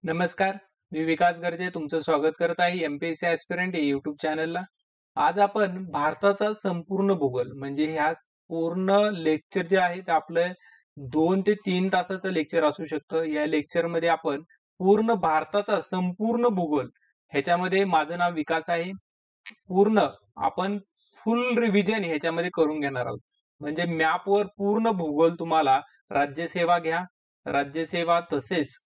नमस्कार, मी विकास गर्जे तुमचं स्वागत करत आहे एमपीएससी ॲस्पिरंट या युट्यूब चॅनलला. आज आपण भारताचा संपूर्ण भूगोल म्हणजे ह्या पूर्ण लेक्चर जे आहे ते आपलं 2 ते 3 तासाचं लेक्चर असू शकतं. या लेक्चरमध्ये आपण पूर्ण भारताचा संपूर्ण भूगोल ह्याच्यामध्ये माझं नाव विकास आहे. पूर्ण आपण फुल रिव्हिजन ह्याच्यामध्ये करून घेणार आहोत. म्हणजे मॅपवर पूर्ण भूगोल तुम्हाला राज्यसेवा घ्या, राज्यसेवा तसेच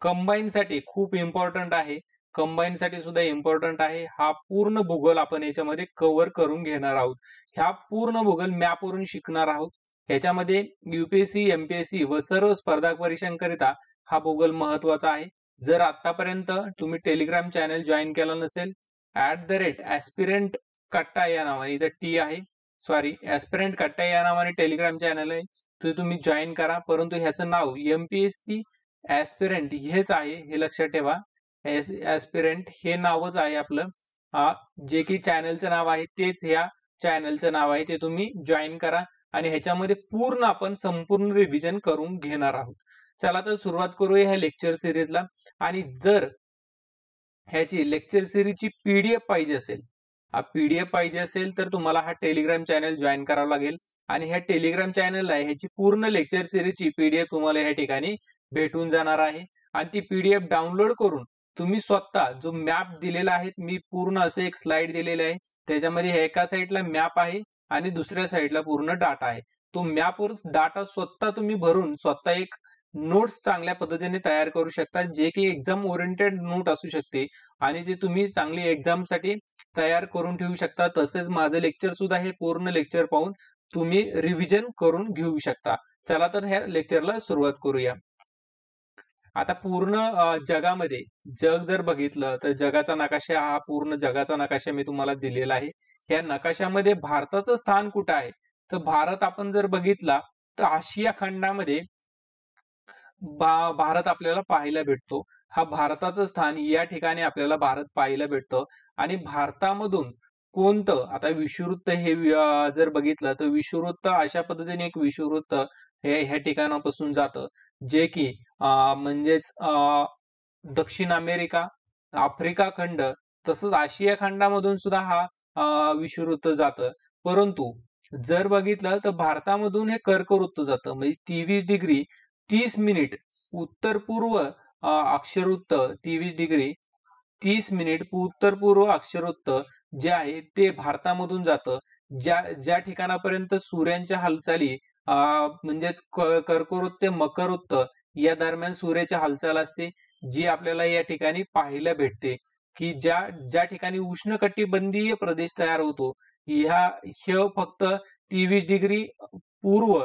कंबाईन साठी खूप इम्पॉर्टंट आहे. कंबाईन साठी सुद्धा इम्पॉर्टंट आहे. हा पूर्ण भूगोल आपण याच्यामध्ये कव्हर करून घेणार आहोत. ह्या पूर्ण भूगोल मॅपवरून शिकणार आहोत. ह्याच्यामध्ये युपीएससी, एमपीएससी व सर्व स्पर्धा परीक्षांकरिता हा भूगोल महत्वाचा आहे. जर आतापर्यंत तुम्ही टेलिग्राम चॅनल जॉईन केला नसेल, @aspirant कट्टा या नावाने इथं टी आहे, सॉरी ॲस्पिरंट कट्टा या नावाने टेलिग्राम चॅनल आहे, ते तुम्ही जॉईन करा. परंतु ह्याचं नाव एमपीएससी ॲस्पिरंट हेच आहे, हे लक्षात ठेवा. ॲस्पिरंट हे नावच आहे आपलं. जे की चॅनलचं नाव आहे तेच ह्या चॅनलचं नाव आहे, ते तुम्ही जॉईन करा आणि ह्याच्यामध्ये पूर्ण आपण संपूर्ण रिव्हिजन करून घेणार आहोत. चला तर सुरुवात करूया ह्या लेक्चर सिरीजला. आणि जर ह्याची लेक्चर सिरीजची पीडीएफ पाहिजे असेल, पीडीएफ पाहिजे असेल तर तुम्हाला हा टेलिग्राम चॅनल जॉईन करावा लागेल आणि ह्या टेलिग्राम चॅनलला ह्याची पूर्ण लेक्चर सिरीजची पीडीएफ तुम्हाला ह्या ठिकाणी भेटून जाणार आहे. आणि ती पीडीएफ डाउनलोड करून तुम्ही स्वतः जो मॅप दिलेला आहे, मी पूर्ण असे एक स्लाइड दिलेले आहे, त्याच्यामध्ये एका साईडला मॅप आहे आणि दुसऱ्या साईडला पूर्ण डाटा आहे. तो मॅपवर डाटा स्वतः तुम्ही भरून स्वतः एक नोट्स चांगल्या पद्धतीने तयार करू शकता, जे की एक्झाम ओरिएंटेड नोट असू शकते आणि ते तुम्ही चांगली एक्झाम साठी तयार करून ठेवू शकता. तसेच माझं लेक्चर सुद्धा हे पूर्ण लेक्चर पाहून तुम्ही रिव्हिजन करून घेऊ शकता. चला तर ह्या लेक्चरला सुरुवात करूया. आता पूर्ण जगामध्ये जग जर बघितलं तर जगाचा नकाशा, हा पूर्ण जगाचा नकाशा मी तुम्हाला दिलेला आहे. या नकाशामध्ये भारताचं स्थान कुठं आहे, तर भारत आपण जर बघितला तर आशिया खंडामध्ये भारत आपल्याला पाहायला भेटतो. हा भारताचं स्थान या ठिकाणी आपल्याला भारत पाहायला भेटतं. आणि भारतामधून कोणतं आता विषुववृत्त हे जर बघितलं तर विषुववृत्त अशा पद्धतीने एक विषुववृत्त हे ह्या ठिकाणापासून जातं, जे की म्हणजेच दक्षिण अमेरिका, आफ्रिका खंड तसंच आशिया खंडामधून सुद्धा हा विषुववृत्त जातं. परंतु जर बघितलं तर भारतामधून हे कर्कवृत्त जातं, म्हणजे 23 डिग्री 30 मिनिट उत्तर पूर्व अक्षरवृत्त, 23 डिग्री 30 मिनिट उत्तर पूर्व अक्षरवृत्त जे आहे ते भारतामधून जातं. ज्या ज्या ठिकाणापर्यंत सूर्यांच्या हालचाली म्हणजेच कर्कवृत्त ते मकरवृत्त या दरम्यान सूर्याची हालचाल असते, जी आपल्याला या ठिकाणी पाहायला भेटते. की ज्या ज्या ठिकाणी उष्णकटिबंधीय प्रदेश तयार होतो, हे फक्त 23 डिग्री पूर्व,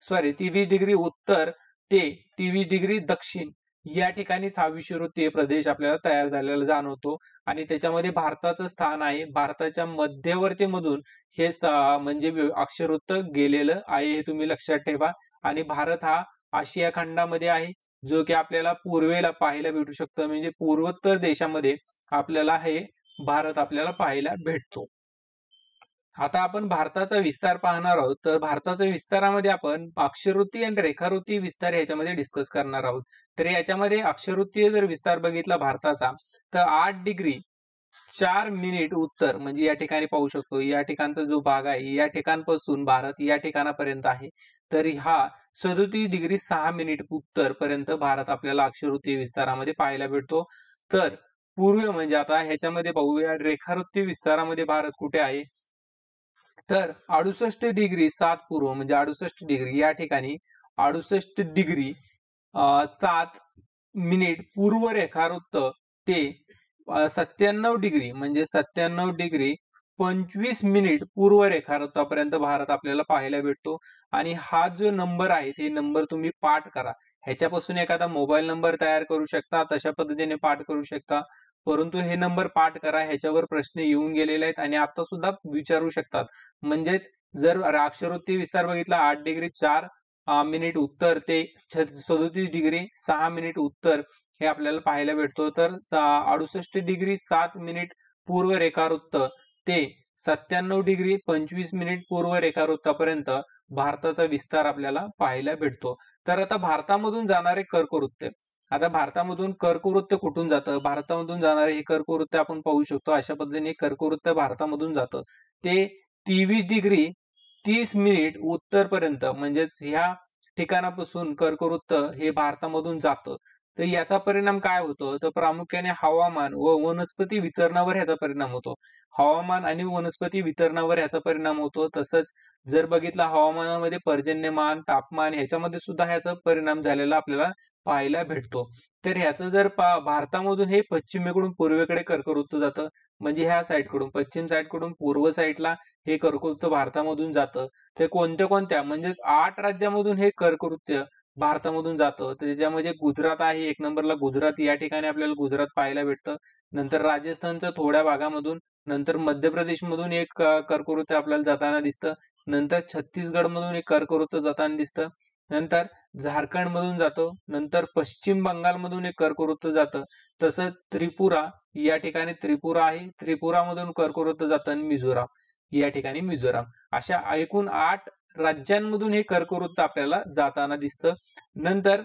सॉरी 23 डिग्री उत्तर ते 23 डिग्री दक्षिण या ठिकाणीच हा विषुववृत्तीय प्रदेश आपल्याला तयार झालेला जाणवतो. आणि त्याच्यामध्ये भारताचं स्थान आहे. भारताच्या मध्यवर्तीमधून हे म्हणजे अक्षरवृत्त गेलेलं आहे, हे तुम्ही लक्षात ठेवा. आणि भारत हा आशिया खंडामध्ये आहे, जो की आपल्याला पूर्वेला पाहायला भेटू शकतो, म्हणजे पूर्वोत्तर देशामध्ये आपल्याला हे भारत आपल्याला पाहायला भेटतो. आता आपण भारताचा विस्तार पाहणार आहोत. तर भारताच्या विस्तारामध्ये आपण अक्षरवृत्ती आणि रेखावृत्ती विस्तार ह्याच्यामध्ये डिस्कस करणार आहोत. तर याच्यामध्ये अक्षरवृत्तीय जर विस्तार बघितला भारताचा, तर 8 डिग्री 4 मिनिट उत्तर म्हणजे या ठिकाणी पाहू शकतो. या ठिकाणचा जो भाग आहे, या ठिकाणपासून भारत या ठिकाणापर्यंत आहे. तर हा 37 डिग्री 6 मिनिट उत्तर पर्यंत भारत आपल्याला अक्षरवृत्तीय विस्तारामध्ये पाहायला भेटतो. तर पूर्व म्हणजे आता ह्याच्यामध्ये पाहूया रेखावृत्तीय विस्तारामध्ये भारत कुठे आहे, तर 68 डिग्री 7 पूर्व म्हणजे 68 डिग्री या ठिकाणी 68 डिग्री 7 मिनिट पूर्व रेखावृत्त ते 97 डिग्री म्हणजे 97 डिग्री 25 मिनिट पूर्व रेखावृत्तापर्यंत भारत आपल्याला पाहायला भेटतो. आणि हा जो नंबर आहे ते नंबर तुम्ही पाठ करा. ह्याच्यापासून एखादा मोबाईल नंबर तयार करू शकता, तशा पद्धतीने पाठ करू शकता. परंतु हे नंबर पाठ करा, ह्याच्यावर प्रश्न येऊन गेलेले आहेत आणि आता सुद्धा विचारू शकतात. म्हणजेच जर अक्षरवृत्तीय विस्तार बघितला 8 डिग्री 4 मिनिट उत्तर ते 37 डिग्री 6 मिनिट उत्तर हे आपल्याला पाहायला भेटतो. तर 68 डिग्री 7 मिनिट पूर्व रेखावृत्त ते 97 डिग्री 25 मिनिट पूर्व रेखावृत्तापर्यंत भारताचा विस्तार आपल्याला पाहायला भेटतो. तर आता भारतामधून जाणारे कर्कवृत्त, आता भारतामधून कर्कवृत्त कुठून जातं? भारतामधून जाणारे हे कर्कवृत्त आपण पाहू शकतो. अशा पद्धतीने कर्कवृत्त भारतामधून जातं. ते 23 डिग्री 30 मिनिट उत्तरपर्यंत म्हणजेच ह्या ठिकाणापासून कर्कवृत्त हे भारतामधून जातं. तर याचा परिणाम काय होतो? तर प्रामुख्याने हवामान व वनस्पती वितरणावर ह्याचा परिणाम होतो. हवामान आणि वनस्पती वितरणावर ह्याचा परिणाम होतो. तसंच जर बघितलं हवामानामध्ये पर्जन्यमान, तापमान ह्याच्यामध्ये सुद्धा ह्याचा परिणाम झालेला आपल्याला पाहायला भेटतो. तर ह्याचं जर भारतामधून हे पश्चिमेकडून पूर्वेकडे कर्कवृत्त जातं. म्हणजे ह्या साईडकडून पश्चिम साईडकडून पूर्व साईडला हे कर्कवृत्त भारतामधून जातं. ते कोणत्या म्हणजेच 8 राज्यामधून हे कर्कवृत्त भारतामधून जातं. तर त्याच्यामध्ये गुजरात आहे 1 नंबरला. गुजरात या ठिकाणी आपल्याला गुजरात पाहायला भेटतं. नंतर राजस्थानच्या थोड्या भागामधून, नंतर मध्य प्रदेशमधून एक कर्कवृत्त आपल्याला जाताना दिसतं. नंतर छत्तीसगडमधून एक कर्कवृत्त जाताना दिसतं. नंतर झारखंडमधून जातो. नंतर पश्चिम बंगालमधून एक कर्कवृत्त जातं. तसंच त्रिपुरा या ठिकाणी त्रिपुरा आहे. त्रिपुरामधून कर्कवृत्त जातं आणि मिझोराम या ठिकाणी मिझोराम. अशा एकूण 8 राज्यांमधून हे कर्कवृत्त आपल्याला जाताना दिसतं. नंतर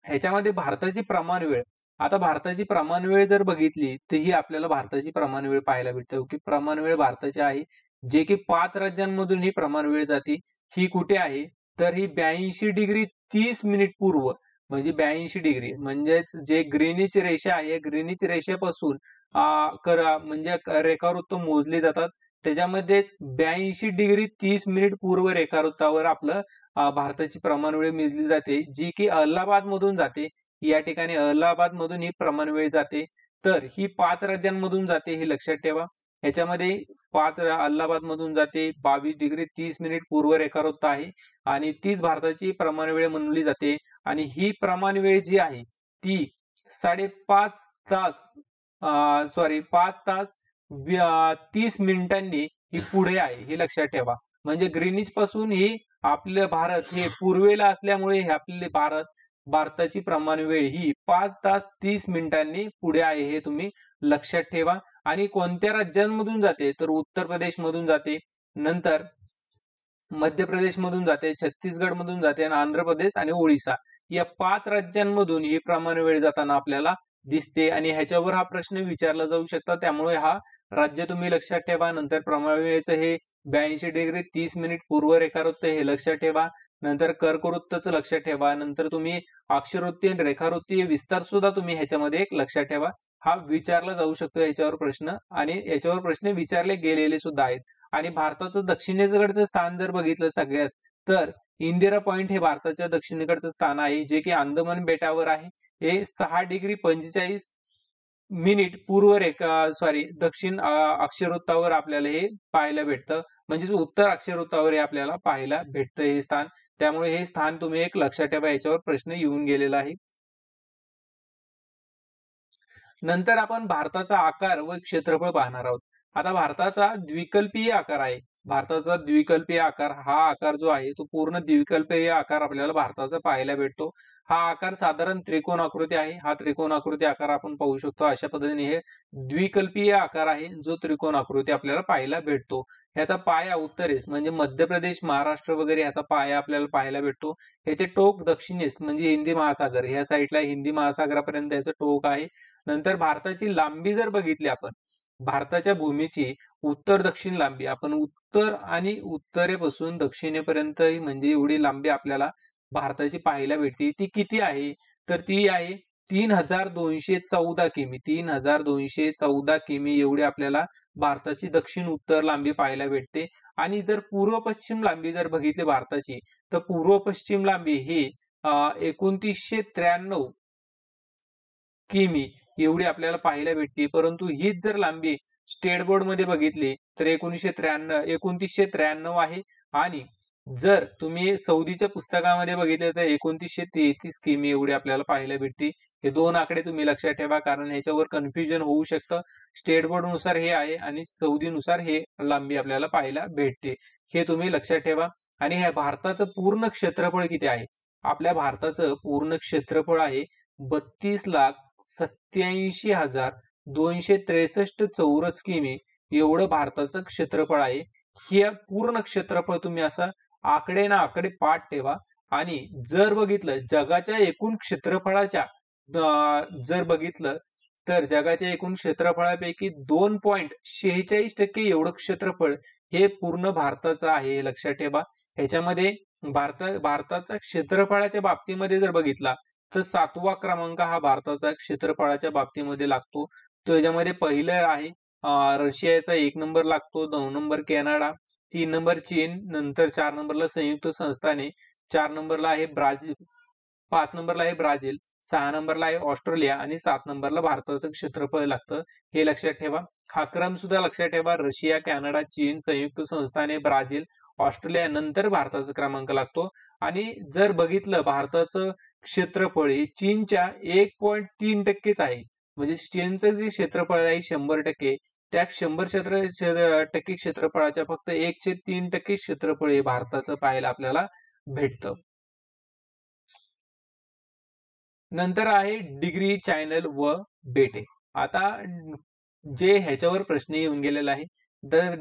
ह्याच्यामध्ये भारताची प्रमाण वेळ. आता भारताची प्रमाण वेळ जर बघितली तर ही आपल्याला भारताची प्रमाण वेळ पाहायला भेटते की प्रमाण वेळ भारताची आहे जे की 5 राज्यांमधून ही प्रमाण वेळ जाते. ही कुठे आहे? तर ही 82 डिग्री 30 मिनिट पूर्व म्हणजे 82 डिग्री म्हणजेच जे ग्रीनिच रेषा आहे ग्रीनिच रेषेपासून म्हणजे रेखावृत्त मोजले जातात. त्याच्यामध्येच 82 डिग्री 30 मिनिट पूर्व रेखावृत्तावर आपलं भारताची प्रमाण वेळ मोजली जाते जी की अलाहाबाद मधून जाते. या ठिकाणी अलाहाबाद मधून ही प्रमाण वेळ जाते. तर ही 5 राज्यांमधून जाते हे लक्षात ठेवा. ह्याच्यामध्ये 5 अलाहाबाद मधून जाते 22 डिग्री 30 मिनिट पूर्व रेखावृत्त आहे आणि तीच भारताची प्रमाण वेळ म्हणली जाते. आणि ही प्रमाण वेळ जी आहे ती 5.5 तास 5 तास 30 मिनिटांनी ही पुढे आहे हे लक्षात ठेवा. म्हणजे ग्रीनिच पासून ही आपलं भारत हे पूर्वेला असल्यामुळे हे आपले भारताची प्रमाण वेळ ही 5 तास 30 मिनिटांनी पुढे आहे हे तुम्ही लक्षात ठेवा. आणि कोणत्या राज्यांमधून जाते तर उत्तर प्रदेश मधून जाते. नंतर मध्य प्रदेश मधून जाते, छत्तीसगड मधून जाते आणि आंध्र प्रदेश आणि ओडिसा या 5 राज्यांमधून ही प्रमाण वेळ जाताना आपल्याला दिसते. आणि ह्याच्यावर हा प्रश्न विचारला जाऊ शकतो. त्यामुळे हा राज्य तुम्ही लक्षात ठेवा. नंतर प्रमाण वेळेचं हे 82 डिग्री 30 मिनिट पूर्व रेखावृत्त हे लक्षात ठेवा. नंतर कर्कवृत्तचं लक्षात ठेवा. नंतर तुम्ही अक्षरवृत्ती आणि रेखावृत्ती विस्तार सुद्धा तुम्ही ह्याच्यामध्ये एक लक्षात ठेवा. हा विचारला जाऊ शकतो याच्यावर प्रश्न आणि याच्यावर प्रश्न विचारले गेलेले सुद्धा आहेत. आणि भारताचं दक्षिणेकडचं स्थान जर बघितलं सगळ्यात तर इंदिरा पॉइंट हे भारताच्या दक्षिणेकडचं स्थान आहे जे की अंदमान बेटावर आहे. हे 6 डिग्री 45 मिनिट पूर्व दक्षिण अक्षरवृत्तावर आपल्याला हे पाहायला भेटतं. म्हणजे उत्तर अक्षरवृत्तावर हे आपल्याला पाहायला भेटतं हे स्थान. त्यामुळे हे स्थान तुम्ही एक लक्षात ठेवा. याच्यावर प्रश्न येऊन गेलेला आहे. नंतर आपण भारताचा आकार व क्षेत्रफळ पाहणार आहोत. आता भारताचा द्विकल्पीय आकार आहे. भारताचा द्विकल्पीय आकार हा आकार जो आहे तो पूर्ण द्विकल्पीय आकार आपल्याला भारताचा पाहायला भेटतो. हा आकार साधारण त्रिकोण आकृती आहे. हा त्रिकोण आकृती आकार आपण पाहू शकतो. अशा पद्धतीने हे द्विकल्पीय आकार आहे जो त्रिकोण आकृती आपल्याला पाहायला भेटतो. ह्याचा पाया उत्तरेस म्हणजे मध्य प्रदेश, महाराष्ट्र वगैरे ह्याचा पाया आपल्याला पाहायला भेटतो. ह्याचे टोक दक्षिणेस म्हणजे हिंदी महासागर ह्या साईडला हिंदी महासागरापर्यंत याचं टोक आहे. नंतर भारताची लांबी जर बघितली आपण भारताच्या भूमीची उत्तर दक्षिण लांबी आपण उत्तर आणि उत्तरेपासून दक्षिणेपर्यंत म्हणजे एवढी लांबी आपल्याला भारताची पाहायला भेटते. ती किती आहे तर ती आहे 3214 किमी. 3214 किमी एवढी आपल्याला भारताची दक्षिण उत्तर लांबी पाहायला भेटते. आणि जर पूर्व पश्चिम लांबी जर बघितली भारताची तर पूर्व पश्चिम लांबी ही 2993 किमी एवढी आपल्याला पाहायला भेटते. परंतु हीच जर लांबी स्टेट बोर्ड मध्ये बघितली तर 2993 आहे. आणि जर तुम्ही सौदीच्या पुस्तकामध्ये बघितले तर 2933 किमी एवढी आपल्याला पाहायला भेटते. हे दोन आकडे तुम्ही लक्षात ठेवा कारण ह्याच्यावर कन्फ्युजन होऊ शकतं. स्टेट बोर्ड नुसार हे आहे आणि सौदीनुसार हे लांबी आपल्याला पाहायला भेटते. हे तुम्ही लक्षात ठेवा. आणि ह्या भारताचं पूर्ण क्षेत्रफळ किती आहे? आपल्या भारताचं पूर्ण क्षेत्रफळ आहे 32,87,263 चौरस किमी एवढं भारताचं क्षेत्रफळ आहे. हे पूर्ण क्षेत्रफळ तुम्ही असं आकडे ना आकडे पाठ ठेवा. आणि जर बघितलं जगाच्या एकूण क्षेत्रफळाच्या जर बघितलं तर जगाच्या एकूण क्षेत्रफळापैकी 2.46% एवढं क्षेत्रफळ हे पूर्ण भारताचं आहे, हे लक्षात ठेवा. ह्याच्यामध्ये भारताचा क्षेत्रफळाच्या बाबतीमध्ये जर बघितला तर 7वा क्रमांक हा भारताचा क्षेत्रफळाच्या बाबतीमध्ये लागतो. तो याच्यामध्ये पहिलं आहे रशियाचा 1 नंबर लागतो, 2 नंबर कॅनडा, 3 नंबर चीन, नंतर 4 नंबरला संयुक्त संस्थाने, 4 नंबरला आहे ब्राझील, 5 नंबरला आहे ब्राझील, 6 नंबरला आहे ऑस्ट्रेलिया आणि 7 नंबरला भारताचं क्षेत्रफळ लागतं. हे लक्षात ठेवा. हा क्रम सुद्धा लक्षात ठेवा. रशिया, कॅनडा, चीन, संयुक्त संस्थाने, ब्राझील, ऑस्ट्रेलिया नंतर भारताचा क्रमांक लागतो. आणि जर बघितलं भारताचं क्षेत्रफळ हे चीनच्या 1.3%च आहे. म्हणजे चीनचं जे क्षेत्रफळ आहे 100%, त्या 100% क्षेत्रफळाच्या फक्त 1/3% क्षेत्रफळ हे भारताचं पाहायला आपल्याला भेटतं. नंतर आहे डिग्री, चॅनल व बेटे. आता जे ह्याच्यावर प्रश्न येऊन गेलेला आहे, तर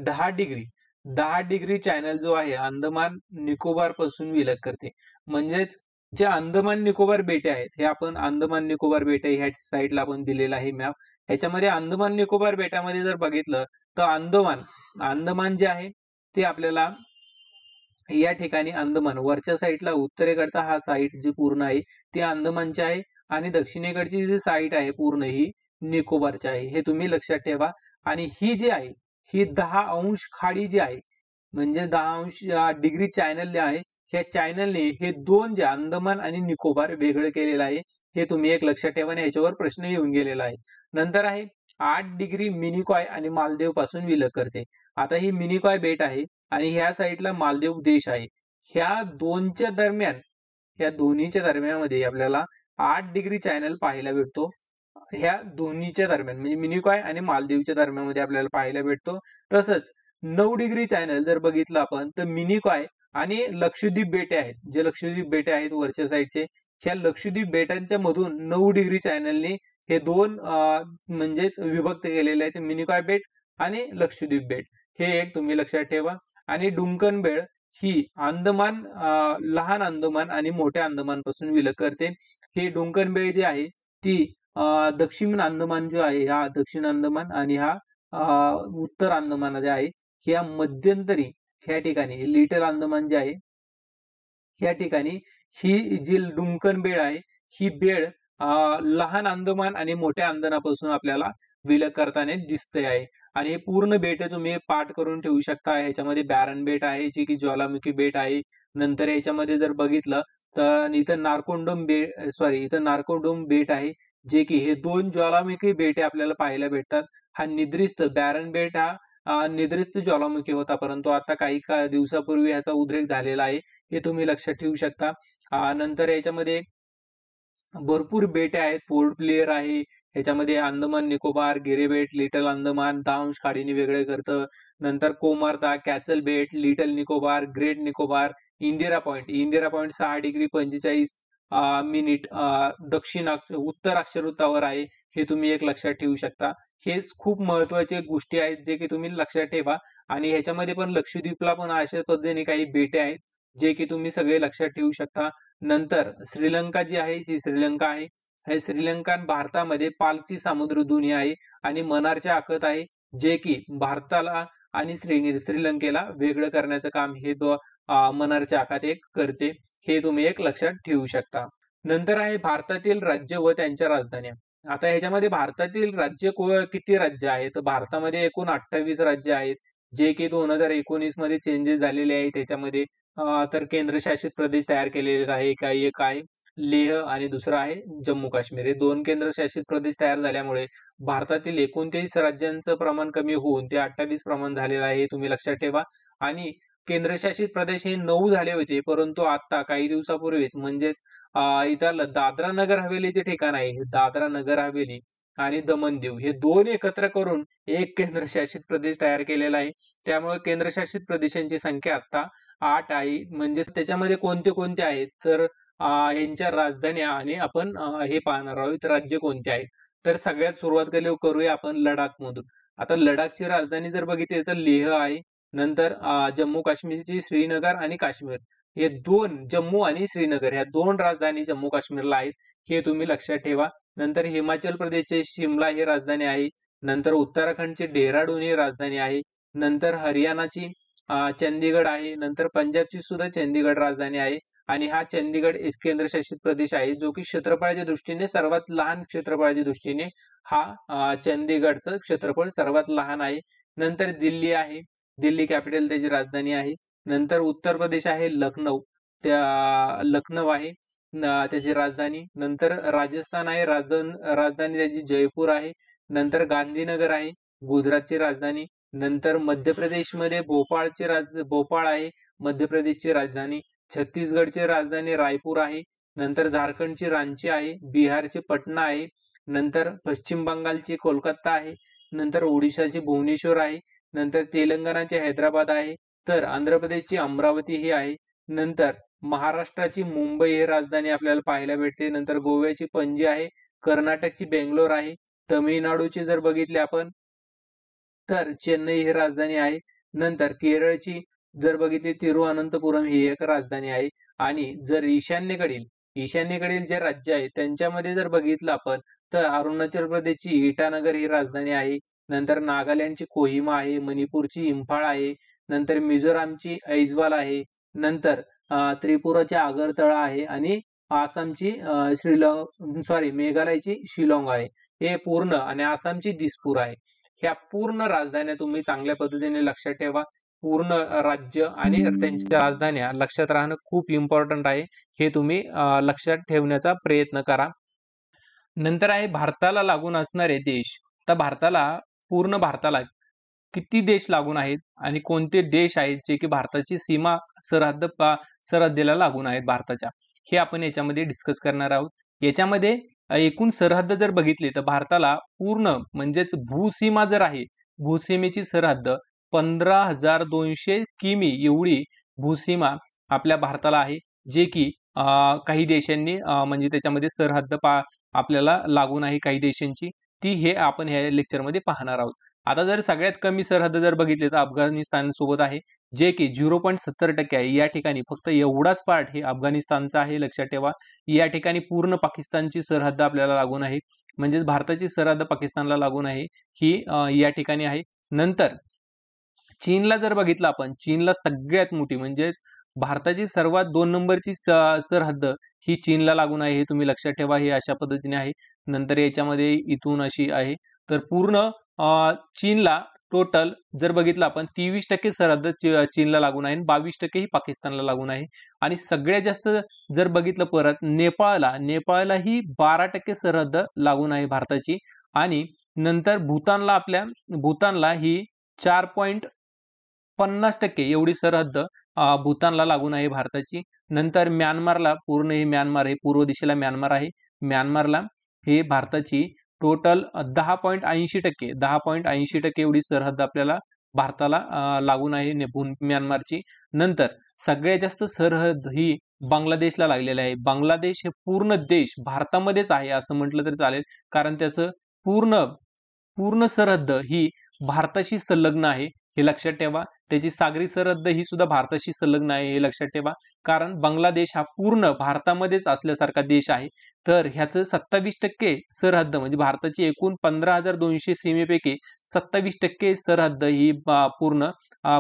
10 डिग्री चॅनल जो आहे अंदमान निकोबार पासून विलग करते. म्हणजेच जे अंदमान निकोबार बेटे आहेत, हे आपण अंदमान निकोबार बेटे ह्या साईडला आपण दिलेला आहे मॅप. ह्याच्यामध्ये अंदमान निकोबार बेटामध्ये जर बघितलं तर अंदमान जे आहे ते आपल्याला या ठिकाणी अंदमान वरच्या साईडला उत्तरेकडचा हा साईड जी पूर्ण आहे ती अंदमानची आहे आणि दक्षिणेकडची जी साईड आहे पूर्ण ही निकोबारची आहे. हे तुम्ही लक्षात ठेवा. आणि ही जी आहे ही 10 अंश खाडी जी आहे म्हणजे 10 अंश डिग्री चॅनल आहे. ह्या चॅनलने हे दोन जे अंदमान आणि निकोबार वेगळं केलेलं आहे. हे तुम्ही एक लक्षात ठेवा आणि याच्यावर प्रश्न येऊन गेलेला आहे. नंतर आहे 8 डिग्री मिनिकॉय आणि मालदीव पासून विलग करते. आता ही मिनिकॉय बेट आहे आणि ह्या साईडला मालदीव देश आहे. ह्या दोन्हीच्या दरम्यानमध्ये आपल्याला 8 डिग्री चॅनल पाहायला भेटतो. ह्या दोन्हीच्या दरम्यान म्हणजे मिनिकॉय आणि मालदीवच्या दरम्यानमध्ये आपल्याला पाहायला भेटतो. तसंच 9 डिग्री चॅनल जर बघितलं आपण तर मिनिकॉय आणि लक्षद्वीप बेटे आहेत. जे लक्षद्वीप बेटे आहेत वरच्या साईडचे, ह्या लक्षद्वीप बेटांच्या मधून 9 डिग्री चॅनलने हे दोन म्हणजेच विभक्त केलेले आहेत, मिनिकॉय बेट आणि लक्षद्वीप बेट. हे एक तुम्ही लक्षात ठेवा. आणि डुंकन बेट ही लहान अंदमान आणि मोठ्या अंदमान पासून विलग करते. हे डुंकन बेट जे आहे ती दक्षिण अंदमान जो आहे हा दक्षिण अंदमान आणि हा उत्तर अंदमान जे आहे ह्या मध्यंतरी ह्या ठिकाणी लिटल अंदमान जे आहे या ठिकाणी ही जी डुंकन बेट आहे ही बेट लहान अंदमान आणि मोठ्या अंदमानापासून आपल्याला विलग करताना दिसते आहे. आणि हे पूर्ण बेट तुम्ही पाठ करून ठेवू शकता. ह्याच्यामध्ये बॅरन बेट आहे जी की ज्वालामुखी बेट आहे. नंतर याच्यामध्ये जर बघितलं तर इथं नार्कोडोम बेट आहे जे की हे दोन ज्वालामुखी बेटे आपल्याला पाहायला भेटतात. हा निद्रिस्त बॅरन बेट हा निद्रिस्त ज्वालामुखी होता, परंतु आता काही दिवसापूर्वी ह्याचा उद्रेक झालेला आहे. हे तुम्ही लक्षात ठेवू शकता. नंतर याच्यामध्ये भरपूर बेटे आहेत. पोर्ट ब्लेअर आहे. ह्याच्यामध्ये अंदमान निकोबार, गिरे बेट, लिटल अंदमान 10 अंश खाडीने वेगळे करतं. नंतर कोमार्ता, कॅसल बेट, little Nicobar, great Nicobar, Indira point 6 degree 45 minute उत्तर अक्षरवृत्तावर आहे. हे तुम्ही एक लक्षात ठेवू शकता. हे खूप महत्वाचे गोष्टी आहेत जे की तुम्ही लक्षात ठेवा. आणि ह्याच्यामध्ये पण लक्षद्वीपला पण अशा पद्धतीने काही बेटे आहेत जे की तुम्ही सगळे लक्षात ठेवू शकता. नंतर श्रीलंका जी आहे ही श्रीलंका आहे. हे श्रीलंका भारतामध्ये पालची सामुद्र दुनिया आहे आणि मनारच्या आखत आहे जे की भारताला आणि श्रीलंकेला वेगळं करण्याचं काम हे मनारच्या आखात एक करते. हे तुम्ही एक लक्षात ठेवू शकता. नंतर आहे भारतातील राज्य व त्यांच्या राजधान्या. आता ह्याच्यामध्ये भारतातील राज्य किती राज्य आहेत? तर भारतामध्ये एकूण 28 राज्य आहेत जे की 2019 मध्ये चेंजेस झालेले आहेत. त्याच्यामध्ये तर केंद्रशासित प्रदेश तयार केलेले आहे. एक आहे लेह आणि दुसरा आहे जम्मू काश्मीर. हे दोन केंद्रशासित प्रदेश तयार झाल्यामुळे भारतातील 29 राज्यांचं प्रमाण कमी होऊन ते 28 प्रमाण झालेलं आहे. हे तुम्ही लक्षात ठेवा. आणि केंद्रशासित प्रदेश हे 9 झाले होते, परंतु आता काही दिवसापूर्वीच म्हणजेच इथं दादरा नगर हवेलीचे ठिकाण आहे. दादरा नगर हवेली आणि दमन दीव हे दोन एकत्र करून एक केंद्रशासित प्रदेश तयार केलेला आहे. त्यामुळे केंद्रशासित प्रदेशांची संख्या आता 8 आहे. म्हणजे त्याच्यामध्ये कोणते कोणते आहेत तर यांच्या राजधान्या आणि आपण हे पाहणार आहोत राज्य कोणते आहेत. तर सगळ्यात सुरुवात करूया आपण लडाख मधून. आता लडाखची राजधानी जर बघितली तर लेह आहे. नंतर जम्मू काश्मीरची श्रीनगर आणि काश्मीर. हे दोन, जम्मू आणि श्रीनगर ह्या दोन राजधानी जम्मू काश्मीरला आहेत, हे तुम्ही लक्षात ठेवा. नंतर हिमाचल प्रदेशचे शिमला ही राजधानी आहे. नंतर उत्तराखंडचे डेहराडून ही राजधानी आहे. नंतर हरियाणाची चंदीगड आहे. नंतर पंजाबची सुद्धा चंदीगड राजधानी आहे. आणि हा चंदीगड एक केंद्रशासित प्रदेश आहे, जो की क्षेत्रफळाच्या दृष्टीने सर्वात लहान क्षेत्रफळाच्या दृष्टीने हा चंदीगडचं क्षेत्रफळ सर्वात लहान आहे. नंतर दिल्ली आहे, दिल्ली कॅपिटल त्याची राजधानी आहे. नंतर उत्तर प्रदेश आहे, लखनौ, त्या लखनौ आहे त्याची राजधानी. नंतर राजस्थान आहे, राजधानी त्याची जयपूर आहे. नंतर गांधीनगर आहे, गुजरातची राजधानी. नंतर मध्य प्रदेशमध्ये भोपाळ आहे, मध्य प्रदेशची राजधानी. छत्तीसगडची राजधानी रायपूर आहे. नंतर झारखंडची रांची आहे. बिहारची पटना आहे. नंतर पश्चिम बंगालची कोलकाता आहे. नंतर ओडिशाची भुवनेश्वर आहे. नंतर तेलंगणाची हैदराबाद आहे. तर आंध्र प्रदेशची अमरावती ही आहे. नंतर महाराष्ट्राची मुंबई ही राजधानी आपल्याला पाहायला भेटते. नंतर गोव्याची पणजी आहे. कर्नाटकची बेंगलोर आहे. तमिळनाडूची जर बघितली आपण तर चेन्नई ही राजधानी आहे. नंतर केरळची जर बघितली तिरुअनंतपुरम ही एक राजधानी आहे. आणि जर ईशान्येकडील जे राज्य आहे त्यांच्यामध्ये जर बघितलं आपण तर अरुणाचल प्रदेशची इटानगर ही राजधानी आहे. नंतर नागालँडची कोहिमा आहे. मणिपूरची इम्फाळ आहे. नंतर मिझोरामची ऐझवाल आहे. नंतर त्रिपुराची आगरतळा आहे. आणि आसामची मेघालयची शिलाँग आहे. हे पूर्ण आणि आसामची दिसपूर आहे. ह्या पूर्ण राजधान्या तुम्ही चांगल्या पद्धतीने लक्षात ठेवा. पूर्ण राज्य आणि त्यांच्या राजधान्या लक्षात राहणं खूप इम्पॉर्टंट आहे. हे तुम्ही लक्षात ठेवण्याचा प्रयत्न करा. नंतर आहे भारताला लागून असणारे देश. तर पूर्ण भारताला किती देश लागून आहेत आणि कोणते देश आहेत जे की भारताची सीमा सरहद्दीला लागून आहेत भारताच्या, हे आपण याच्यामध्ये डिस्कस करणार आहोत. याच्यामध्ये एकूण सरहद्द जर बघितली तर भारताला पूर्ण म्हणजेच भूसीमा जर आहे, भूसीमेची सरहद्द 15,200 किमी एवढी भूसीमा आपल्या भारताला आहे, जे की काही देशांनी म्हणजे त्याच्यामध्ये सरहद्द आपल्याला लागून आहे काही देशांची, ती हे आपण ह्या लेक्चरमध्ये पाहणार आहोत. आता जर सगळ्यात कमी सरहद्द जर बघितली तर अफगाणिस्तान सोबत आहे, जे की 0.70% आहे. या ठिकाणी फक्त एवढाच पार्ट हे अफगाणिस्तानचा आहे, लक्षात ठेवा. या ठिकाणी पूर्ण पाकिस्तानची सरहद्द आपल्याला लागून आहे, म्हणजेच भारताची सरहद्द पाकिस्तानला लागून आहे ही या ठिकाणी आहे. नंतर चीनला जर बघितलं आपण, चीनला सगळ्यात मोठी म्हणजेच भारताची सर्वात 2 नंबरची सरहद्द ही चीनला लागून आहे, हे तुम्ही लक्षात ठेवा. हे अशा पद्धतीने आहे. नंतर याच्यामध्ये इथून अशी आहे. तर पूर्ण चीनला टोटल जर बघितलं आपण 23% सरहद्द चीनला लागून आहे, 22% ही पाकिस्तानला लागून आहे. आणि सगळ्यात जास्त जर बघितलं परत नेपाळला ही 12% सरहद्द लागून आहे भारताची. आणि नंतर भूतानला ही 4.50% एवढी सरहद्द भूतानला लागून आहे भारताची. नंतर म्यानमारला, पूर्ण हे म्यानमार आहे, पूर्व दिशेला म्यानमार आहे. म्यानमारला हे भारताची टोटल 10.80% एवढी सरहद्द आपल्याला भारताला लागून आहे म्यानमारची. नंतर सगळ्यात जास्त सरहद्द ही बांगलादेशला लागलेली आहे. बांगलादेश हे पूर्ण देश भारतामध्येच आहे असं म्हटलं तरी चालेल, कारण त्याचं पूर्ण सरहद्द ही भारताशी संलग्न आहे, हे लक्षात ठेवा. त्याची सागरी सरहद्द ही सुद्धा भारताशी संलग्न आहे, हे लक्षात ठेवा. कारण बांगलादेश हा पूर्ण भारतामध्येच असल्यासारखा देश आहे. तर ह्याचं 27% सरहद्द म्हणजे भारताची एकूण 15,200 सीमेपैकी 27% सरहद्द ही पूर्ण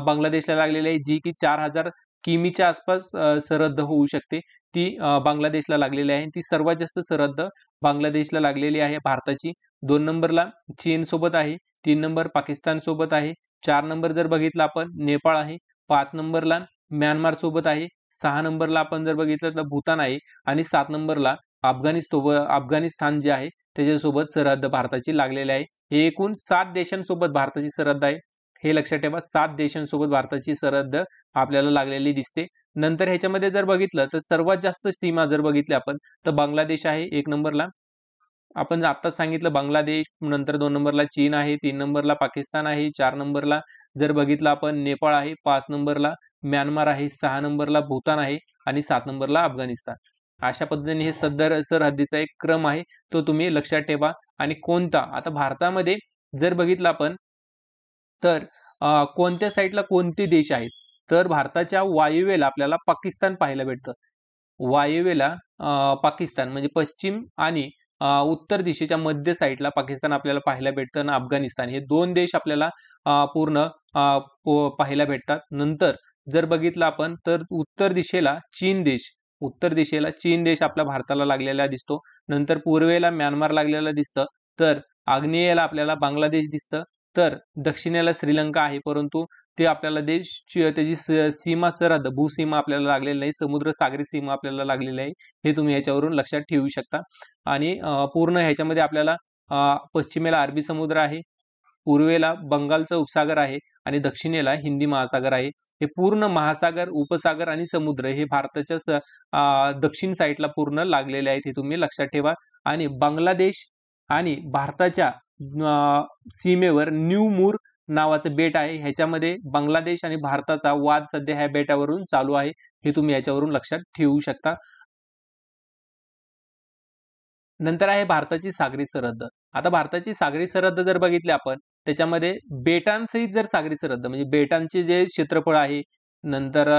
बांगलादेशला लागलेली आहे, जी की 4,000 किमीच्या आसपास सरहद्द होऊ शकते. ती बांगलादेशला लागलेली आहे. ती सर्वात जास्त सरहद्द बांगलादेशला लागलेली आहे भारताची. 2 नंबरला चीन सोबत आहे. 3 नंबर पाकिस्तान सोबत आहे. 4 नंबर जर बघितलं आपण नेपाळ आहे. 5 नंबरला म्यानमार सोबत आहे. 6 नंबरला आपण जर बघितलं तर भूतान आहे. आणि 7 नंबरला अफगाणिस्तान जे आहे त्याच्यासोबत सरहद्द भारताची लागलेली आहे. हे एकूण 7 देशांसोबत भारताची सरहद्द आहे, हे लक्षात ठेवा. 7 देशांसोबत भारताची सरहद्द आपल्याला लागलेली दिसते. नंतर ह्याच्यामध्ये जर बघितलं तर सर्वात जास्त सीमा जर बघितली आपण तर बांगलादेश आहे 1 नंबरला. आपण आत्ताच सांगितलं बांगलादेश. नंतर 2 नंबरला चीन आहे. 3 नंबरला पाकिस्तान आहे. 4 नंबरला जर बघितलं आपण नेपाळ आहे. 5 नंबरला म्यानमार आहे. 6 नंबरला भूतान आहे. आणि 7 नंबरला अफगाणिस्तान. अशा पद्धतीने हे सरहद्दीचा एक क्रम आहे, तो तुम्ही लक्षात ठेवा. आणि कोणता आता भारतामध्ये जर बघितलं आपण तर कोणत्या साईडला कोणते देश आहेत, तर भारताच्या वायव्येला आपल्याला पाकिस्तान पाहायला भेटतं. वायव्येला पाकिस्तान म्हणजे पश्चिम आणि उत्तर दिशेच्या मध्य साईडला पाकिस्तान आपल्याला पाहायला भेटतं आणि अफगाणिस्तान हे दोन देश आपल्याला पूर्ण पाहायला भेटतात. नंतर जर बघितलं आपण तर उत्तर दिशेला चीन देश आपल्या भारताला लागलेला दिसतो. नंतर पूर्वेला म्यानमार लागलेला दिसतं. तर आग्नेयेला आपल्याला बांगलादेश दिसतं. तर दक्षिणेला श्रीलंका आहे, परंतु ते आपल्याला त्याची सीमा सरहद भूसीमा आपल्याला लागलेली नाही, समुद्र सागरी सीमा आपल्याला लागलेली आहे. हे तुम्ही ह्याच्यावरून लक्षात ठेवू शकता. आणि पूर्ण ह्याच्यामध्ये आपल्याला पश्चिमेला अरबी समुद्र आहे, पूर्वेला बंगालचा उपसागर आहे आणि दक्षिणेला हिंदी महासागर आहे. हे पूर्ण महासागर, उपसागर आणि समुद्र हे भारताच्या दक्षिण साईडला पूर्ण लागलेले आहेत, हे तुम्ही लक्षात ठेवा. आणि बांगलादेश आणि भारताच्या सीमेवर न्यू मूर नावाचं बेट आहे. ह्याच्यामध्ये बांगलादेश आणि भारताचा वाद सध्या ह्या बेटावरून चालू आहे, हे तुम्ही याच्यावरून लक्षात ठेवू शकता. नंतर आहे भारताची सागरी सरहद्द. आता भारताची सागरी सरहद्द जर बघितली आपण, त्याच्यामध्ये बेटांसहित जर सागरी सरहद्द म्हणजे बेटांचे जे क्षेत्रफळ आहे, नंतर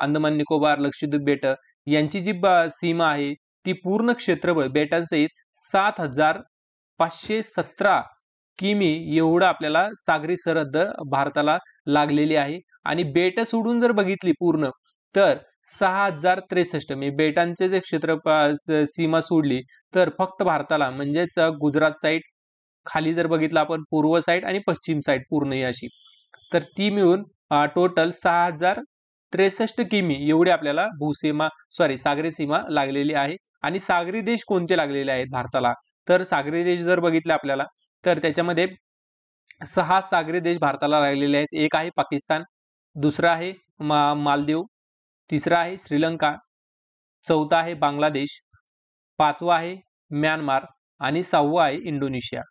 अंदमान निकोबार, लक्षद्वीप बेट यांची जी सीमा आहे ती पूर्ण क्षेत्रफळ बेटांसहित 7,517 किमी एवढं आपल्याला सागरी सरहद्द भारताला लागलेली आहे. आणि बेट सोडून जर बघितली पूर्ण तर 6,063 म्हणजे बेटांचे जे सीमा सोडली तर फक्त भारताला म्हणजेच गुजरात साईड खाली जर बघितलं आपण पूर्व साईड आणि पश्चिम साईड पूर्ण ही अशी, तर ती मिळून टोटल 6,063 किमी एवढी आपल्याला सागरी सीमा लागलेली आहे. आणि सागरी देश कोणते लागलेले आहेत भारताला, तर सागरी देश जर बघितले आपल्याला तर त्याच्यामध्ये 6 सागरी देश भारताला लागलेले आहेत. एक आहे पाकिस्तान, दुसरा आहे मालदीव, तिसरा आहे श्रीलंका, चौथा आहे बांगलादेश, पाचवा आहे म्यानमार आणि 6वा आहे इंडोनेशिया.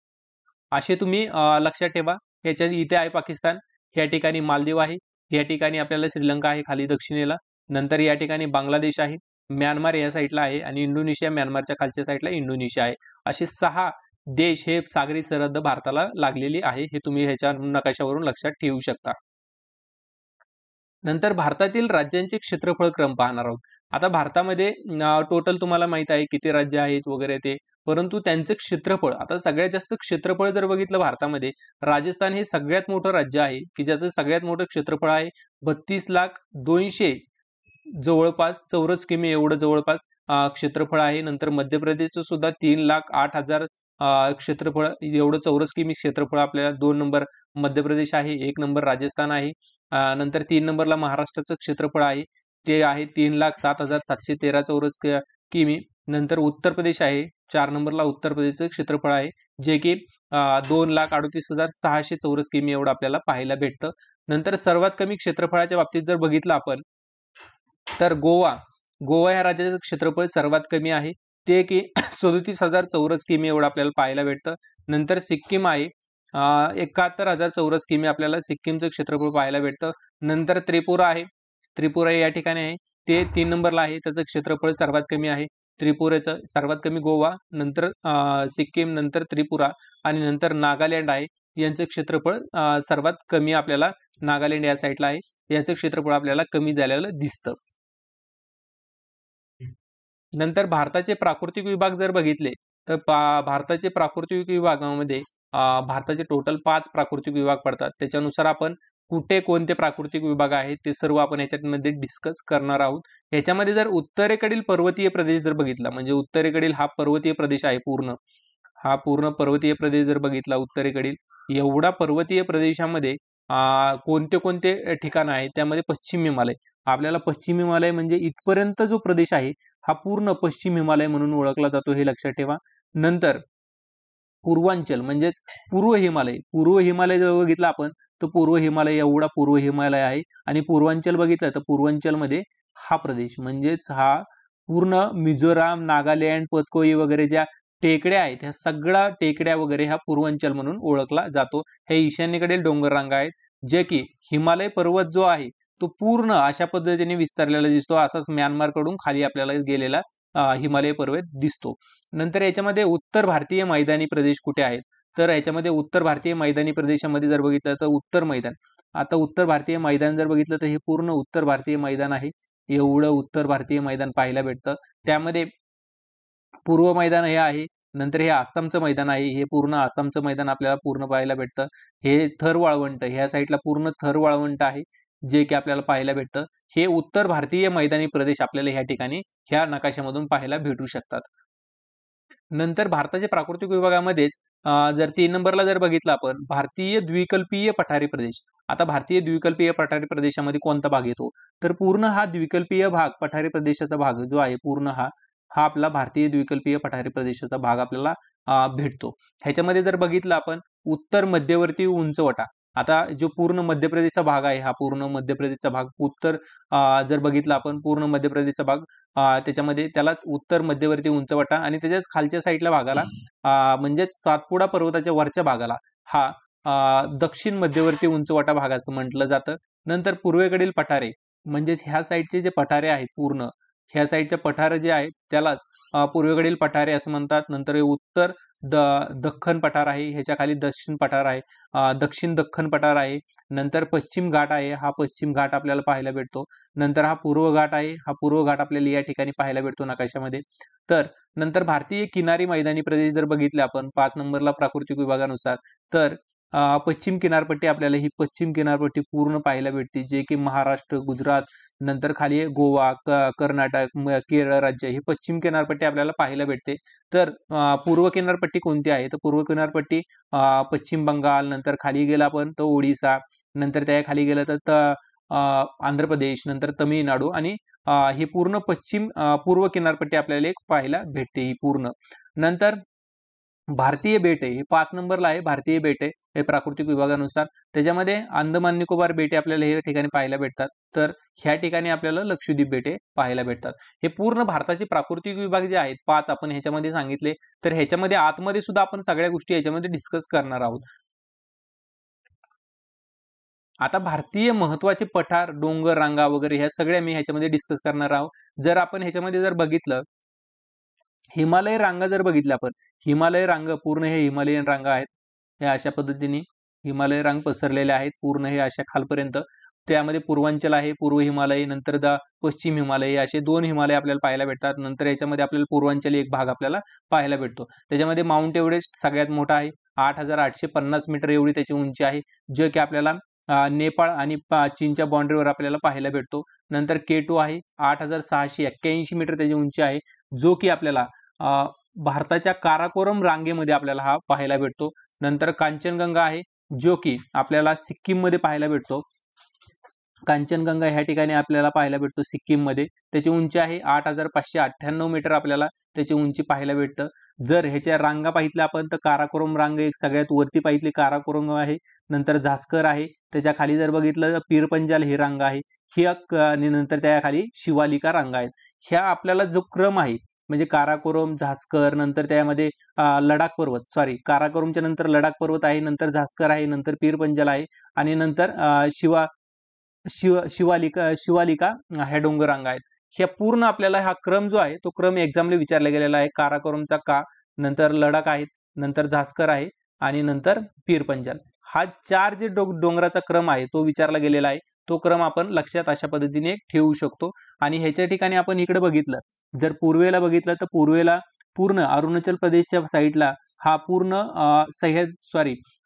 असे तुम्ही लक्षात ठेवा. इथे आहे पाकिस्तान, या ठिकाणी मालदीव आहे, या ठिकाणी आपल्याला श्रीलंका आहे खाली दक्षिणेला, नंतर या ठिकाणी बांगलादेश आहे, म्यानमार या साईडला आहे आणि इंडोनेशिया म्यानमारच्या खालच्या साईडला इंडोनेशिया आहे. असे 6 देश हे सागरी सरहद्द भारताला लागलेली आहे, हे तुम्ही ह्याच्या नकाशावरून लक्षात ठेवू शकता. नंतर भारतातील राज्यांचे क्षेत्रफळ क्रम पाहणार आहोत. आता भारतामध्ये टोटल तुम्हाला माहित आहे किती राज्य आहेत वगैरे ते, परंतु त्यांचं क्षेत्रफळ, आता सगळ्यात जास्त क्षेत्रफळ जर बघितलं भारतामध्ये, राजस्थान हे सगळ्यात मोठं राज्य आहे की ज्याचं सगळ्यात मोठं क्षेत्रफळ आहे 32,02,000 जवळपास चौरस किमी एवढं जवळपास क्षेत्रफळ आहे. नंतर मध्य प्रदेशचं सुद्धा 3,08,000 क्षेत्रफळ एवढं चौरस किमी क्षेत्रफळ आपल्याला 2 नंबर मध्य प्रदेश आहे, 1 नंबर राजस्थान आहे. नंतर 3 नंबरला महाराष्ट्राचं क्षेत्रफळ आहे, ते आहे 3,07,713 चौरस किमी. नंतर उत्तर प्रदेश आहे, 4 नंबरला उत्तर प्रदेशचं क्षेत्रफळ आहे, जे की 2,38,600 चौरस किमी एवढं आपल्याला पाहायला भेटतं. नंतर सर्वात कमी क्षेत्रफळाच्या बाबतीत जर बघितलं आपण तर गोवा या राज्याचं क्षेत्रफळ सर्वात कमी आहे, ते की 37,000 चौरस किमी एवढं आपल्याला पाहायला भेटतं. नंतर सिक्कीम आहे, 71,000 चौरस किमी आपल्याला सिक्कीमचं क्षेत्रफळ पाहायला भेटतं. नंतर त्रिपुरा या ठिकाणी आहे, ते 3 नंबरला आहे, त्याचं क्षेत्रफळ सर्वात कमी आहे. त्रिपुरेचं सर्वात कमी गोवा, नंतर सिक्कीम, नंतर त्रिपुरा आणि नंतर नागालँड आहे. यांचं क्षेत्रफळ सर्वात कमी आपल्याला नागालँड या साईडला आहे, याचं क्षेत्रफळ आपल्याला कमी झालेलं दिसतं. नंतर भारताचे प्राकृतिक विभाग जर बघितले तर भारताचे प्राकृतिक विभागामध्ये भारताचे टोटल 5 प्राकृतिक विभाग पडतात. त्याच्यानुसार आपण कुठे कोणते प्राकृतिक विभाग आहेत ते सर्व आपण याच्यामध्ये डिस्कस करणार आहोत. याच्यामध्ये जर उत्तरेकडील पर्वतीय प्रदेश जर बघितला, म्हणजे उत्तरेकडील हा पर्वतीय प्रदेश आहे, पूर्ण पर्वतीय प्रदेश जर बघितला उत्तरेकडील, एवढा पर्वतीय प्रदेशामध्ये कोणते कोणते ठिकाण आहे, त्यामध्ये पश्चिम हिमालय, आपल्याला पश्चिम हिमालय म्हणजे इथपर्यंत जो प्रदेश आहे हा पूर्ण पश्चिम हिमालय म्हणून ओळखला जातो, हे लक्षात ठेवा. नंतर पूर्वांचल म्हणजेच पूर्व हिमालय जर बघितलं आपण तर पूर्व हिमालय एवढा पूर्व हिमालय आहे. आणि पूर्वांचल बघितलं तर पूर्वांचलमध्ये हा प्रदेश म्हणजेच हा पूर्ण मिझोराम, नागालँड, पतकोई वगैरे ज्या टेकड्या आहेत ह्या सगळ्या टेकड्या वगैरे हा पूर्वांचल म्हणून ओळखला जातो. हे ईशान्येकडील डोंगर रांगा आहेत, जे की हिमालय पर्वत जो आहे तो पूर्ण अशा पद्धतीने विस्तारलेला दिसतो. असाच म्यानमार कडून खाली आपल्याला गेलेला हिमालय पर्वत दिसतो. नंतर याच्यामध्ये उत्तर भारतीय मैदानी प्रदेश कुठे आहेत, तर याच्यामध्ये उत्तर भारतीय मैदानी प्रदेशामध्ये जर बघितलं तर उत्तर मैदान आता उत्तर भारतीय मैदान जर बघितलं तर हे पूर्ण उत्तर भारतीय मैदान आहे, एवढं उत्तर भारतीय मैदान पाहायला भेटतं. त्यामध्ये पूर्व मैदान हे आहे, नंतर हे आसामचं मैदान आहे, हे पूर्ण आसामचं मैदान आपल्याला पूर्ण पाहायला भेटतं. हे थर वाळवंट ह्या साईडला पूर्ण थर वाळवंट आहे, जे की आपल्याला पाहायला भेटतं. हे उत्तर भारतीय मैदानी प्रदेश आपल्याला ह्या ठिकाणी ह्या नकाशामधून पाहायला भेटू शकतात. नंतर भारताच्या प्राकृतिक विभागामध्येच जर 3 नंबरला जर बघितलं आपण भारतीय द्विकल्पीय पठारी प्रदेश. आता भारतीय द्विकल्पीय पठारी प्रदेशामध्ये कोणता भाग येतो? तर पूर्ण हा द्विकल्पीय भाग पठारी प्रदेशाचा भाग जो आहे पूर्ण हा आपला भारतीय द्विकल्पीय पठारी प्रदेशाचा भाग आपल्याला भेटतो. ह्याच्यामध्ये जर बघितलं आपण उत्तर मध्यवर्ती उंचवटा. आता जो पूर्ण मध्य प्रदेशचा भाग आहे हा पूर्ण मध्य प्रदेशचा भाग उत्तर जर बघितला आपण पूर्ण मध्य प्रदेशचा भाग त्याच्यामध्ये त्यालाच उत्तर मध्यवर्ती उंचवटा आणि त्याच्याच खालच्या साईडला भागाला म्हणजेच सातपुडा पर्वताच्या वरच्या भागाला हा दक्षिण मध्यवर्ती उंचवटा भाग असं म्हटलं जातं. नंतर पूर्वेकडील पठारे म्हणजेच ह्या साईडचे जे पठारे आहेत पूर्ण ह्या साईडच्या पठारे जे आहेत त्यालाच पूर्वेकडील पठारे असं म्हणतात. नंतर हे उत्तर दख्खन पठार आहे, ह्याच्या खाली दक्षिण पठार आहे, दक्षिण दख्खन पठार आहे. नंतर पश्चिम घाट आहे, हा पश्चिम घाट आपल्याला पाहायला भेटतो. नंतर हा पूर्व घाट आहे, हा पूर्व घाट आपल्याला या ठिकाणी पाहायला भेटतो नकाशामध्ये. तर नंतर भारतीय किनारी मैदानी प्रदेश जर बघितले आपण 5 नंबरला प्राकृतिक विभागानुसार तर पश्चिम किनारपट्टी आपल्याला ही पश्चिम किनारपट्टी पूर्ण पाहायला भेटते, जे की महाराष्ट्र, गुजरात नंतर खाली गोवा, कर्नाटक, केरळ राज्य ही पश्चिम किनारपट्टी आपल्याला पाहायला भेटते. तर पूर्व किनारपट्टी कोणती आहे? तर पूर्व किनारपट्टी पश्चिम बंगाल, नंतर खाली गेला आपण तर ओडिसा, नंतर त्या खाली गेलं तर आंध्र प्रदेश, नंतर तमिळनाडू आणि ही पूर्ण पश्चिम पूर्व किनारपट्टी आपल्याला एक पाहायला भेटते ही पूर्ण. नंतर भारतीय बेटे हे 5 नंबरला आहे. भारतीय बेटे हे प्राकृतिक विभागानुसार त्याच्यामध्ये अंदमान निकोबार बेटे आपल्याला हे ठिकाणी पाहायला भेटतात. तर ह्या ठिकाणी आपल्याला लक्षद्वीप बेटे पाहायला भेटतात. हे पूर्ण भारताचे प्राकृतिक विभाग जे आहेत 5 आपण ह्याच्यामध्ये सांगितले. तर ह्याच्यामध्ये आतमध्ये सुद्धा आपण सगळ्या गोष्टी ह्याच्यामध्ये डिस्कस करणार आहोत. आता भारतीय महत्वाचे पठार, डोंगर रांगा वगैरे ह्या सगळ्या मी ह्याच्यामध्ये डिस्कस करणार आहोत. जर आपण ह्याच्यामध्ये जर बघितलं हिमालय रांगा जर बघितल्या आपण हिमालय रांग पूर्ण हे हिमालयन रांगा आहेत. हे अशा पद्धतीने हिमालय रांग पसरलेले आहेत पूर्ण हे अशा खालपर्यंत. त्यामध्ये पूर्वांचल आहे, पूर्व हिमालय, नंतर पश्चिम हिमालय असे 2 हिमालय आपल्याला पाहायला भेटतात. नंतर याच्यामध्ये आपल्याला पूर्वांचल एक भाग आपल्याला पाहायला भेटतो. त्याच्यामध्ये माउंट एव्हरेस्ट सगळ्यात मोठा आहे, 8850 मीटर एवढी त्याची उंची आहे, जे की आपल्याला नेपाळ आणि चीनच्या बाउंड्रीवर आपल्याला पाहायला भेटतो. नंतर K2 आहे, 8681 मीटर त्याची उंची आहे, जो की आपल्याला भारताच्या काराकोरम रांगेमध्ये आपल्याला हा पाहायला भेटतो. नंतर कांचनगंगा आहे, जो की आपल्याला सिक्कीम मध्ये पाहायला भेटतो. कांचनगंगा ह्या ठिकाणी आपल्याला पाहायला भेटतो सिक्कीम मध्ये. त्याची उंची आहे 8598 मीटर आपल्याला त्याची उंची पाहायला भेटतं. जर ह्याच्या रांगा पाहितल्या आपण तर काराकोरम रांग एक सगळ्यात वरती पाहितली काराकोरम आहे, नंतर झास्कर आहे, त्याच्या खाली जर बघितलं तर पीरपंजाल ही रांग आहे, ही आणि नंतर त्या खाली शिवालिका रांगा आहेत. ह्या आपल्याला जो क्रम आहे म्हणजे काराकोरम, झास्कर, नंतर त्यामध्ये लडाख पर्वत काराकोरमच्या नंतर लडाख पर्वत आहे, नंतर झास्कर आहे, नंतर पीरपंजाल आहे आणि नंतर शिवालिका ह्या डोंगर रांगा आहेत. ह्या पूर्ण आपल्याला हा क्रम जो आहे तो क्रम एक्झामला विचारला गेलेला आहे. काराकोरमचा का, नंतर लडाख आहेत, नंतर झास्कर आहे आणि नंतर पीरपंजाल. हा 4 जे डोंगराचा क्रम आहे तो विचारला गेलेला आहे. तो क्रम आपण लक्षात अशा पद्धतीने ठेवू शकतो. आणि ह्याच्या ठिकाणी आपण इकडे बघितलं जर पूर्वेला बघितलं तर पूर्वेला पूर्ण अरुणाचल प्रदेशच्या साईडला हा पूर्ण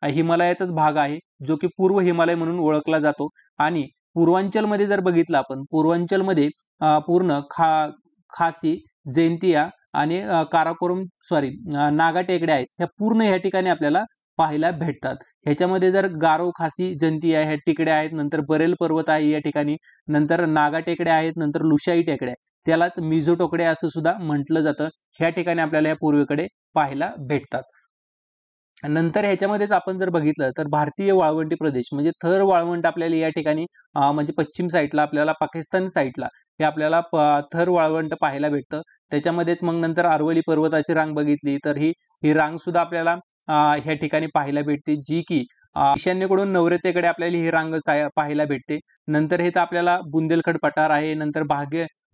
हिमालयाचाच भाग आहे, जो की पूर्व हिमालय म्हणून ओळखला जातो. आणि पूर्वांचलमध्ये जर बघितलं आपण पूर्वांचलमध्ये पूर्ण खासी, जैंतिया आणि काराकोरम नागा टेकड्या आहेत. ह्या पूर्ण ह्या ठिकाणी आपल्याला पाहायला भेटतात. ह्याच्यामध्ये जर गारो, खासी, जंतिया ह्या टेकड्या आहेत, नंतर बरेल पर्वत आहे या ठिकाणी, नंतर नागा टेकड्या आहेत, नंतर लुशाई टेकड्या, त्यालाच मिझो टेकड्या असं सुद्धा म्हटलं जातं. ह्या ठिकाणी आपल्याला या पूर्वेकडे पाहायला भेटतात. नंतर ह्याच्यामध्येच आपण जर बघितलं तर भारतीय वाळवंटी प्रदेश म्हणजे थर वाळवंट आपल्याला या ठिकाणी म्हणजे पश्चिम साईडला आपल्याला पाकिस्तान साईडला हे आपल्याला थर वाळवंट पाहायला भेटतं. त्याच्यामध्येच मग नंतर अरवली पर्वताची रांग बघितली तर ही रांग सुद्धा आपल्याला ह्या ठिकाणी पाहायला भेटते, जी की ईशान्येकडून नैऋत्येकडे आपल्याला ही रांग पाहायला भेटते. नंतर हे तर आपल्याला बुंदेलखंड पठार आहे, नंतर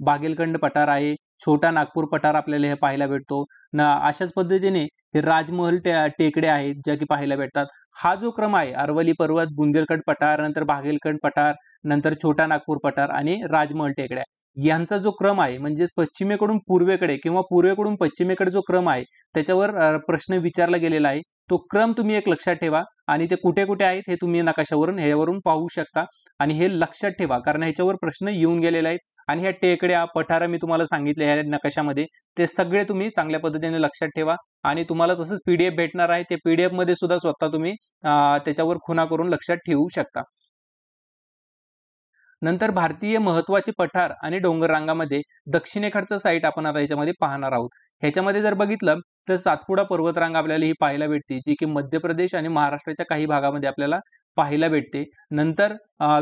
बागेलखंड पठार आहे, छोटा नागपूर पठार आपल्याला हे पाहायला भेटतो. अशाच पद्धतीने हे राजमहल टेकड्या आहेत ज्या की पाहायला भेटतात. हा जो क्रम आहे अरवली पर्वत, बुंदेलखंड पठार, नंतर बाघेलखंड पठार, नंतर छोटा नागपूर पठार आणि राजमहल टेकड्या यांचा जो क्रम आहे म्हणजे पश्चिमेकडून पूर्वेकडे किंवा पूर्वेकडून पश्चिमेकडे जो क्रम आहे त्याच्यावर प्रश्न विचारला गेलेला आहे. तो क्रम तुम्ही एक लक्षात ठेवा आणि ते कुठे कुठे आहेत हे तुम्ही नकाशावरून ह्यावरून पाहू शकता आणि हे लक्षात ठेवा कारण ह्याच्यावर प्रश्न येऊन गेलेले आहेत. आणि ह्या टेकड्या पठार मी तुम्हाला सांगितले ह्या नकाशामध्ये ते सगळे तुम्ही चांगल्या पद्धतीने लक्षात ठेवा आणि तुम्हाला तसंच पीडीएफ भेटणार आहे. ते पीडीएफ मध्ये सुद्धा स्वतः तुम्ही त्याच्यावर खुणा करून लक्षात ठेवू शकता. नंतर भारतीय महत्वाचे पठार आणि डोंगर रांगामध्ये दक्षिणेकडचं साईट आपण आता याच्यामध्ये पाहणार आहोत. ह्याच्यामध्ये जर बघितलं तर सातपुडा पर्वतरांग आपल्याला ही पाहायला भेटते जी की मध्य प्रदेश आणि महाराष्ट्राच्या काही भागामध्ये आपल्याला पाहायला भेटते. नंतर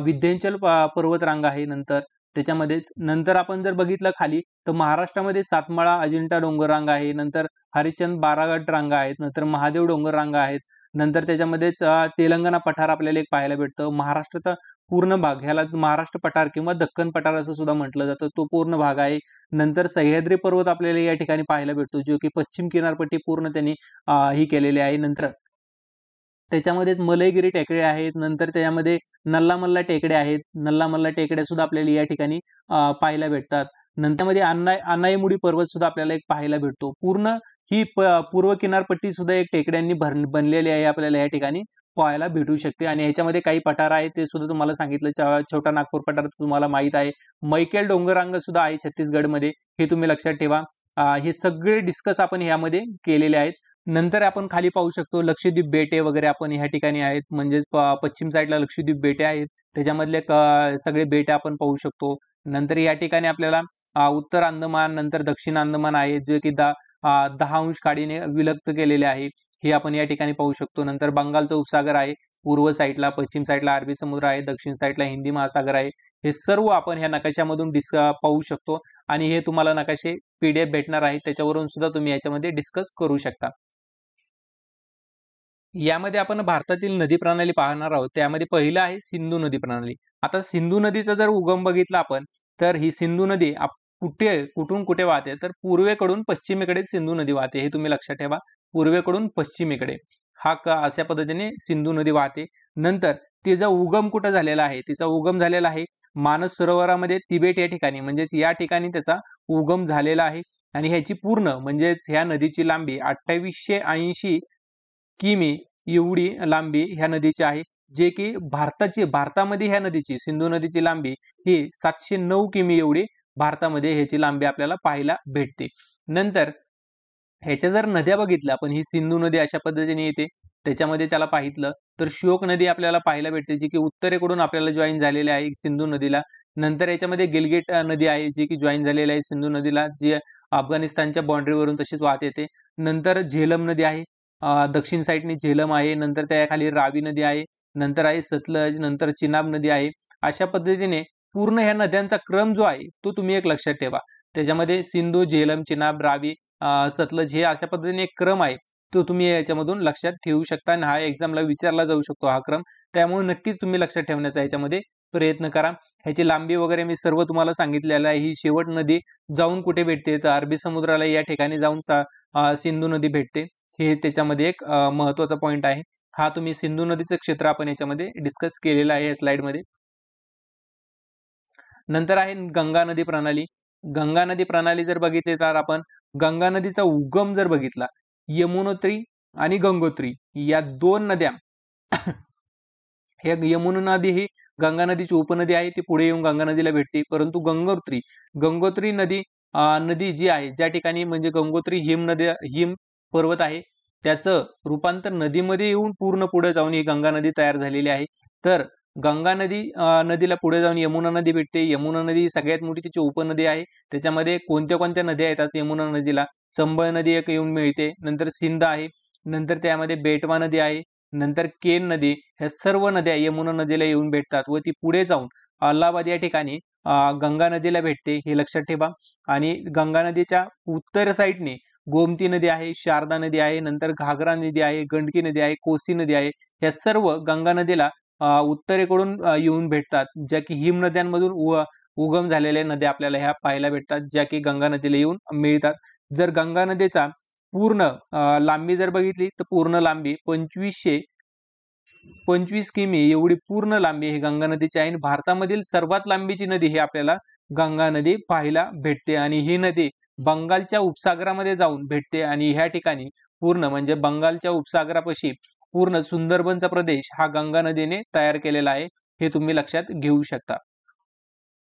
विंध्याचल पर्वतरांग आहे. नंतर त्याच्यामध्येच नंतर आपण जर बघितलं खाली तर महाराष्ट्रामध्ये सातमाळा अजिंठा डोंगर रांग आहे. नंतर हरिश्चंद्र बारागट रांगा आहेत. नंतर महादेव डोंगर रांगा आहेत. नंतर त्याच्यामध्येच तेलंगणा पठार आपल्याला एक पाहायला भेटतं. महाराष्ट्राचा पूर्ण भाग ह्याला महाराष्ट्र पठार किंवा दक्कन पठार असं सुद्धा म्हटलं जातं तो पूर्ण भाग आहे. नंतर सह्याद्री पर्वत आपल्याला या ठिकाणी पाहायला भेटतो जो की पश्चिम किनारपट्टी पूर्ण त्यांनी ही केलेली आहे. नंतर त्याच्यामध्येच मलयगिरी टेकड्या आहेत. नंतर त्याच्यामध्ये नल्लामल्ला टेकड्या आहेत. नल्लामल्ला टेकड्या सुद्धा आपल्याला या ठिकाणी पाहायला भेटतात. नंतर मध्ये अनाईमुडी पर्वत सुद्धा आपल्याला एक पाहायला भेटतो. पूर्ण ही पूर्व किनारपट्टी सुद्धा एक टेकड्यांनी बनलेली आहे आपल्याला या ठिकाणी पाहायला भेटू शकते. आणि ह्याच्यामध्ये काही पठार आहेत ते सुद्धा तुम्हाला सांगितलं. छोटा नागपूर पठार तुम्हाला माहित आहे. मैकेल डोंगररांग सुद्धा आहे छत्तीसगडमध्ये हे तुम्ही लक्षात ठेवा. हे सगळे डिस्कस आपण यामध्ये केलेले आहेत. नंतर आपण खाली पाहू शकतो लक्षद्वीप बेटे वगैरे आपण ह्या ठिकाणी आहेत. म्हणजेच पश्चिम साईडला लक्षद्वीप बेटे आहेत त्याच्यामधले सगळे बेटे आपण पाहू शकतो. नंतर या ठिकाणी आपल्याला उत्तर अंदमान नंतर दक्षिण अंदमान आहे जे की 10 अंश खाडीने विलक्त केलेले आहे हे आपण या ठिकाणी पाहू शकतो. नंतर बंगालचा उपसागर आहे पूर्व साईडला, पश्चिम साईडला अरबी समुद्र आहे, दक्षिण साईडला हिंदी महासागर आहे. हे सर्व आपण ह्या नकाशामधून पाहू शकतो आणि हे तुम्हाला नकाशे पीडीएफ भेटणार आहे त्याच्यावरून सुद्धा तुम्ही याच्यामध्ये डिस्कस करू शकता. यामध्ये आपण भारतातील नदी प्रणाली पाहणार आहोत. त्यामध्ये पहिलं आहे सिंधू नदी प्रणाली. आता सिंधू नदीचा जर उगम बघितला आपण तर ही सिंधू नदी कुठून कुठे वाहते तर पूर्वेकडून पश्चिमेकडे सिंधू नदी वाहते हे तुम्ही लक्षात ठेवा. पूर्वेकडून पश्चिमेकडे अशा पद्धतीने सिंधू नदी वाहते. नंतर तिचा उगम कुठं झालेला आहे तिचा उगम झालेला आहे मानस सरोवरामध्ये तिबेट या ठिकाणी म्हणजेच या ठिकाणी त्याचा उगम झालेला आहे. आणि ह्याची पूर्ण म्हणजेच ह्या नदीची लांबी 2880 किमी एवढी लांबी ह्या नदीची आहे. जे की भारतामध्ये ह्या नदीची सिंधू नदीची लांबी ही 709 किमी एवढी भारतामध्ये ह्याची लांबी आपल्याला पाहायला भेटते. नंतर ह्याच्या जर नद्या बघितल्या आपण ही सिंधू नदी अशा पद्धतीने येते त्याच्यामध्ये त्याला पाहितलं तर श्योक नदी आपल्याला पाहायला भेटते जी की उत्तरेकडून आपल्याला जॉईन झालेली आहे सिंधू नदीला. नंतर याच्यामध्ये गिलगिट नदी आहे जी की जॉईन झालेली आहे सिंधू नदीला जी अफगाणिस्तानच्या बाउंड्रीवरून तशीच वाहत येते. नंतर झेलम नदी आहे दक्षिण साईडने झेलम आहे. नंतर त्याखाली रावी नदी आहे. नंतर आहे सतलज. नंतर चिनाब नदी आहे. अशा पद्धतीने पूर्ण ह्या नद्यांचा क्रम जो आहे तो तुम्ही एक लक्षात ठेवा. त्याच्यामध्ये सिंधू, झेलम, चिनाब, रावी, सतलज हे अशा पद्धतीने एक क्रम आहे तो तुम्ही याच्यामधून लक्षात ठेवू शकता आणि हा एक्झामला विचारला जाऊ शकतो हा क्रम. त्यामुळे नक्कीच तुम्ही लक्षात ठेवण्याचा याच्यामध्ये प्रयत्न करा. ह्याची लांबी वगैरे मी सर्व तुम्हाला सांगितलेलं आहे. ही शेवट नदी जाऊन कुठे भेटते तर अरबी समुद्राला या ठिकाणी जाऊन सिंधू नदी भेटते. हे त्याच्यामध्ये एक महत्वाचा पॉइंट आहे. हा तुम्ही सिंधू नदीचं क्षेत्र आपण याच्यामध्ये डिस्कस केलेलं आहे या स्लाइडमध्ये. नंतर आहे गंगा नदी प्रणाली. गंगा नदी प्रणाली जर बघितली तर आपण गंगा नदीचा उगम जर बघितला यमुनोत्री आणि गंगोत्री या दोन नद्या यमुना नदी ही गंगा नदीची उपनदी आहे ती पुढे येऊन गंगा नदीला भेटते. परंतु गंगोत्री नदी जी आहे ज्या ठिकाणी म्हणजे गंगोत्री हिम पर्वत आहे त्याचं रूपांतर नदीमध्ये येऊन पूर्ण पुढे जाऊन ही गंगा नदी तयार झालेली आहे. तर गंगा नदीला पुढे जाऊन यमुना नदी भेटते. यमुना नदी सगळ्यात मोठी तिची उपनदी आहे. त्याच्यामध्ये कोणत्या कोणत्या नद्या येतात यमुना नदीला चंबळ नदी एक येऊन मिळते. नंतर सिंध आहे. नंतर त्यामध्ये बेटवा नदी आहे. नंतर केन नदी ह्या सर्व नद्या यमुना नदीला येऊन भेटतात व ती पुढे जाऊन अलाहाबाद या ठिकाणी गंगा नदीला भेटते हे लक्षात ठेवा. आणि गंगा नदीच्या उत्तर साईडने गोमती नदी आहे, शारदा नदी आहे, नंतर घाघरा नदी आहे, गंडकी नदी आहे, कोसी नदी आहे. या सर्व गंगा नदीला उत्तरेकडून येऊन भेटतात ज्या की हिम नद्यांमधून उगम झालेल्या नद्या आपल्याला ह्या पाहायला भेटतात, ज्या की गंगा नदीला येऊन मिळतात. जर गंगा नदीचा पूर्ण लांबी जर बघितली तर पूर्ण लांबी 2525 किमी एवढी पूर्ण लांबी ही गंगा नदीची आहे. भारतामधील सर्वात लांबीची नदी ही आपल्याला गंगा नदी पाहायला भेटते आणि ही नदी बंगालच्या उपसागरामध्ये जाऊन भेटते आणि ह्या ठिकाणी पूर्ण म्हणजे बंगालच्या उपसागरापाशी पूर्ण सुंदरबनचा प्रदेश हा गंगा नदीने तयार केलेला आहे, हे तुम्ही लक्षात घेऊ शकता.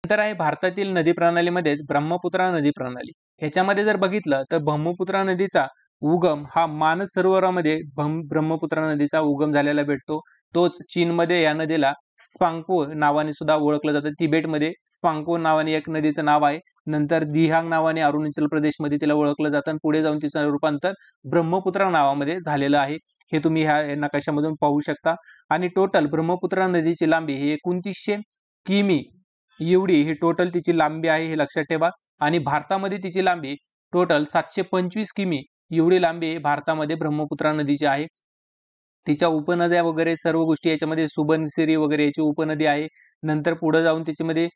नंतर आहे भारतातील नदी प्रणालीमध्येच ब्रह्मपुत्रा नदी प्रणाली. ह्याच्यामध्ये जर बघितलं तर ब्रह्मपुत्रा नदीचा उगम हा मानस सरोवरामध्ये ब्रह्मपुत्रा नदीचा उगम झालेला भेटतो. तोच चीनमध्ये या नदीला स्वांगपो नावाने सुद्धा ओळखलं जातं. तिबेटमध्ये स्वांगपो नावाने एक नदीचं नाव आहे. नंतर दिहांग नावाने अरुणाचल प्रदेशमध्ये तिला ओळखलं जातं आणि पुढे जाऊन तिचं रूपांतर ब्रह्मपुत्रा नावामध्ये झालेलं आहे. हे तुम्ही ह्या नकाशामधून पाहू शकता. आणि टोटल ब्रह्मपुत्रा नदीची लांबी ही 2900 किमी एवढी ही टोटल तिची लांबी आहे, हे लक्षात ठेवा. आणि भारतामध्ये तिची लांबी टोटल 725 किमी एवढी लांबी भारतामध्ये ब्रह्मपुत्रा नदीची आहे. तिच्या उपनद्या वगैरे सर्व गोष्टी याच्यामध्ये सुबनसिरी वगैरे याची उपनदी आहे. नंतर पुढे जाऊन त्याच्यामध्ये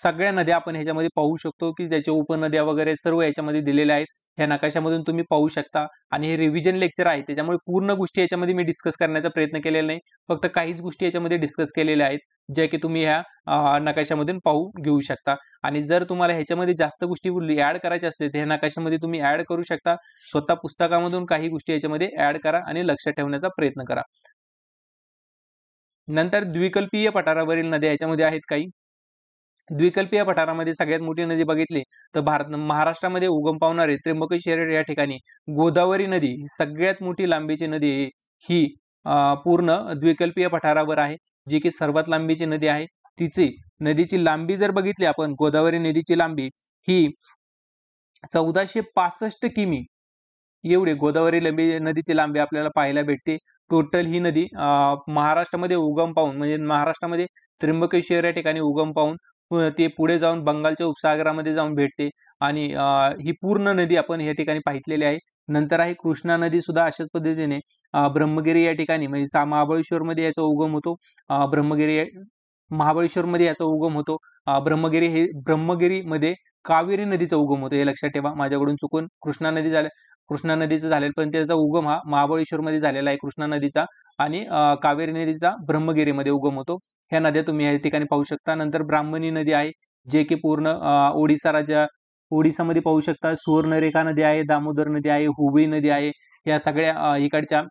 सगळ्या नद्या आपण ह्याच्यामध्ये पाहू शकतो की त्याच्या उपनद्या वगैरे सर्व याच्यामध्ये दिलेल्या आहेत. ह्या नकाशामधून तुम्ही पाहू शकता. आणि हे रिव्हिजन लेक्चर आहे, त्याच्यामुळे पूर्ण गोष्टी याच्यामध्ये मी डिस्कस करण्याचा प्रयत्न केलेला नाही. फक्त काहीच गोष्टी याच्यामध्ये डिस्कस केलेल्या आहेत, ज्या की तुम्ही ह्या नकाशामधून पाहू घेऊ शकता. आणि जर तुम्हाला ह्याच्यामध्ये जास्त गोष्टी ऍड करायच्या असतील तर ह्या नकाशामध्ये तुम्ही ऍड करू शकता. स्वतः पुस्तकामधून काही गोष्टी याच्यामध्ये ऍड करा आणि लक्षात ठेवण्याचा प्रयत्न करा. नंतर द्विकल्पीय पठारावरील नद्या याच्यामध्ये आहेत काही. द्विकल्पीय पठारामध्ये सगळ्यात मोठी नदी बघितली तर महाराष्ट्रामध्ये उगम पावणारे त्र्यंबकेश्वर या ठिकाणी गोदावरी नदी सगळ्यात मोठी लांबीची नदी ही पूर्ण द्विकल्पीय पठारावर आहे, जी की सर्वात लांबीची नदी आहे. तिची नदीची लांबी जर बघितली आपण, गोदावरी नदीची लांबी ही 1465 किमी एवढी गोदावरी नदीची लांबी आपल्याला पाहायला भेटते. टोटल ही नदी महाराष्ट्रामध्ये उगम पाहून म्हणजे महाराष्ट्रामध्ये त्र्यंबकेश्वर या ठिकाणी उगम पाहून ते पुढे जाऊन बंगालच्या उपसागरामध्ये जाऊन भेटते. आणि ही पूर्ण नदी आपण या ठिकाणी पाहिलेली आहे. नंतर आहे कृष्णा नदी सुद्धा अशाच पद्धतीने ब्रह्मगिरी या ठिकाणी म्हणजे महाबळेश्वरमध्ये याचा उगम होतो. महाबळेश्वरमध्ये याचा उगम होतो. ब्रह्मगिरीमध्ये कावेरी नदीचा उगम होतो, हे लक्षात ठेवा. माझ्याकडून चुकून कृष्णा नदीचं झालेलं, पण त्याचा उगम हा महाबळेश्वरमध्ये झालेला आहे कृष्णा नदीचा. आणि कावेरी नदीचा ब्रह्मगिरीमध्ये उगम होतो. ह्या नद्या तुम्ही या ठिकाणी पाहू शकता. नंतर ब्राह्मणी नदी आहे, जे की पूर्ण ओडिसामध्ये पाहू शकता. सुवर्णरेखा नदी आहे, दामोदर नदी आहे, हुबळी नदी आहे. या सगळ्या इकडच्या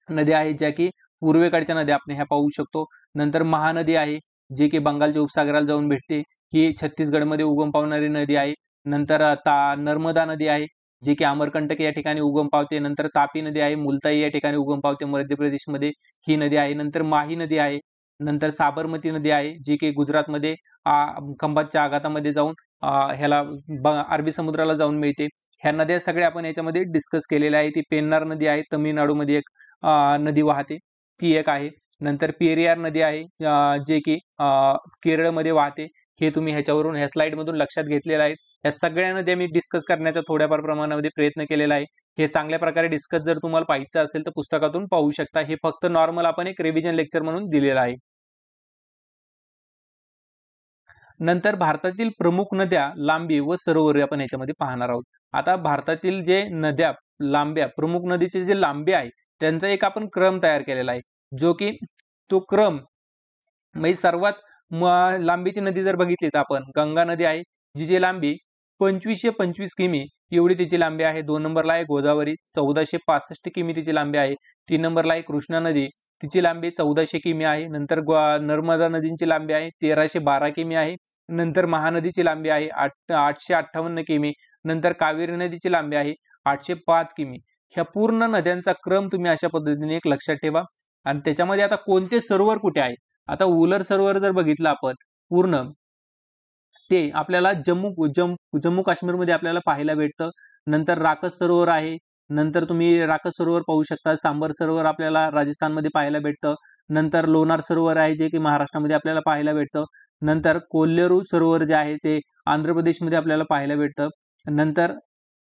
नद्या आहेत, ज्या की पूर्वेकडच्या नद्या आपण ह्या पाहू शकतो. नंतर महानदी आहे, जे की बंगालच्या उपसागराला जाऊन भेटते. ही छत्तीसगडमध्ये उगम पावणारी नदी आहे. नंतर नर्मदा नदी आहे, जे की अमरकंटक या ठिकाणी उगम पावते. नंतर तापी नदी आहे, मुलताई या ठिकाणी उगम पावते, मध्य प्रदेशमध्ये ही नदी आहे. नंतर माही नदी आहे. नंतर साबरमती नदी आहे, जी की गुजरातमध्ये खंभातच्या आघातामध्ये जाऊन ह्याला अरबी समुद्राला जाऊन मिळते. ह्या नद्या सगळ्या आपण याच्यामध्ये डिस्कस केलेल्या आहे. ती पेन्नार नदी आहे, तमिळनाडूमध्ये एक नदी वाहते, ती एक आहे. नंतर पेरियार नदी आहे, जे की केरळमध्ये वाहते. हे तुम्ही ह्याच्यावरून ह्या स्लाइड मधून लक्षात घेतलेलं आहे. या सगळ्या नद्या मी डिस्कस करण्याचा थोड्याफार प्रमाणामध्ये प्रयत्न केलेला आहे. हे चांगल्या प्रकारे डिस्कस जर तुम्हाला पाहायचं असेल तर पुस्तकातून पाहू शकता. हे फक्त नॉर्मल आपण एक रिव्हिजन लेक्चर म्हणून दिलेलं आहे. नंतर भारतातील प्रमुख नद्या, लांबी व सरोवर आपण याच्यामध्ये पाहणार आहोत. आता भारतातील जे नद्या लांब्या, प्रमुख नदीचे जे लांबी आहे त्यांचा एक आपण क्रम तयार केलेला आहे, जो की तो क्रम म्हणजे सर्वात लांबीची नदी जर बघितली तर आपण गंगा नदी आहे, जिची लांबी 2525 किमी एवढी तिची लांबी आहे. 2 नंबरला आहे गोदावरी, 1465 किमी तिची लांबी आहे. 3 नंबरला आहे कृष्णा नदी, तिची लांबी 1400 किमी आहे. नंतर नर्मदा नदीची लांबी आहे 1312 किमी आहे. नंतर महानदीची लांबी आहे 858 किमी. नंतर कावेरी नदीची लांबी आहे 805 किमी. ह्या पूर्ण नद्यांचा क्रम तुम्ही अशा पद्धतीने एक लक्षात ठेवा. आणि त्याच्यामध्ये आता कोणते सरोवर कुठे आहे, आता उलर सरोवर जर बघितलं आपण पूर्ण, ते आपल्याला जम्मू काश्मीरमध्ये आपल्याला पाहायला भेटतं. नंतर राकस सरोवर आहे. नंतर तुम्ही राकस सरोवर पाहू शकता. सांबर सरोवर आपल्याला राजस्थानमध्ये पाहायला भेटतं. नंतर लोणार सरोवर आहे, जे की महाराष्ट्रामध्ये आपल्याला पाहायला भेटतं. नंतर कोल्लेरू सरोवर जे आहे ते आंध्र प्रदेशमध्ये आपल्याला पाहायला भेटतं. नंतर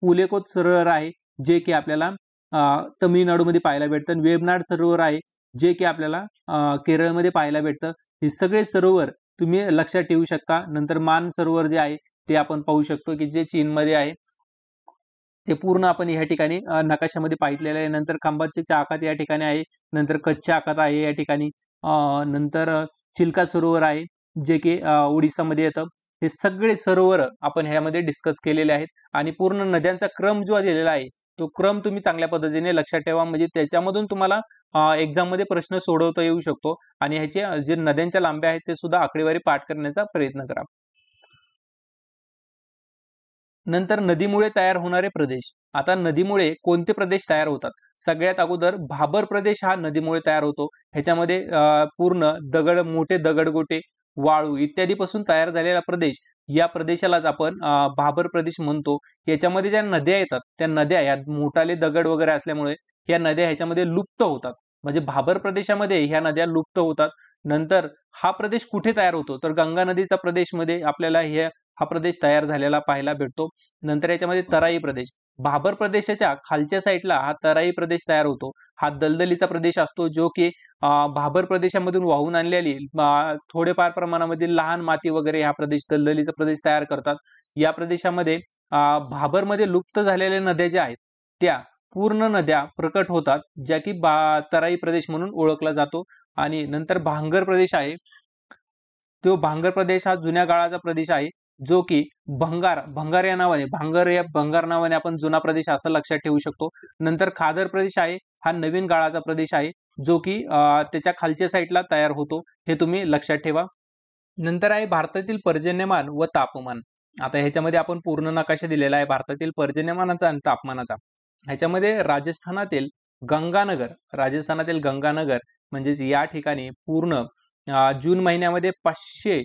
पुलेकोत सरोवर आहे, जे की आपल्याला तमिळनाडूमध्ये पाहायला भेटतं. वेबनाड सरोवर आहे, जे की आपल्याला केरळमध्ये पाहायला भेटतं. हे सगळे सरोवर तुम्ही लक्षात ठेवू शकता. नंतर मानसरोवर जे आहे ते आपण पाहू शकतो की जे चीनमध्ये आहे. ते पूर्ण आपण या ठिकाणी नकाशामध्ये पाहिलेलं आहे. नंतर खंबातच्या आखात या ठिकाणी आहे. नंतर कच्छच्या आखात आहे या ठिकाणी. नंतर चिल्का सरोवर आहे जे की ओडिसामध्ये येतं. हे सगळे सरोवर आपण ह्यामध्ये डिस्कस केलेले आहेत आणि पूर्ण नद्यांचा क्रम जो दिलेला आहे तो क्रम तुम्ही चांगल्या पद्धतीने लक्षात ठेवा, म्हणजे त्याच्यामधून तुम्हाला एक्झाम मध्ये प्रश्न सोडवता येऊ शकतो आणि ह्याचे जे नद्यांच्या लांब्या आहेत ते सुद्धा आकडेवारी पाठ करण्याचा प्रयत्न करा. नंतर नदीमुळे तयार होणारे प्रदेश. आता नदीमुळे कोणते प्रदेश तयार होतात? सगळ्यात अगोदर भाबर प्रदेश हा नदीमुळे तयार होतो. ह्याच्यामध्ये पूर्ण दगड, मोठे दगडगोटे, वाळू इत्यादी पासून तयार झालेला प्रदेश, या प्रदेशालाच आपण भाबर प्रदेश म्हणतो. याच्यामध्ये ज्या नद्या येतात त्या नद्या या मोठाले दगड वगैरे असल्यामुळे या नद्या ह्याच्यामध्ये लुप्त होतात. म्हणजे भाबर प्रदेशामध्ये ह्या नद्या लुप्त होतात. नंतर हा प्रदेश कुठे तयार होतो? तर गंगा नदीचा प्रदेशमध्ये आपल्याला हा प्रदेश तयार झालेला पाहायला भेटतो. नंतर याच्यामध्ये तराई प्रदेश, भाबर प्रदेशाच्या खालच्या साईडला हा तराई प्रदेश तयार होतो. हा दलदलीचा प्रदेश असतो जो की भाबर प्रदेशामधून वाहून आणलेली थोडेफार प्रमाणामध्ये लहान माती वगैरे हा प्रदेश, दलदलीचा प्रदेश तयार करतात. या प्रदेशामध्ये भाबरमध्ये लुप्त झालेल्या नद्या ज्या आहेत त्या पूर्ण नद्या प्रकट होतात, ज्या की तराई प्रदेश म्हणून ओळखला जातो. आणि नंतर भांगर प्रदेश आहे, तो भांगर प्रदेश हा जुन्या काळाचा प्रदेश आहे जो की भंगार या नावाने, भंगार नावाने आपण जुना प्रदेश असं लक्षात ठेवू शकतो. नंतर खादर प्रदेश आहे, हा नवीन काळाचा प्रदेश आहे जो की त्याच्या खालच्या साईडला तयार होतो. हे तुम्ही लक्षात ठेवा. नंतर आहे भारतातील पर्जन्यमान व तापमान. आता ह्याच्यामध्ये आपण पूर्ण नकाशा दिलेला आहे भारतातील पर्जन्यमानाचा आणि तापमानाचा. ह्याच्यामध्ये राजस्थानातील गंगानगर म्हणजेच या ठिकाणी पूर्ण जून महिन्यामध्ये 500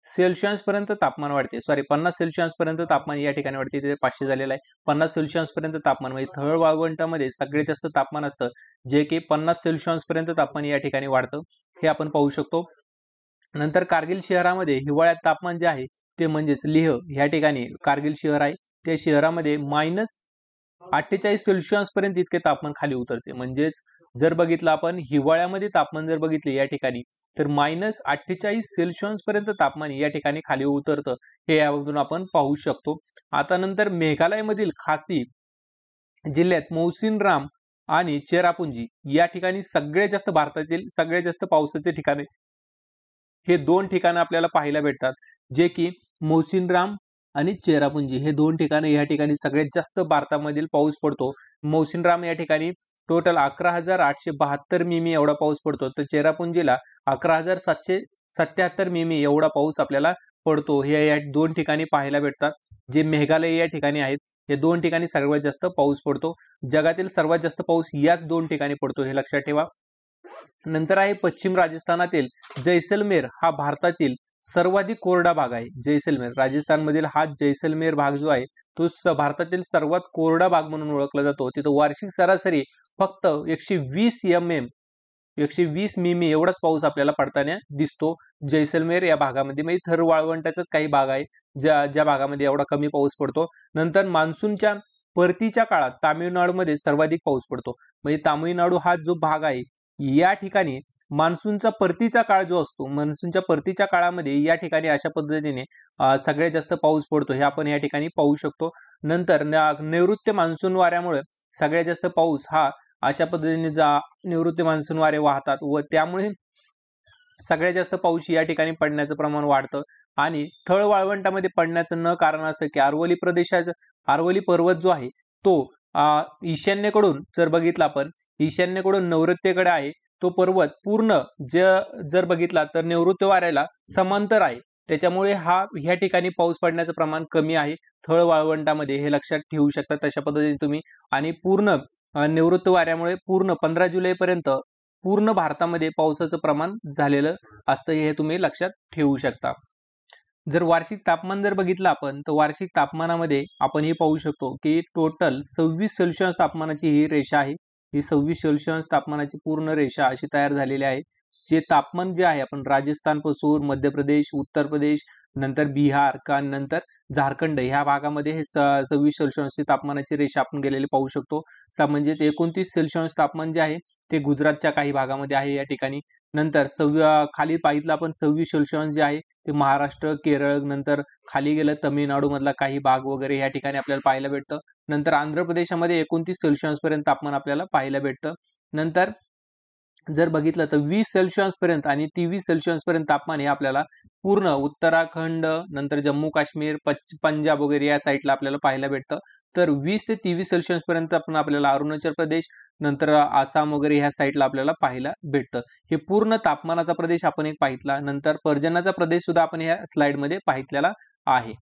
सेल्सिअस पर्यंत तापमान वाढते. 50 सेल्सिअस पर्यंत तापमान या ठिकाणी वाढते. तिथे 500 झालेलं आहे. 50 सेल्सिअस पर्यंत तापमान म्हणजे थळ वाळवंटामध्ये सगळ्यात जास्त तापमान असतं, जे की 50 सेल्सिअस पर्यंत तापमान या ठिकाणी वाढतं. हे आपण पाहू शकतो. नंतर कारगिल शहरामध्ये हिवाळ्यात तापमान जे आहे ते म्हणजेच लेह या ठिकाणी कारगिल शहर आहे, त्या शहरामध्ये -48 सेल्सिअस पर्यंत इतके तापमान खाली उतरते. म्हणजेच जर बघितलं आपण हिवाळ्यामध्ये तापमान जर बघितले या ठिकाणी तर -48 सेल्सिअस पर्यंत तापमान या ठिकाणी खाली उतरतं. हे यावरून आपण पाहू शकतो. आता नंतर मेघालयमधील खासी जिल्ह्यात मौसिनराम आणि चेरापुंजी या ठिकाणी सगळ्यात जास्त भारतातील सगळ्यात जास्त पावसाचे ठिकाणे हे दोन ठिकाणं आपल्याला पाहायला भेटतात, जे की मौसिनराम आणि चेरापुंजी हे दोन ठिकाणं या ठिकाणी सगळ्यात जास्त भारतामधील पाऊस पडतो. मौसिनराम या ठिकाणी टोटल 11,872 मिमी एवढा पाऊस पडतो, तर चेरापुंजीला 11,777 मिमी एवढा पाऊस आपल्याला पडतो. हे या दोन ठिकाणी पाहायला भेटतात. जे मेघालय या ठिकाणी आहेत हे दोन ठिकाणी सर्वात जास्त पाऊस पडतो. जगातील सर्वात जास्त पाऊस याच दोन ठिकाणी पडतो, हे लक्षात ठेवा. नंतर आहे पश्चिम राजस्थानातील जैसलमेर हा भारतातील सर्वाधिक कोरडा भाग आहे. जैसलमेर राजस्थानमधील हा जैसलमेर भाग जो आहे तो भारतातील सर्वात कोरडा भाग म्हणून ओळखला जातो. तिथं वार्षिक सरासरी फक्त 120 मिमी एवढाच पाऊस आपल्याला पडताना दिसतो जैसलमेर या भागामध्ये. म्हणजे थर वाळवंटाचाच काही भाग आहे ज्या भागामध्ये एवढा कमी पाऊस पडतो. नंतर मान्सूनच्या परतीच्या काळात तामिळनाडूमध्ये सर्वाधिक पाऊस पडतो. म्हणजे तामिळनाडू हा जो भाग आहे या ठिकाणी मान्सूनचा परतीचा काळ जो असतो, मान्सूनच्या परतीच्या काळामध्ये या ठिकाणी अशा पद्धतीने सगळ्यात जास्त पाऊस पडतो, हे आपण या ठिकाणी पाहू शकतो. नंतर नैऋत्य मान्सून वाऱ्यामुळे सगळ्यात जास्त पाऊस हा अशा पद्धतीने निवृत्ती मान्सून वारे वाहतात व त्यामुळे सगळ्यात जास्त पाऊस या ठिकाणी पडण्याचं प्रमाण वाढतं. आणि थळ वाळवंटामध्ये पडण्याचं न कारण असं की अरवली पर्वत जो आहे तो ईशान्येकडून जर बघितला आपण, ईशान्येकडून नैऋत्येकडे आहे. तो पर्वत पूर्ण जर बघितला तर नैऋत्य वाऱ्याला समांतर आहे, त्याच्यामुळे ह्या ठिकाणी पाऊस पडण्याचं प्रमाण कमी आहे थळ वाळवंटामध्ये, हे लक्षात ठेवू शकता तशा पद्धतीने तुम्ही. आणि पूर्ण नैऋत्य वाऱ्यामुळे पूर्ण 15 जुलैपर्यंत पूर्ण भारतामध्ये पावसाचं प्रमाण झालेलं असतं, हे तुम्ही लक्षात ठेवू शकता. जर वार्षिक तापमान जर बघितलं आपण तर वार्षिक तापमानामध्ये आपण हे पाहू शकतो की टोटल 26 सेल्सिअस तापमानाची ही रेषा आहे. ही 26 सेल्सिअस तापमानाची पूर्ण रेषा अशी तयार झालेली आहे, जे तापमान जे आहे आपण राजस्थान पासून मध्य प्रदेश, उत्तर प्रदेश, नंतर बिहार का नंतर झारखंड ह्या भागामध्ये हे 26 सेल्सिअस तापमानाची रेषा आपण गेलेले पाहू शकतो. म्हणजेच 29 सेल्सिअस तापमान जे आहे ते गुजरातच्या काही भागामध्ये आहे या ठिकाणी. नंतर खाली पाहिलं आपण 26 सेल्सिअस जे आहे ते महाराष्ट्र, केरळ, नंतर खाली गेलं तमिळनाडू मधला काही भाग वगैरे या ठिकाणी आपल्याला पाहायला भेटतं. नंतर आंध्र प्रदेशामध्ये 29 सेल्सिअस पर्यंत तापमान आपल्याला पाहायला भेटतं. नंतर जर बघितलं तर 20 सेल्सिअस पर्यंत आणि 23 सेल्सिअस पर्यंत तापमान हे आपल्याला पूर्ण उत्तराखंड, नंतर जम्मू काश्मीर, पंजाब वगैरे या साईडला आपल्याला पाहायला भेटतं. तर 20 ते 23 सेल्सिअस पर्यंत आपण आपल्याला अरुणाचल प्रदेश, नंतर आसाम वगैरे ह्या साईडला आपल्याला पाहायला भेटतं. हे पूर्ण तापमानाचा प्रदेश आपण एक पाहितला. नंतर पर्जन्याचा प्रदेश सुद्धा आपण ह्या स्लाइडमध्ये पाहितलेला आहे.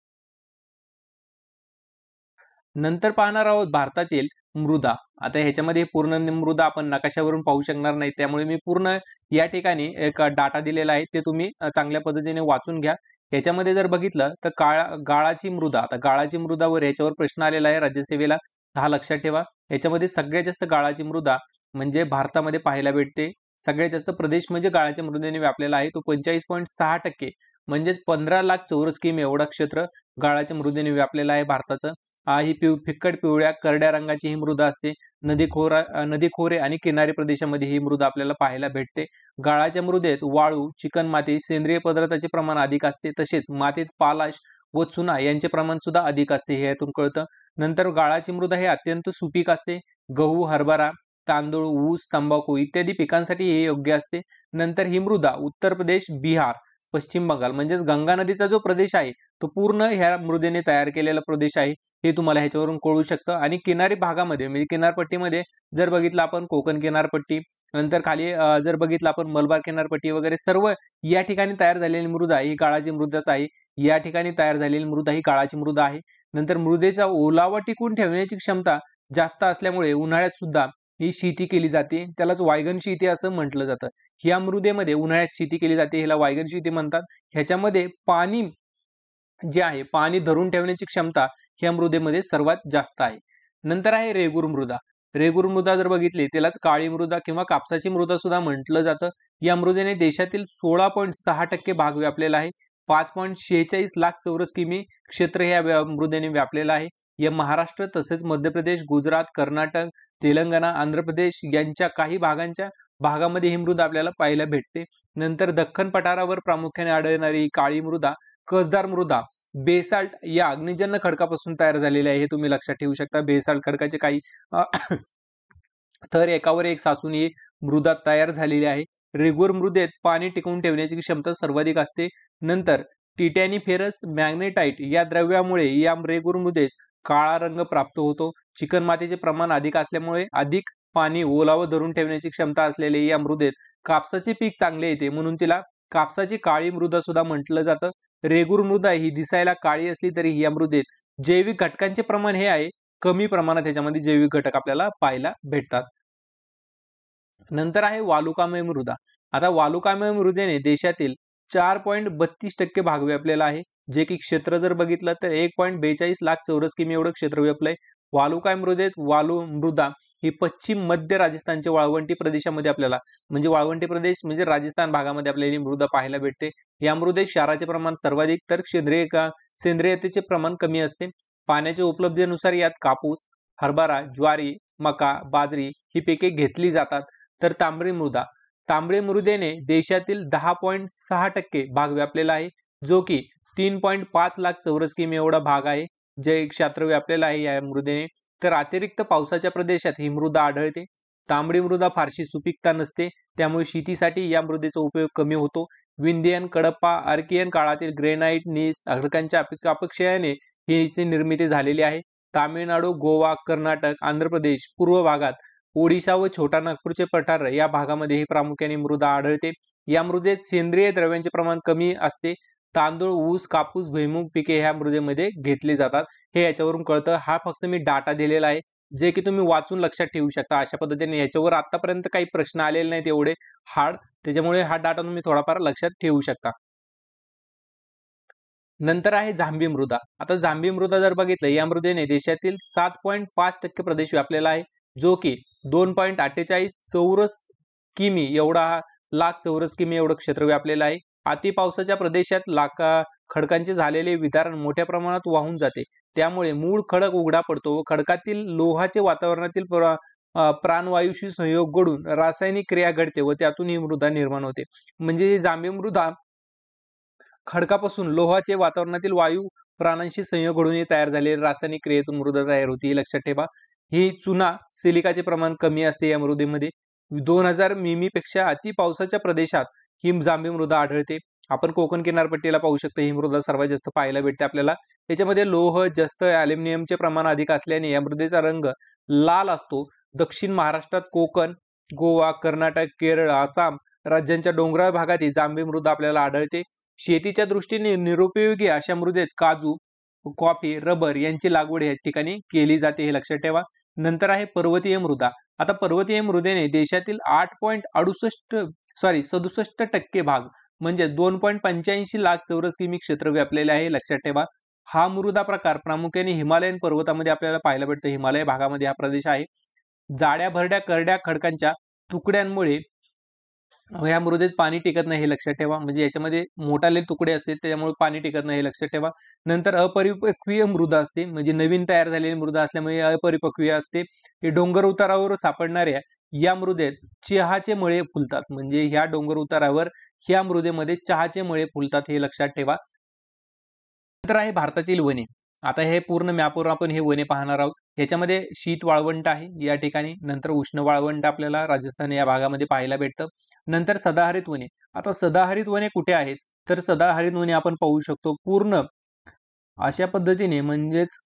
नंतर पाहणार आहोत भारतातील मृदा. आता ह्याच्यामध्ये पूर्ण मृदा आपण नकाशावरून पाहू शकणार नाही, त्यामुळे मी पूर्ण या ठिकाणी एक डाटा दिलेला आहे, ते तुम्ही चांगल्या पद्धतीने वाचून घ्या. याच्यामध्ये जर बघितलं तर गाळाची मृदा, आता गाळाची मृदावर याच्यावर प्रश्न आलेला आहे राज्यसेवेला, हा लक्षात ठेवा. याच्यामध्ये सगळ्यात जास्त गाळाची मृदा म्हणजे भारतामध्ये पाहायला भेटते. सगळ्यात जास्त प्रदेश म्हणजे गाळाच्या मृदेने व्यापलेला आहे, तो 45.6%, म्हणजेच 15 लाख चौरस किमी एवढा क्षेत्र गाळाच्या मृदेने व्यापलेला आहे भारताचं. ही फिक्कट पिवळ्या करड्या रंगाची ही मृदा असते. नदीखोरे आणि किनारी प्रदेशामध्ये ही मृदा आपल्याला पाहायला भेटते. गाळाच्या मृदेत वाळू, चिकणमाती, सेंद्रिय पदार्थाचे प्रमाण अधिक असते. तसेच मातीत पालाश व चुना यांचे प्रमाण सुद्धा अधिक असते, हे यातून कळतं. नंतर गाळाची मृदा हे अत्यंत सुपीक असते. गहू, हरभरा, तांदूळ, ऊस, तंबाखू इत्यादी पिकांसाठी हे योग्य असते. नंतर ही मृदा उत्तर प्रदेश, बिहार, पश्चिम बंगाल म्हणजेच गंगा नदीचा जो प्रदेश आहे तो पूर्ण ह्या मृदेने तयार केलेला प्रदेश आहे, हे तुम्हाला ह्याच्यावरून कळू शकतं. आणि किनारी भागामध्ये म्हणजे किनारपट्टीमध्ये जर बघितलं आपण कोकण किनारपट्टी, नंतर खाली जर बघितलं आपण मलबार किनारपट्टी वगैरे, सर्व या ठिकाणी तयार झालेली मृदा ही गाळाची मृदाच आहे. या ठिकाणी तयार झालेली मृदा ही गाळाची मृदा आहे. नंतर मृदेचा ओलावा टिकून ठेवण्याची क्षमता जास्त असल्यामुळे उन्हाळ्यात सुद्धा ही शेती केली जाते. त्यालाच वायगन शेती असं म्हटलं जातं. या मृदेमध्ये उन्हाळ्यात शेती केली जाते, ह्याला वायगन शेती म्हणतात. ह्याच्यामध्ये पाणी जे आहे, पाणी धरून ठेवण्याची क्षमता ह्या मृदेमध्ये सर्वात जास्त आहे. नंतर आहे रेगूर मृदा. रेगूर मृदा जर बघितली त्यालाच काळी मृदा किंवा कापसाची मृदा सुद्धा म्हटलं जातं. या मृदेने देशातील 16.6% भाग व्यापलेला आहे. 5.46 लाख चौरस किमी क्षेत्र या मृदेने व्यापलेलं आहे. या महाराष्ट्र तसेच मध्य प्रदेश, गुजरात, कर्नाटक, तेलंगणा, आंध्र प्रदेश यांच्या काही भागामध्ये ही मृदा आपल्याला पाहायला भेटते. नंतर दख्खन पठारावर प्रामुख्याने आढळणारी काळी मृदा, कसदार मृदा, बेसाल्ट या अग्निजन्य खडकापासून तयार झालेली आहे, हे तुम्ही लक्षात ठेवू शकता. बेसाल्ट खडकाचे काही थर एकावर एक साचून ही मृदा तयार झालेली आहे. रेगूर मृदेत पाणी टिकवून ठेवण्याची क्षमता सर्वाधिक असते. नंतर टिटॅनिफेरस मॅग्नेटाइट या द्रव्यामुळे या रेगूर मृदेस काळा रंग प्राप्त होतो. चिकणमातीचे प्रमाण अधिक असल्यामुळे अधिक पाणी ओलावा धरून ठेवण्याची क्षमता असलेले या मृदेत कापसाचे पीक चांगले येते, म्हणून तिला कापसाची काळी मृदा सुद्धा म्हटलं जातं. रेगूर मृदा ही दिसायला काळी असली तरी या मृदेत जैविक घटकांचे प्रमाण हे आहे कमी प्रमाणात, ह्याच्यामध्ये जैविक घटक आपल्याला पाहायला भेटतात. नंतर आहे वालुकामय मृदा. आता वालुकामय मृदेने देशातील 4.32% भाग व्यापलेला आहे, जे की क्षेत्र जर बघितलं तर 1.42 लाख चौरस किमी एवढं क्षेत्र व्यापलंय. वालुकामय मृदेत मृदा ही पश्चिम मध्य राजस्थानच्या वाळवंटी प्रदेशामध्ये आपल्याला म्हणजे वाळवंटी प्रदेश म्हणजे राजस्थान भागामध्ये आपल्याला ही मृदा पाहायला भेटते. या मृदेत क्षाराचे प्रमाण सर्वाधिक तर सेंद्रियतेचे प्रमाण कमी असते. पाण्याच्या उपलब्धतेनुसार यात कापूस, हरभरा, ज्वारी, मका, बाजरी ही पिके घेतली जातात. तर तांबडी मृदेने देशातील 10.6% भाग व्यापलेला आहे, जो की 3.5 लाख चौरस किमी एवढा भाग आहे, जे क्षेत्र व्यापलेला आहे या मृदेने. तर अतिरिक्त पावसाच्या प्रदेशात ही मृदा आढळते. तांबडी मृदा फारशी सुपीकता नसते, त्यामुळे शेतीसाठी या मृदेचा उपयोग कमी होतो. विंध्यन, कडप्पा, आर्कियन काळातील ग्रेनाइट, नीस खडकांच्या अपक्षयाने हिची निर्मिती झालेली आहे. तामिळनाडू, गोवा, कर्नाटक, आंध्र प्रदेश, पूर्व भागात ओडिशा व छोटा नागपूरचे पठार या भागामध्ये ही प्रामुख्याने मृदा आढळते. या मृदेत सेंद्रिय द्रव्यांचे प्रमाण कमी असते. तांदूळ, ऊस, कापूस, भुईमूग पिके ह्या मृदेमध्ये घेतली जातात, हे याच्यावरून कळतं. हा फक्त मी डाटा दिलेला आहे, जे की तुम्ही वाचून लक्षात ठेवू शकता. अशा पद्धतीने याच्यावर आतापर्यंत काही प्रश्न आलेले नाहीत एवढे हार्ड, त्याच्यामुळे हा डाटा तुम्ही थोडाफार लक्षात ठेवू शकता. नंतर आहे जांभी मृदा. आता जांभी मृदा जर बघितलं, या मृदेने देशातील 7.5% प्रदेश व्यापलेला आहे, जो की 2.48 चौरस किमी एवढा लाख चौरस किमी एवढं क्षेत्र व्यापलेलं आहे. अति पावसाच्या प्रदेशात खडकांचे झालेले वितरण मोठ्या प्रमाणात वाहून जाते, त्यामुळे मूळ खडक उघडा पडतो व खडकातील लोहाचे वातावरणातील प्राणवायूशी संयोग घडून रासायनिक क्रिया घडते व त्यातून ही मृदा निर्माण होते. म्हणजे जांभी मृदा खडकापासून लोहाचे वातावरणातील वायू प्राणांशी संयोग घडून तयार झालेली रासायनिक क्रियेतून मृदा तयार होती, हे लक्षात ठेवा. ही चुना सिलिकाचे प्रमाण कमी असते या मृदेमध्ये. 2000 मिमी पेक्षा अति पावसाच्या प्रदेशात ही जांभी मृदा आढळते. आपण कोकण किनारपट्टीला पाहू शकता, ही मृदा सर्वात जास्त पाहायला भेटते आपल्याला. त्याच्यामध्ये लोह जास्त, ॲल्युमिनियमचे प्रमाण अधिक असल्याने या मृदेचा रंग लाल असतो. दक्षिण महाराष्ट्रात कोकण, गोवा, कर्नाटक, केरळ, आसाम राज्यांच्या डोंगराळ भागात ही जांभी मृदा आपल्याला आढळते. शेतीच्या दृष्टीने निरुपयोगी अशा मृदेत काजू, कॉफी, रबर यांची लागवड या ठिकाणी केली जाते, हे लक्षात ठेवा. नंतर आहे पर्वतीय मृदा. आता पर्वतीय मृदेने देशातील 67% भाग म्हणजे 2.85 लाख चौरस किमी क्षेत्र व्यापलेले आहे, लक्षात ठेवा. हा मृदा प्रकार प्रामुख्याने हिमालयन पर्वतामध्ये आपल्याला पाहायला भेटतो. हिमालय भागामध्ये हा प्रदेश आहे. जाड्या भरड्या करड्या खडकांच्या तुकड्यांमुळे या मृदेत पाणी टिकत नाही, हे लक्षात ठेवा. म्हणजे याच्यामध्ये मोठाले तुकडे असते, त्यामुळे पाणी टिकत नाही, हे लक्षात ठेवा. नंतर अपरिपक्वीय मृदा असते, म्हणजे नवीन तयार झालेली मृदा असल्यामुळे अपरिपक्वीय असते. हे डोंगर उतारावर सापडणाऱ्या या मृदेत चहाचे मळे फुलतात. म्हणजे ह्या डोंगर उतारावर ह्या मृदेमध्ये चहाचे मळे फुलतात, हे लक्षात ठेवा. नंतर आहे भारतातील वने. आता हे पूर्ण मॅपवर आपण हे वने पाहणार आहोत. याच्यामध्ये शीत वाळवंट आहे या ठिकाणी. नंतर उष्ण वाळवंट आपल्याला राजस्थान या भागामध्ये पाहायला भेटतं. नंतर सदाहरित वने. आता सदाहरित वने कुठे आहेत, तर सदाहरित वने आपण पाहू शकतो पूर्ण अशा पद्धतीने, म्हणजेच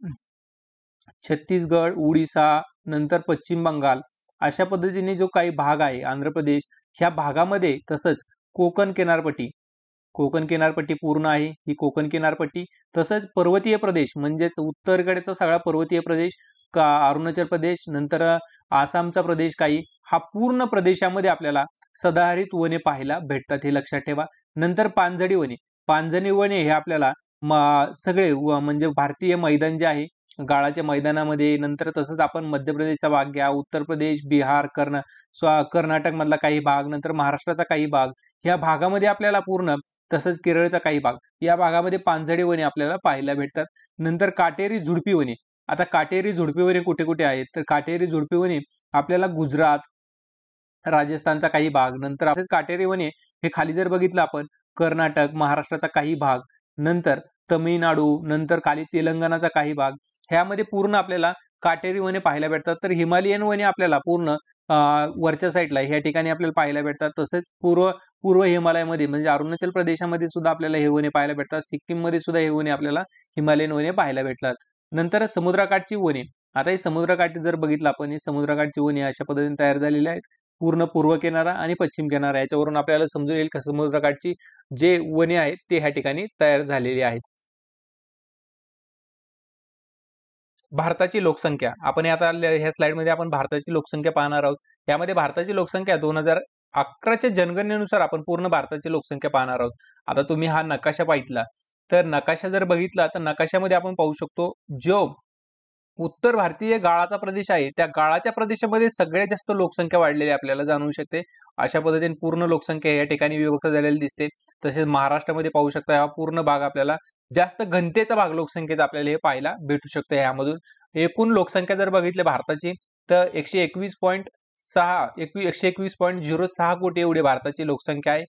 छत्तीसगड, उडीसा, नंतर पश्चिम बंगाल अशा पद्धतीने जो काही भाग आहे, आंध्र प्रदेश, ह्या भागामध्ये, तसंच कोकण किनारपट्टी पूर्ण आहे ही कोकण किनारपट्टी. तसंच पर्वतीय प्रदेश म्हणजेच उत्तरेकडचा सगळा पर्वतीय प्रदेश, अरुणाचल प्रदेश, नंतर आसामचा प्रदेश काही, हा पूर्ण प्रदेशामध्ये आपल्याला सदाहरित वने पाहायला भेटतात, हे लक्षात ठेवा. नंतर पानझडी वने हे आपल्याला सगळे म्हणजे भारतीय मैदान जे आहे, गाळाच्या मैदानामध्ये, नंतर तसंच आपण मध्य प्रदेशचा भाग घ्या, उत्तर प्रदेश, बिहार, कर्नाटक मधला काही भाग, नंतर महाराष्ट्राचा काही भाग, ह्या भागामध्ये आपल्याला पूर्ण, तसंच केरळचा काही भाग, या भागामध्ये पानझडी वने आपल्याला पाहायला भेटतात. नंतर काटेरी झुडपी वने. आता काटेरी झुडपी वने कुठे कुठे आहेत, तर काटेरी झुडपी वने आपल्याला गुजरात, राजस्थानचा काही भाग, नंतर असेच काटेरी वने हे खाली जर बघितलं आपण, कर्नाटक, महाराष्ट्राचा काही भाग, नंतर तमिळनाडू, नंतर खाली तेलंगणाचा काही भाग, ह्यामध्ये पूर्ण आपल्याला काटेरी वने पाहायला भेटतात. तर हिमालयन वने आपल्याला पूर्ण वरच्या साईडला ह्या ठिकाणी आपल्याला पाहायला भेटतात. तसेच पूर्व हिमालयामध्ये म्हणजे अरुणाचल प्रदेशामध्ये सुद्धा आपल्याला हे वने पाहायला भेटतात. सिक्कीम मध्ये सुद्धा हे वने आपल्याला हिमालयन वने पाहायला भेटतात. नंतर समुद्रकाठची वने. आता हे समुद्रकाठी जर बघितलं आपण, हे समुद्रकाठची वने अशा पद्धतीने तयार झालेली आहेत. पूर्ण पूर्व किनारा आणि पश्चिम किनारा, याच्यावरून आपल्याला समजून येईल की समुद्रकाठची जे वने आहेत ते ह्या ठिकाणी तयार झालेली आहेत. भारताची लोकसंख्या. आपण आता ह्या स्लाइडमध्ये आपण भारताची लोकसंख्या पाहणार आहोत. यामध्ये भारताची लोकसंख्या 2011च्या जनगणनेनुसार आपण पूर्ण भारताची लोकसंख्या पाहणार आहोत. आता तुम्ही हा नकाशा पाहितला, तर नकाशा जर बघितला तर नकाशामध्ये आपण पाहू शकतो, जो उत्तर भारतीय गाळाचा प्रदेश आहे, त्या गाळाच्या प्रदेशामध्ये सगळ्यात जास्त लोकसंख्या वाढलेली आपल्याला जाणवू शकते. अशा पद्धतीने पूर्ण लोकसंख्या या ठिकाणी विभक्त झालेली दिसते. तसेच महाराष्ट्रामध्ये पाहू शकता, हा पूर्ण भाग आपल्याला जास्त घनतेचा भाग लोकसंख्येचा आपल्याला हे पाहायला भेटू शकतं. यामधून एकूण लोकसंख्या जर बघितली भारताची, तर 121.06 कोटी एवढी भारताची लोकसंख्या आहे.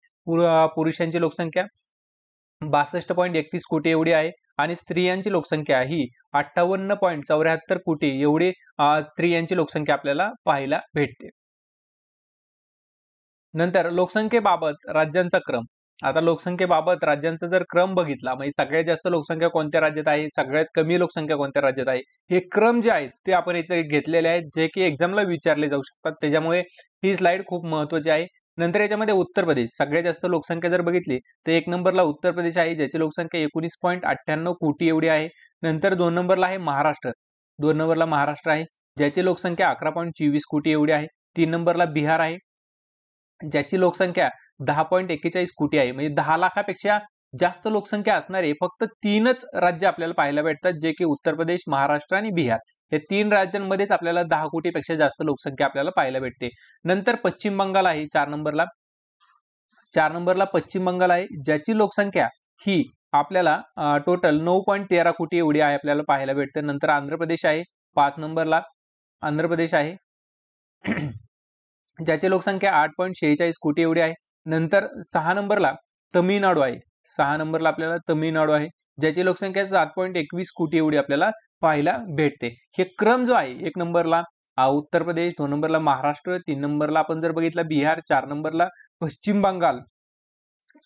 पुरुषांची लोकसंख्या 62.31 कोटी एवढी आहे आणि स्त्रियांची लोकसंख्या ही 58.74 कोटी एवढी स्त्रियांची लोकसंख्या आपल्याला पाहायला भेटते. नंतर लोकसंख्येबाबत राज्यांचा क्रम. आता लोकसंख्येबाबत राज्यांचा जर क्रम बघितला, म्हणजे सगळ्यात जास्त लोकसंख्या कोणत्या राज्यात आहे, सगळ्यात कमी लोकसंख्या कोणत्या राज्यात आहे, हे क्रम जे आहेत ते आपण इथे घेतलेले आहेत, जे की एक्झामला विचारले जाऊ शकतात. त्याच्यामुळे ही स्लाइड खूप महत्त्वाची आहे. नंतर याच्यामध्ये उत्तर प्रदेश, सगळ्यात जास्त लोकसंख्या जर बघितली तर 1 नंबरला उत्तर प्रदेश आहे, ज्याची लोकसंख्या 19.98 कोटी एवढी आहे. नंतर 2 नंबरला आहे महाराष्ट्र. 2 नंबरला महाराष्ट्र आहे, ज्याची लोकसंख्या 11.24 कोटी एवढी आहे. 3 नंबरला बिहार आहे, ज्याची लोकसंख्या 10.41 कोटी आहे. म्हणजे 10 लाखापेक्षा जास्त लोकसंख्या असणारे फक्त 3च राज्य आपल्याला पाहायला भेटतात, जे की उत्तर प्रदेश, महाराष्ट्र आणि बिहार. या 3 राज्यांमध्येच आपल्याला 10 कोटीपेक्षा जास्त लोकसंख्या आपल्याला पाहायला भेटते. नंतर पश्चिम बंगाल आहे 4 नंबरला, 4 नंबरला पश्चिम बंगाल आहे, ज्याची लोकसंख्या ही आपल्याला टोटल 9.13 कोटी एवढी आहे आपल्याला पाहायला भेटते. नंतर आंध्र प्रदेश आहे 5 नंबरला, आंध्र प्रदेश आहे ज्याची लोकसंख्या 8.46 कोटी एवढी आहे. नंतर 6 नंबरला तमिळनाडू आहे, 6 नंबरला आपल्याला तमिळनाडू आहे, ज्याची लोकसंख्या 7.21 कोटी एवढी आपल्याला पाहायला भेटते. हे क्रम जो आहे 1 नंबरला उत्तर प्रदेश, 2 नंबरला महाराष्ट्र, 3 नंबरला आपण जर बघितलं बिहार, 4 नंबरला पश्चिम बंगाल,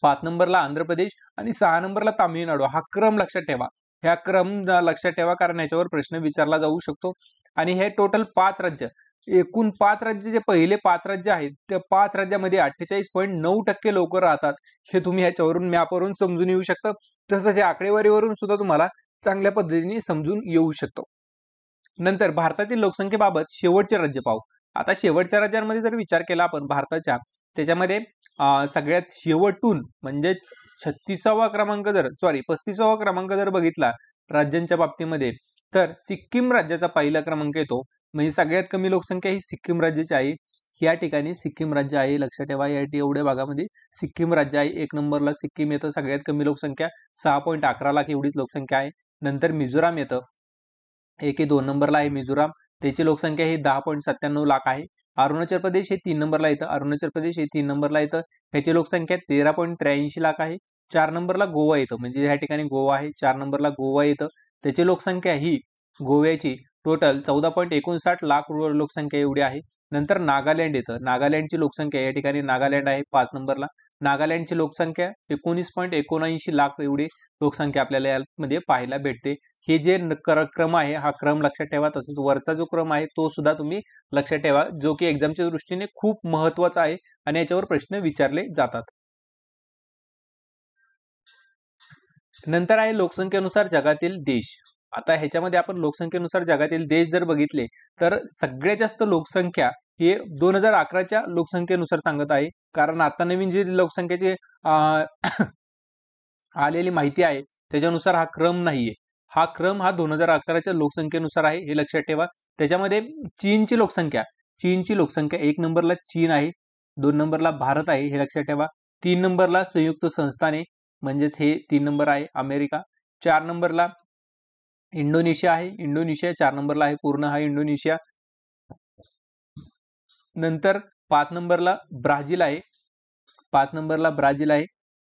5 नंबरला आंध्र प्रदेश आणि 6 नंबरला तामिळनाडू. हा क्रम लक्षात ठेवा, ह्या क्रम लक्षात ठेवा, कारण याच्यावर प्रश्न विचारला जाऊ शकतो. आणि हे टोटल 5 राज्य, एकूण 5 राज्य, जे पहिले 5 राज्य आहेत त्या 5 राज्यामध्ये 48.9% लोक राहतात. हे तुम्ही ह्याच्यावरून मॅपवरून समजून येऊ शकतं. तसंच या आकडेवारीवरून सुद्धा तुम्हाला चांगल्या पद्धतीने समजून येऊ शकतो. नंतर भारतातील लोकसंख्येबाबत शेवटचे राज्य पाहू. आता शेवटच्या राज्यांमध्ये जर विचार केला आपण भारताच्या, त्याच्यामध्ये सगळ्यात शेवटून म्हणजे 35वा क्रमांक जर बघितला राज्यांच्या बाबतीमध्ये, तर सिक्कीम राज्याचा पहिला क्रमांक येतो. म्हणजे सगळ्यात कमी लोकसंख्या ही सिक्कीम राज्याची आहे. या ठिकाणी सिक्कीम राज्य आहे, लक्षात ठेवा. एवढ्या भागामध्ये सिक्कीम राज्य आहे. 1 नंबरला सिक्कीम येतं, सगळ्यात कमी लोकसंख्या 6.11 लाख एवढीच लोकसंख्या आहे. नंतर मिझोराम येतं, 2 नंबरला आहे मिझोराम, त्याची लोकसंख्या ही 10.97 लाख आहे. अरुणाचल प्रदेश हे 3 नंबरला येतं, ह्याची लोकसंख्या 13.83 लाख आहे. 4 नंबरला गोवा येतं, म्हणजे या ठिकाणी गोवा आहे, 4 नंबरला गोवा येतं, त्याची लोकसंख्या ही गोव्याची टोटल 14.59 लाख लोकसंख्या एवढी आहे. नंतर नागालँड येतं, नागालँडची लोकसंख्या या ठिकाणी नागालँड आहे 5 नंबरला, नागालँडची लोकसंख्या 19.79 लाख एवढी लोकसंख्या आपल्याला यामध्ये पाहायला भेटते. हे जे क्रम आहे हा क्रम लक्षात ठेवा. तसंच वरचा जो क्रम आहे तो सुद्धा तुम्ही लक्षात ठेवा, जो की एक्झामच्या दृष्टीने खूप महत्वाचा आहे आणि याच्यावर प्रश्न विचारले जातात. नंतर आहे लोकसंख्येनुसार जगातील देश. आता ह्याच्यामध्ये आपण लोकसंख्येनुसार जगातील देश जर बघितले, तर सगळ्यात जास्त लोकसंख्या हे 2011च्या लोकसंख्येनुसार सांगत आहे. कारण आता नवीन जी लोकसंख्येची आलेली माहिती आहे त्याच्यानुसार हा क्रम नाहीये. हा क्रम 2011च्या लोकसंख्येनुसार आहे, हे लक्षात ठेवा. त्याच्यामध्ये चीनची लोकसंख्या 1 नंबरला चीन आहे, 2 नंबरला भारत आहे, हे लक्षात ठेवा. 3 नंबरला संयुक्त संस्थाने, म्हणजेच हे 3 नंबर आहे अमेरिका. 4 नंबरला इंडोनेशिया आहे, 4 नंबरला आहे पूर्ण हा इंडोनेशिया. नंतर 5 नंबरला ब्राझील आहे,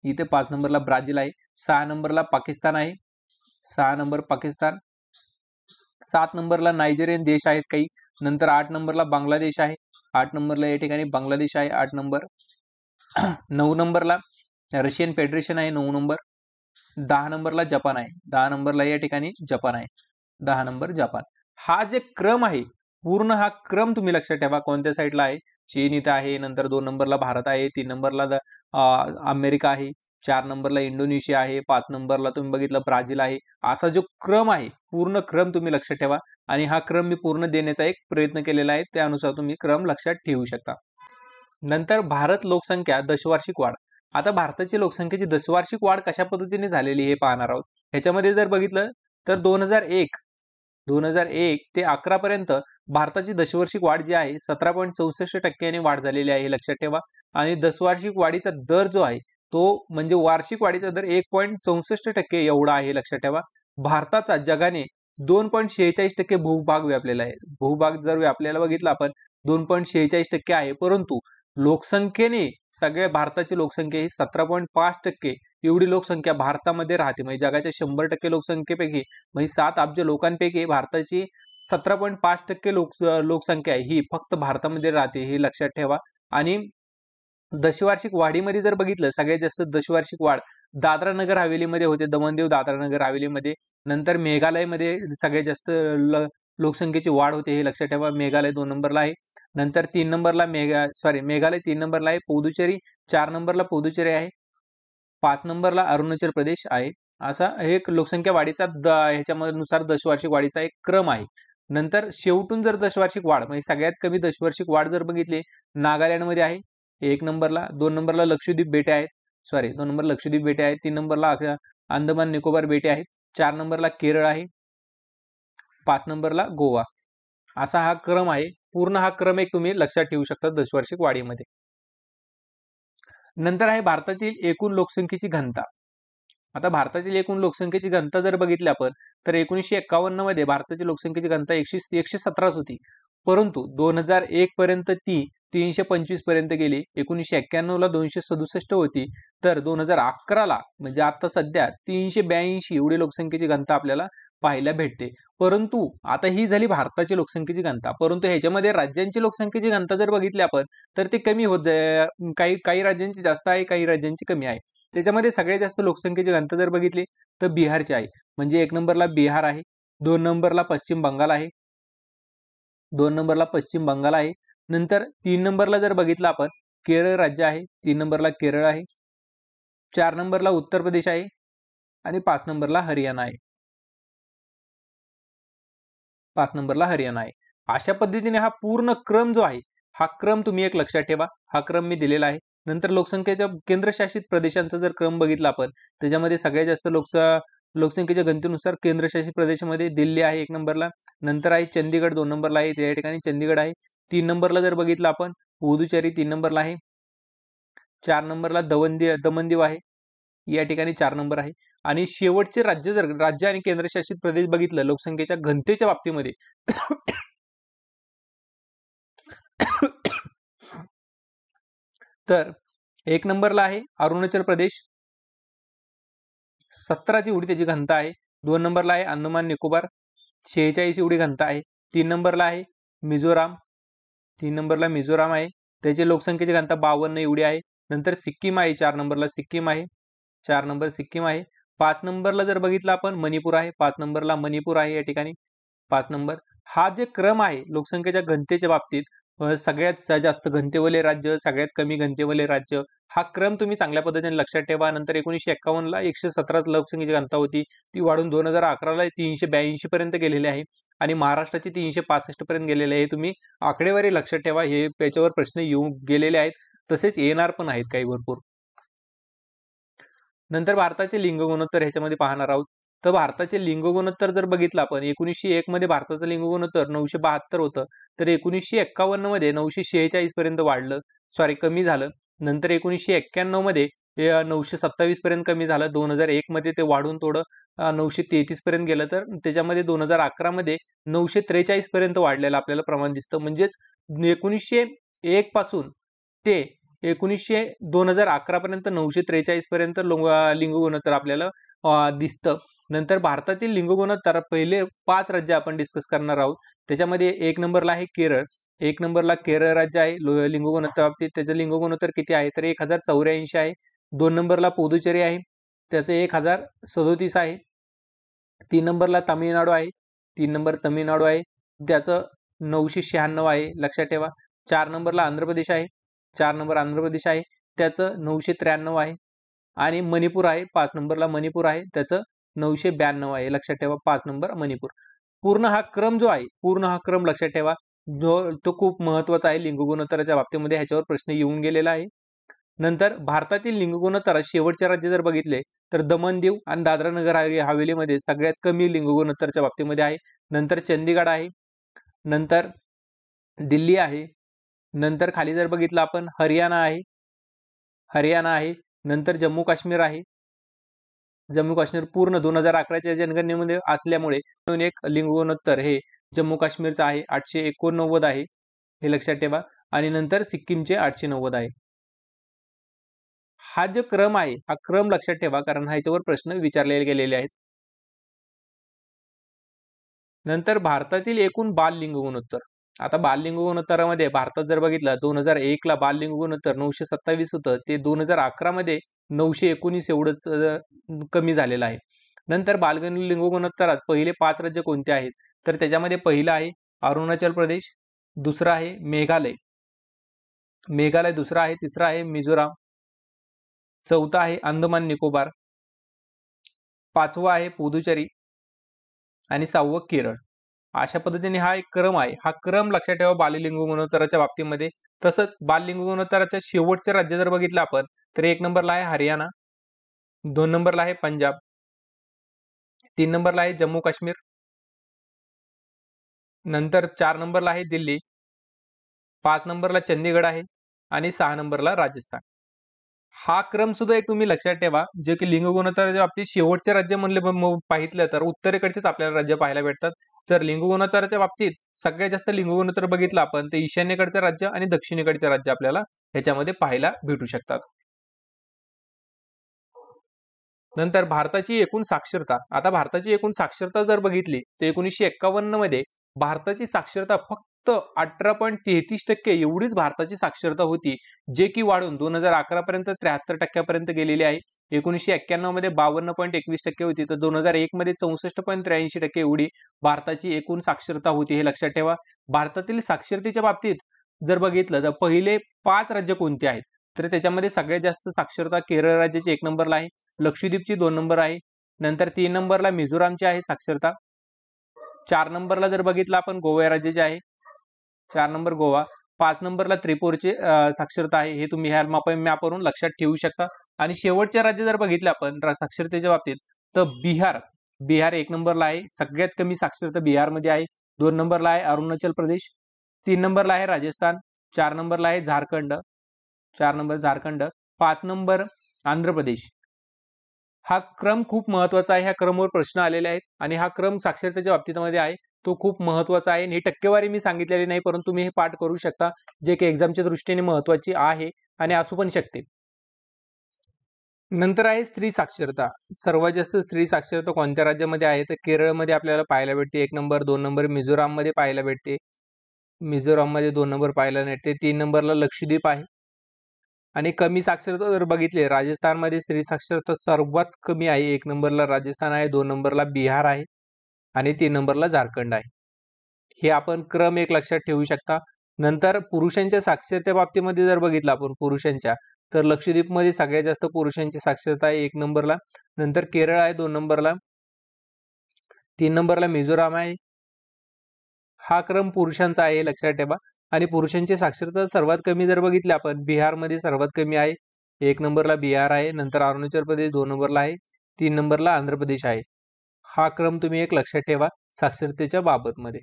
इथे 5 नंबरला ब्राझील आहे. 6 नंबरला पाकिस्तान आहे, 6 नंबर पाकिस्तान. 7 नंबरला नायजेरियन देश आहेत काही. नंतर 8 नंबरला बांगलादेश आहे, 8 नंबरला या ठिकाणी बांगलादेश आहे 8 नंबर. 9 नंबरला रशियन फेडरेशन आहे 9 नंबर. 10 नंबरला जपान आहे, 10 नंबरला या ठिकाणी जपान आहे, 10 नंबर जपान. हा जे क्रम आहे पूर्ण हा क्रम तुम्ही लक्षात ठेवा कोणत्या साईडला आहे. चीन इथं आहे, नंतर 2 नंबरला भारत आहे, 3 नंबरला अमेरिका आहे, 4 नंबरला इंडोनेशिया आहे, 5 नंबरला तुम्ही बघितलं ब्राझील आहे. असा जो क्रम आहे पूर्ण क्रम तुम्ही लक्षात ठेवा आणि हा क्रम मी पूर्ण देण्याचा एक प्रयत्न केलेला आहे, त्यानुसार तुम्ही क्रम लक्षात ठेवू शकता. नंतर भारत लोकसंख्या दशवार्षिक वाढ. आता भारताची लोकसंख्येची दशवार्षिक वाढ कशा पद्धतीने झालेली हे पाहणार आहोत. ह्याच्यामध्ये जर बघितलं तर 2001 ते 11 पर्यंत भारताची दशवार्षिक वाढ जी आहे 17.64% वाढ झालेली आहे, हे लक्षात ठेवा. आणि दशवार्षिक वाढीचा दर जो आहे तो म्हणजे वार्षिक वाढीचा दर 1.64% एवढा आहे, लक्षात ठेवा. भारताचा जगाने 2.46% भूभाग व्यापलेला आहे. भूभाग जर व्यापलेला बघितला आपण 2.46% आहे, परंतु लोकसंख्येने सगळ्या भारताची लोकसंख्या ही 17.5% एवढी लोकसंख्या भारतामध्ये राहते. म्हणजे जगाच्या 100% लोकसंख्येपैकी म्हणजे 7 अब्ज लोकांपैकी भारताची 17.5% लोकसंख्या आहे ही फक्त भारतामध्ये राहते, हे लक्षात ठेवा. आणि दशवार्षिक वाढीमध्ये जर बघितलं सगळ्यात जास्त दशवार्षिक वाढ दादरा नगर हवेलीमध्ये होते, दमनदीव दादरा नगर हवेलीमध्ये. नंतर मेघालयमध्ये सगळ्यात जास्त लोकसंख्येची वाढ होते, हे लक्षात ठेवा. मेघालय 2 नंबरला आहे. नंतर 3 नंबरला मेघालय 3 नंबरला आहे. पुदुचेरी 4 नंबरला पुदुचेरी आहे. 5 नंबरला अरुणाचल प्रदेश आहे. असा एक लोकसंख्या वाढीचा ह्याच्यानुसार दशवार्षिक वाढीचा एक क्रम आहे. नंतर शेवटून जर दशवार्षिक वाढ म्हणजे सगळ्यात कमी दशवार्षिक वाढ जर बघितली नागालँडमध्ये आहे 1 नंबरला, 2 नंबरला लक्षद्वीप बेटे आहेत, 2 नंबर लक्षद्वीप बेटे आहेत, 3 नंबरला अंदमान निकोबार बेटे आहेत, 4 नंबरला केरळ आहे, 5 नंबरला गोवा. असा हा क्रम आहे. पूर्ण हा क्रम एक तुम्ही लक्षात ठेवू शकता दशवार्षिक वाढीमध्ये. नंतर आहे भारतातील एकूण लोकसंख्येची घनता. आता भारतातील एकूण लोकसंख्येची घनता जर बघितली आपण तर 1951 मध्ये भारताची लोकसंख्येची घनता 117 होती, परंतु 2001 पर्यंत ती 325 पर्यंत गेली. 1991 ला 267 होती, तर 2011 ला म्हणजे आता सध्या 382 एवढी लोकसंख्येची घनता आपल्याला पाहायला भेटते. परंतु आता ही झाली भारताची लोकसंख्येची घनता, परंतु ह्याच्यामध्ये राज्यांची लोकसंख्येची घनता जर बघितली आपण तर ते कमी होत जाईल. काही काही राज्यांची जास्त आहे, काही राज्यांची कमी आहे. त्याच्यामध्ये सगळ्यात जास्त लोकसंख्येची घनता जर बघितली तर बिहारची आहे, म्हणजे 1 नंबरला बिहार आहे, 2 नंबरला पश्चिम बंगाल आहे, 2 नंबरला पश्चिम बंगाल आहे. नंतर 3 नंबरला जर बघितलं आपण केरळ राज्य आहे, 3 नंबरला केरळ आहे, 4 नंबरला उत्तर प्रदेश आहे आणि 5 नंबरला हरियाणा आहे. 5 नंबरला हरियाणा आहे. अशा पद्धतीने हा पूर्ण क्रम जो आहे, हा क्रम तुम्ही एक लक्षात ठेवा. हा क्रम मी दिलेला आहे. नंतर लोकसंख्येच्या केंद्रशासित प्रदेशांचा जर क्रम बघितला आपण त्याच्यामध्ये सगळ्यात जास्त लोकसंख्येच्या घनतेनुसार केंद्रशासित प्रदेशामध्ये दिल्ली आहे 1 नंबरला, नंतर आहे चंदीगड 2 नंबरला आहे, त्या ठिकाणी चंदीगड आहे. 3 नंबरला जर बघितलं आपण पुदुचेरी 3 नंबरला आहे, 4 नंबरला दमनदीव आहे, या ठिकाणी 4 नंबर आहे. आणि शेवटचे राज्य जर राज्य आणि केंद्रशासित प्रदेश बघितलं लोकसंख्येच्या घनतेच्या बाबतीमध्ये तर 1 नंबरला आहे अरुणाचल प्रदेश, 17 एवढी त्याची घनता आहे. 2 नंबरला आहे अंदमान निकोबार, 46 एवढी घनता आहे. 3 नंबरला आहे मिझोराम, 3 नंबरला मिझोराम आहे, त्याची लोकसंख्येची घनता 52 एवढी आहे. नंतर सिक्कीम आहे 4 नंबरला, सिक्कीम आहे 4 नंबर सिक्कीम आहे. 5 नंबरला जर बघितलं आपण मणिपूर आहे, 5 नंबरला मणिपूर आहे या ठिकाणी 5 नंबर. हा जे क्रम आहे लोकसंख्येच्या घनतेच्या बाबतीत सगळ्यात जास्त घनतेवाले राज्य, सगळ्यात कमी घनतेवाले राज्य, हा क्रम तुम्ही चांगल्या पद्धतीने लक्षात ठेवा. नंतर 1951 ला 117 लोकसंख्येची घनता होती, ती वाढून 2011 ला 382 पर्यंत गेलेली आहे आणि महाराष्ट्राची 365 पर्यंत गेलेली आहे. तुम्ही आकडेवारी लक्षात ठेवा, हे याच्यावर प्रश्न येऊन गेलेले आहेत, तसेच येणार पण आहेत काही भरपूर. नंतर भारताचे लिंग गुणोत्तर ह्याच्यामध्ये पाहणार आहोत. तर भारताचे लिंग गुणोत्तर जर बघितलं आपण 1901 मध्ये भारताचं लिंग गुणोत्तर 972 होतं, तर 1951 मध्ये 946 पर्यंत वाढलं, सॉरी कमी झालं. नंतर 1991 मध्ये 927 पर्यंत कमी झालं. 2001 मध्ये ते वाढून थोडं 933 पर्यंत गेलं, तर त्याच्यामध्ये 2011 मध्ये 943 पर्यंत वाढलेलं आपल्याला प्रमाण दिसतं. म्हणजेच 1901 पासून ते 2011 पर्यंत 943 पर्यंत लिंग गुणोत्तर आपल्याला दिसतं. नंतर भारतातील लिंग गुणोत्तर पहिले 5 राज्य आपण डिस्कस करणार आहोत. त्याच्यामध्ये 1 नंबरला आहे केरळ, 1 नंबरला केरळ राज्य आहे लिंग गुणोत्तर बाबतीत. त्याचं लिंग गुणोत्तर किती आहे तर 1084 आहे. 2 नंबरला पुदुचेरी आहे, त्याचं 1037 आहे. 3 नंबरला तामिळनाडू आहे, 3 नंबर तामिळनाडू आहे, त्याचं 996 आहे लक्षात ठेवा. 4 नंबरला आंध्र प्रदेश आहे, 4 नंबर आंध्र प्रदेश आहे, त्याचं 993 आहे. आणि मणिपूर आहे 5 नंबरला मणिपूर आहे, त्याचं 992 आहे लक्षात ठेवा. 5 नंबर मणिपूर. पूर्ण हा क्रम जो आहे, पूर्ण हा क्रम लक्षात ठेवा, जो तो खूप महत्वाचा आहे लिंग गुणोत्तराच्या बाबतीमध्ये. ह्याच्यावर प्रश्न येऊन गेलेला आहे. नंतर भारतातील लिंग गुणोत्तरात शेवटचे राज्य जर बघितले तर दमन दीव आणि दादरा नगर हवेलीमध्ये सगळ्यात कमी लिंग गुणोत्तरच्या बाबतीमध्ये आहे. नंतर चंदीगड आहे, नंतर दिल्ली आहे, नंतर खाली जर बघितलं आपण हरियाणा आहे, हरियाणा आहे, नंतर जम्मू काश्मीर आहे. जम्मू काश्मीर पूर्ण 2011च्या जनगणनेमध्ये असल्यामुळे एक लिंग गुणोत्तर हे जम्मू काश्मीरचं आहे 889 आहे, हे लक्षात ठेवा. आणि नंतर सिक्कीमचे 890 आहे. हा जो क्रम आहे हा क्रम लक्षात ठेवा, कारण ह्याच्यावर प्रश्न विचारले गेलेले आहेत. नंतर भारतातील एकूण बाल लिंग गुणोत्तर. आता बाल लिंग गुणोत्तरामध्ये भारतात जर बघितलं 2001 ला बाल लिंग गुणोत्तर 927 होतं, ते 2011 मध्ये 919 एवढंच कमी झालेलं आहे. नंतर बाल लिंग गुणोत्तरात पहिले 5 राज्य कोणते आहेत तर त्याच्यामध्ये पहिलं आहे अरुणाचल प्रदेश, दुसरं आहे मेघालय, मेघालय दुसरा आहे, तिसरा आहे मिझोराम, चौथा आहे अंदमान निकोबार, 5वं आहे पुदुचेरी आणि 6वं केरळ. अशा पद्धतीने हा एक क्रम आहे. हा क्रम लक्षात ठेवा बाललिंग गुणोत्तराच्या बाबतीमध्ये. तसंच बाललिंग गुणोत्तराच्या शेवटचे राज्य जर बघितलं आपण तर 1 नंबरला आहे हरियाणा, 2 नंबरला आहे पंजाब, 3 नंबरला आहे जम्मू काश्मीर, नंतर 4 नंबरला आहे दिल्ली, 5 नंबरला चंदीगड आहे आणि 6 नंबरला राजस्थान. हा क्रम सुद्धा एक तुम्ही लक्षात ठेवा, जे की लिंग गुणोत्तराच्या बाबतीत शेवटचे राज्य म्हणले पाहिलं तर उत्तरेकडचेच आपल्याला राज्य पाहायला भेटतात. तर लिंग गुणोत्तराच्या बाबतीत सगळ्यात जास्त लिंग गुणोत्तर बघितलं आपण तर ईशान्येकडचं राज्य आणि दक्षिणेकडचे राज्य आपल्याला ह्याच्यामध्ये पाहायला भेटू शकतात. नंतर भारताची एकूण साक्षरता. आता भारताची एकूण साक्षरता जर बघितली तर 1951 मध्ये भारताची साक्षरता फक्त 18.33% एवढीच भारताची साक्षरता होती, जे की वाढून 2011 पर्यंत 73% गेलेली आहे. 1991 मध्ये 52.21% होती, तर 2001 मध्ये 64.83% एवढी भारताची एकूण साक्षरता होती, हे लक्षात ठेवा. भारतातील साक्षरतेच्या बाबतीत जर बघितलं तर पहिले 5 राज्य कोणती आहेत, तर त्याच्यामध्ये सगळ्यात जास्त साक्षरता केरळ राज्याची 1 नंबरला आहे, लक्षद्वीपची 2 नंबर आहे, नंतर 3 नंबरला मिझोरामची आहे साक्षरता, 4 नंबरला जर बघितलं आपण गोवा राज्याचे आहे, 4 नंबर गोवा, 5 नंबरला त्रिपुराची साक्षरता आहे, हे तुम्ही ह्या मॅपवरून लक्षात ठेवू शकता. आणि शेवटचे राज्य जर बघितले आपण साक्षरतेच्या बाबतीत तर बिहार 1 नंबरला आहे, सगळ्यात कमी साक्षरता बिहारमध्ये आहे. 2 नंबरला आहे अरुणाचल प्रदेश, 3 नंबरला आहे राजस्थान, 4 नंबरला आहे झारखंड, 5 नंबर आंध्र प्रदेश. हा क्रम खूप महत्वाचा आहे, ह्या क्रमवर प्रश्न आलेले आहेत आणि हा क्रम साक्षरतेच्या बाबतीमध्ये आहे, तो खूप महत्वाचा आहे. ही टक्केवारी मी सांगितलेली नाही, परंतु तुम्ही हे पाठ करू शकता, जे की एक्झामच्या दृष्टीने महत्वाची आहे आणि असू पण शकते. नंतर आहे स्त्री साक्षरता. सर्वात जास्त स्त्री साक्षरता कोणत्या राज्यामध्ये आहे, तर केरळमध्ये आपल्याला पाहायला भेटते 1 नंबर, 2 नंबर मिझोराममध्ये पाहायला भेटते, मिझोराममध्ये 2 नंबर पाहायला भेटते, 3 नंबरला लक्षद्वीप आहे. आणि कमी साक्षरता जर बघितले राजस्थानमध्ये स्त्री साक्षरता सर्वात कमी आहे, 1 नंबरला राजस्थान आहे, 2 नंबरला बिहार आहे आणि 3 नंबरला झारखंड आहे. हे आपण क्रम एक लक्षात ठेवू शकता. नंतर पुरुषांच्या साक्षरते बाबतीमध्ये जर बघितलं आपण पुरुषांच्या, तर लक्षद्वीपमध्ये सगळ्यात जास्त पुरुषांची साक्षरता आहे 1 नंबरला, नंतर केरळ आहे 2 नंबरला, 3 नंबरला मिझोराम आहे. हा क्रम पुरुषांचा आहे, लक्षात ठेवा. आणि पुरुषांची साक्षरता सर्वात कमी जर बघितली आपण बिहारमध्ये सर्वात कमी आहे, 1 नंबरला बिहार आहे, नंतर अरुणाचल प्रदेश 2 नंबरला आहे, 3 नंबरला आंध्र प्रदेश आहे. हा क्रम तुम्ही एक लक्षात ठेवा साक्षरतेच्या बाबतमध्ये.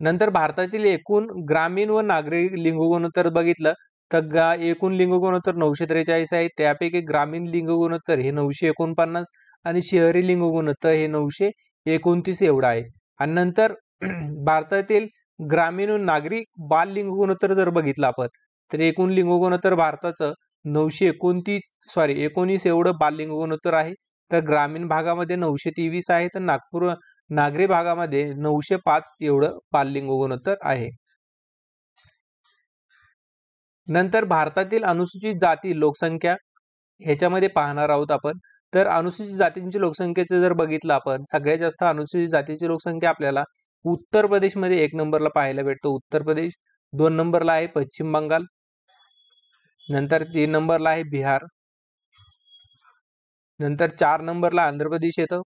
नंतर भारतातील एकूण ग्रामीण व नागरी लिंग गुणोत्तर बघितलं तर एकूण लिंग गुणोत्तर 943 आहे, त्यापैकी ग्रामीण लिंग गुणोत्तर हे 949 आणि शहरी लिंग गुणोत्तर हे 929 एवढं आहे. आणि नंतर भारतातील ग्रामीण व नागरी बाल लिंग गुणोत्तर जर बघितलं आपण तर एकूण लिंग गुणोत्तर भारताचं 19 एवढं बाल लिंग गुणोत्तर आहे, तर ग्रामीण भागामध्ये 923 आहे, तर नागरी भागामध्ये 905 एवढं बाल लिंग गुणोत्तर आहे. नंतर भारतातील अनुसूचित जाती लोकसंख्या ह्याच्यामध्ये पाहणार आहोत आपण. तर अनुसूचित जातींची लोकसंख्येचे जर बघितलं आपण सगळ्यात जास्त अनुसूचित जातीची लोकसंख्या आपल्याला उत्तर प्रदेशमध्ये 1 नंबरला पाहायला भेटतो, उत्तर प्रदेश, 2 नंबरला आहे पश्चिम बंगाल, नंतर 3 नंबरला आहे बिहार, नंतर 4 नंबरला आंध्र प्रदेश येतं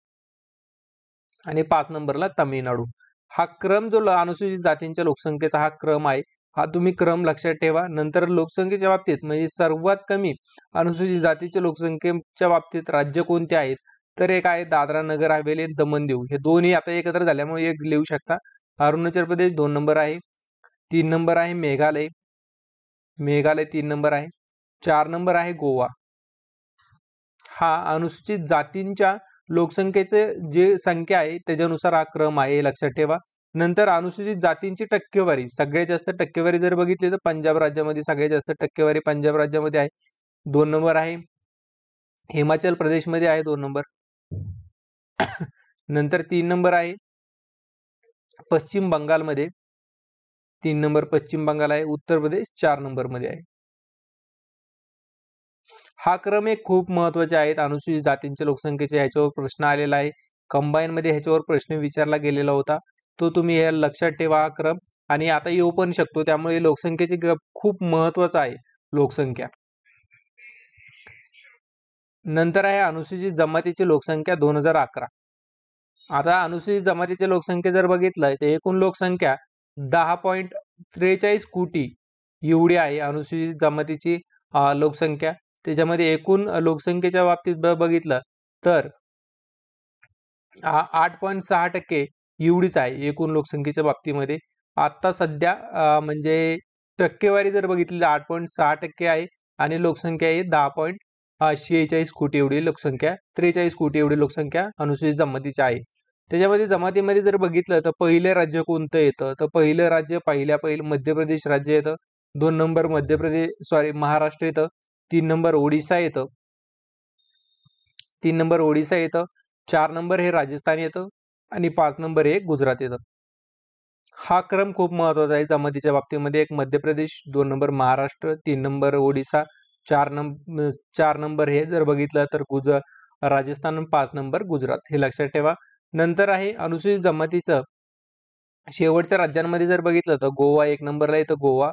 आणि 5 नंबरला तामिळनाडू. हा क्रम जो अनुसूचित जातींच्या लोकसंख्येचा हा क्रम आहे, हा तुम्ही क्रम लक्षात ठेवा. नंतर लोकसंख्येच्या बाबतीत म्हणजे सर्वात कमी अनुसूचित जातीच्या लोकसंख्येच्या बाबतीत राज्य कोणते आहेत, तर एक आहे दादरा नगर हवेली, दमन दीव, हे दोन्ही आता एकत्र झाल्यामुळे एक लिहू शकता. अरुणाचल प्रदेश 2 नंबर आहे, 3 नंबर आहे मेघालय, 3 नंबर आहे, 4 नंबर आहे गोवा. हा अनुसूचित जातींच्या लोकसंख्येचे जे संख्या आहे त्याच्यानुसार हा क्रम आहे, हे लक्षात ठेवा. नंतर अनुसूचित जातींची टक्केवारी, सगळ्यात जास्त टक्केवारी जर बघितली तर पंजाब राज्यामध्ये सगळ्यात जास्त टक्केवारी पंजाब राज्यामध्ये आहे, 2 नंबर आहे. हिमाचल प्रदेशमध्ये आहे 2 नंबर. नंतर 3 नंबर आहे पश्चिम बंगालमध्ये, 3 नंबर पश्चिम बंगाल आहे. उत्तर प्रदेश 4 नंबरमध्ये आहे. हा क्रम एक खूप महत्वाचे आहेत अनुसूचित जातींच्या लोकसंख्येचे, ह्याच्यावर प्रश्न आलेला आहे. कंबाईन मध्ये ह्याच्यावर प्रश्न विचारला गेलेला होता, तो तुम्ही हे लक्षात ठेवा हा क्रम. आणि आता येऊ पण शकतो, त्यामुळे लोकसंख्येची खूप महत्वाचा आहे लोकसंख्या. नंतर आहे अनुसूचित जमातीची लोकसंख्या 2011. आता अनुसूचित जमातीची लोकसंख्या जर बघितलं तर एकूण लोकसंख्या 10.43 कोटी एवढी आहे अनुसूचित जमातीची लोकसंख्या. त्याच्यामध्ये एकूण लोकसंख्येच्या बाबतीत बघितलं तर 8.6% एवढीच आहे एकूण लोकसंख्येच्या बाबतीमध्ये. आता सध्या म्हणजे टक्केवारी जर बघितली तर 8.6% आहे आणि लोकसंख्या आहे 10.46 कोटी एवढी लोकसंख्या, 43 कोटी एवढी लोकसंख्या अनुसूचित जमातीची आहे. त्याच्यामध्ये जमातीमध्ये जर बघितलं तर पहिलं राज्य कोणतं येतं, तर पहिलं राज्य पहिलं मध्य प्रदेश राज्य येतं, 2 नंबर महाराष्ट्र येतं, 3 नंबर ओडिसा येतं, 3 नंबर ओडिसा येतं, 4 नंबर हे राजस्थान येतं आणि 5 नंबर हे गुजरात येतं. हा क्रम खूप महत्वाचा आहे जमातीच्या बाबतीमध्ये. एक Madhya Pradesh, 2 number Maharashtra, 3 number Odisha, 4 number हे जर बघितलं तर राजस्थान, 5 नंबर गुजरात, हे लक्षात ठेवा. नंतर आहे अनुसूचित जमातीचं शेवटच्या राज्यांमध्ये जर बघितलं तर गोवा 1 नंबरला येतं, गोवा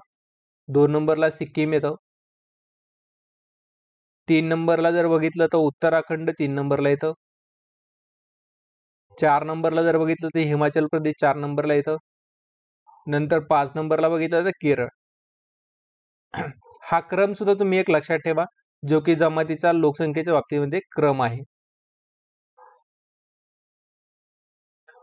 2 नंबरला सिक्कीम येतं, 3 नंबरला जर बघितलं तर उत्तराखंड 3 नंबरला येतं, 4 नंबरला जर बघितलं तर हिमाचल प्रदेश 4 नंबरला येतं, नंतर 5 नंबरला बघितलं तर केरळ. हा क्रम सुद्धा तुम्ही एक लक्षात ठेवा, जो की जमातीचा लोकसंख्येच्या बाबतीमध्ये क्रम आहे.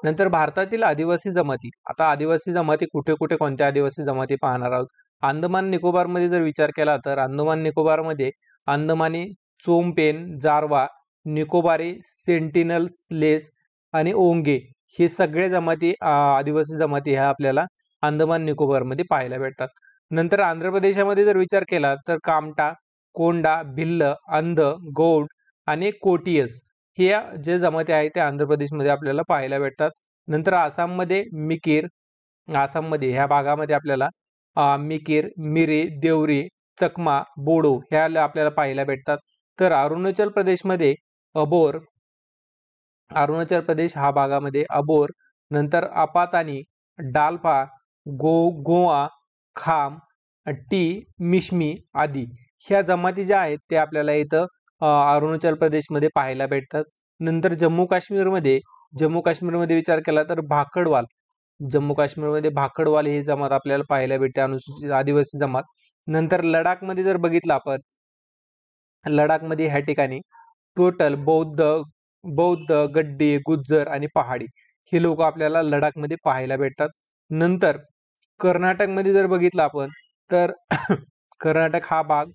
नंतर भारतातील आदिवासी जमाती. आता आदिवासी जमाती कुठे कुठे कोणत्या आदिवासी जमाती पाहणार आहोत. अंदमान निकोबार मध्ये जर विचार केला तर अंदमान निकोबार मध्ये अंदमानी, चोमपेन, जारवा, निकोबारी, सेंटिनल्स आणि ओंगे हे सगळे जमाती आदिवासी जमाती ह्या आपल्याला अंदमान निकोबार मध्ये पाहायला भेटतात. नंतर आंध्र प्रदेशामध्ये जर विचार केला तर कामटा, कोंडा, भिल्ल, अंध, गौड आणि कोटियस हे जे जमाती आहेत ते आंध्र प्रदेशमध्ये आपल्याला पाहायला भेटतात. नंतर आसाममध्ये मिकीर, आसाममध्ये ह्या भागामध्ये आपल्याला मिकीर, मिरी, देवरी, चकमा, बोडो ह्या आपल्याला पाहायला भेटतात. तर अरुणाचल प्रदेशमध्ये अबोर, अरुणाचल प्रदेश हा भागामध्ये अबोर, नंतर अपातानी, डालपा, गोवा, खाम, टी, मिश्मी आदी ह्या जमाती ज्या आहेत ते आपल्याला इथं अरुणाचल प्रदेशमध्ये पाहायला भेटतात. नंतर जम्मू काश्मीरमध्ये विचार केला तर भाकडवाल, जम्मू काश्मीरमध्ये भाकडवाल ही जमात आपल्याला पाहायला भेटते, अनुसूचित आदिवासी जमात. नंतर लडाखमध्ये जर बघितलं आपण, लडाखमध्ये ह्या ठिकाणी टोटल बौद्ध, गड्डी, गुज्जर आणि पहाडी हे लोक आपल्याला लडाखमध्ये पाहायला भेटतात. नंतर कर्नाटकमध्ये जर बघितलं आपण तर कर्नाटक हा भाग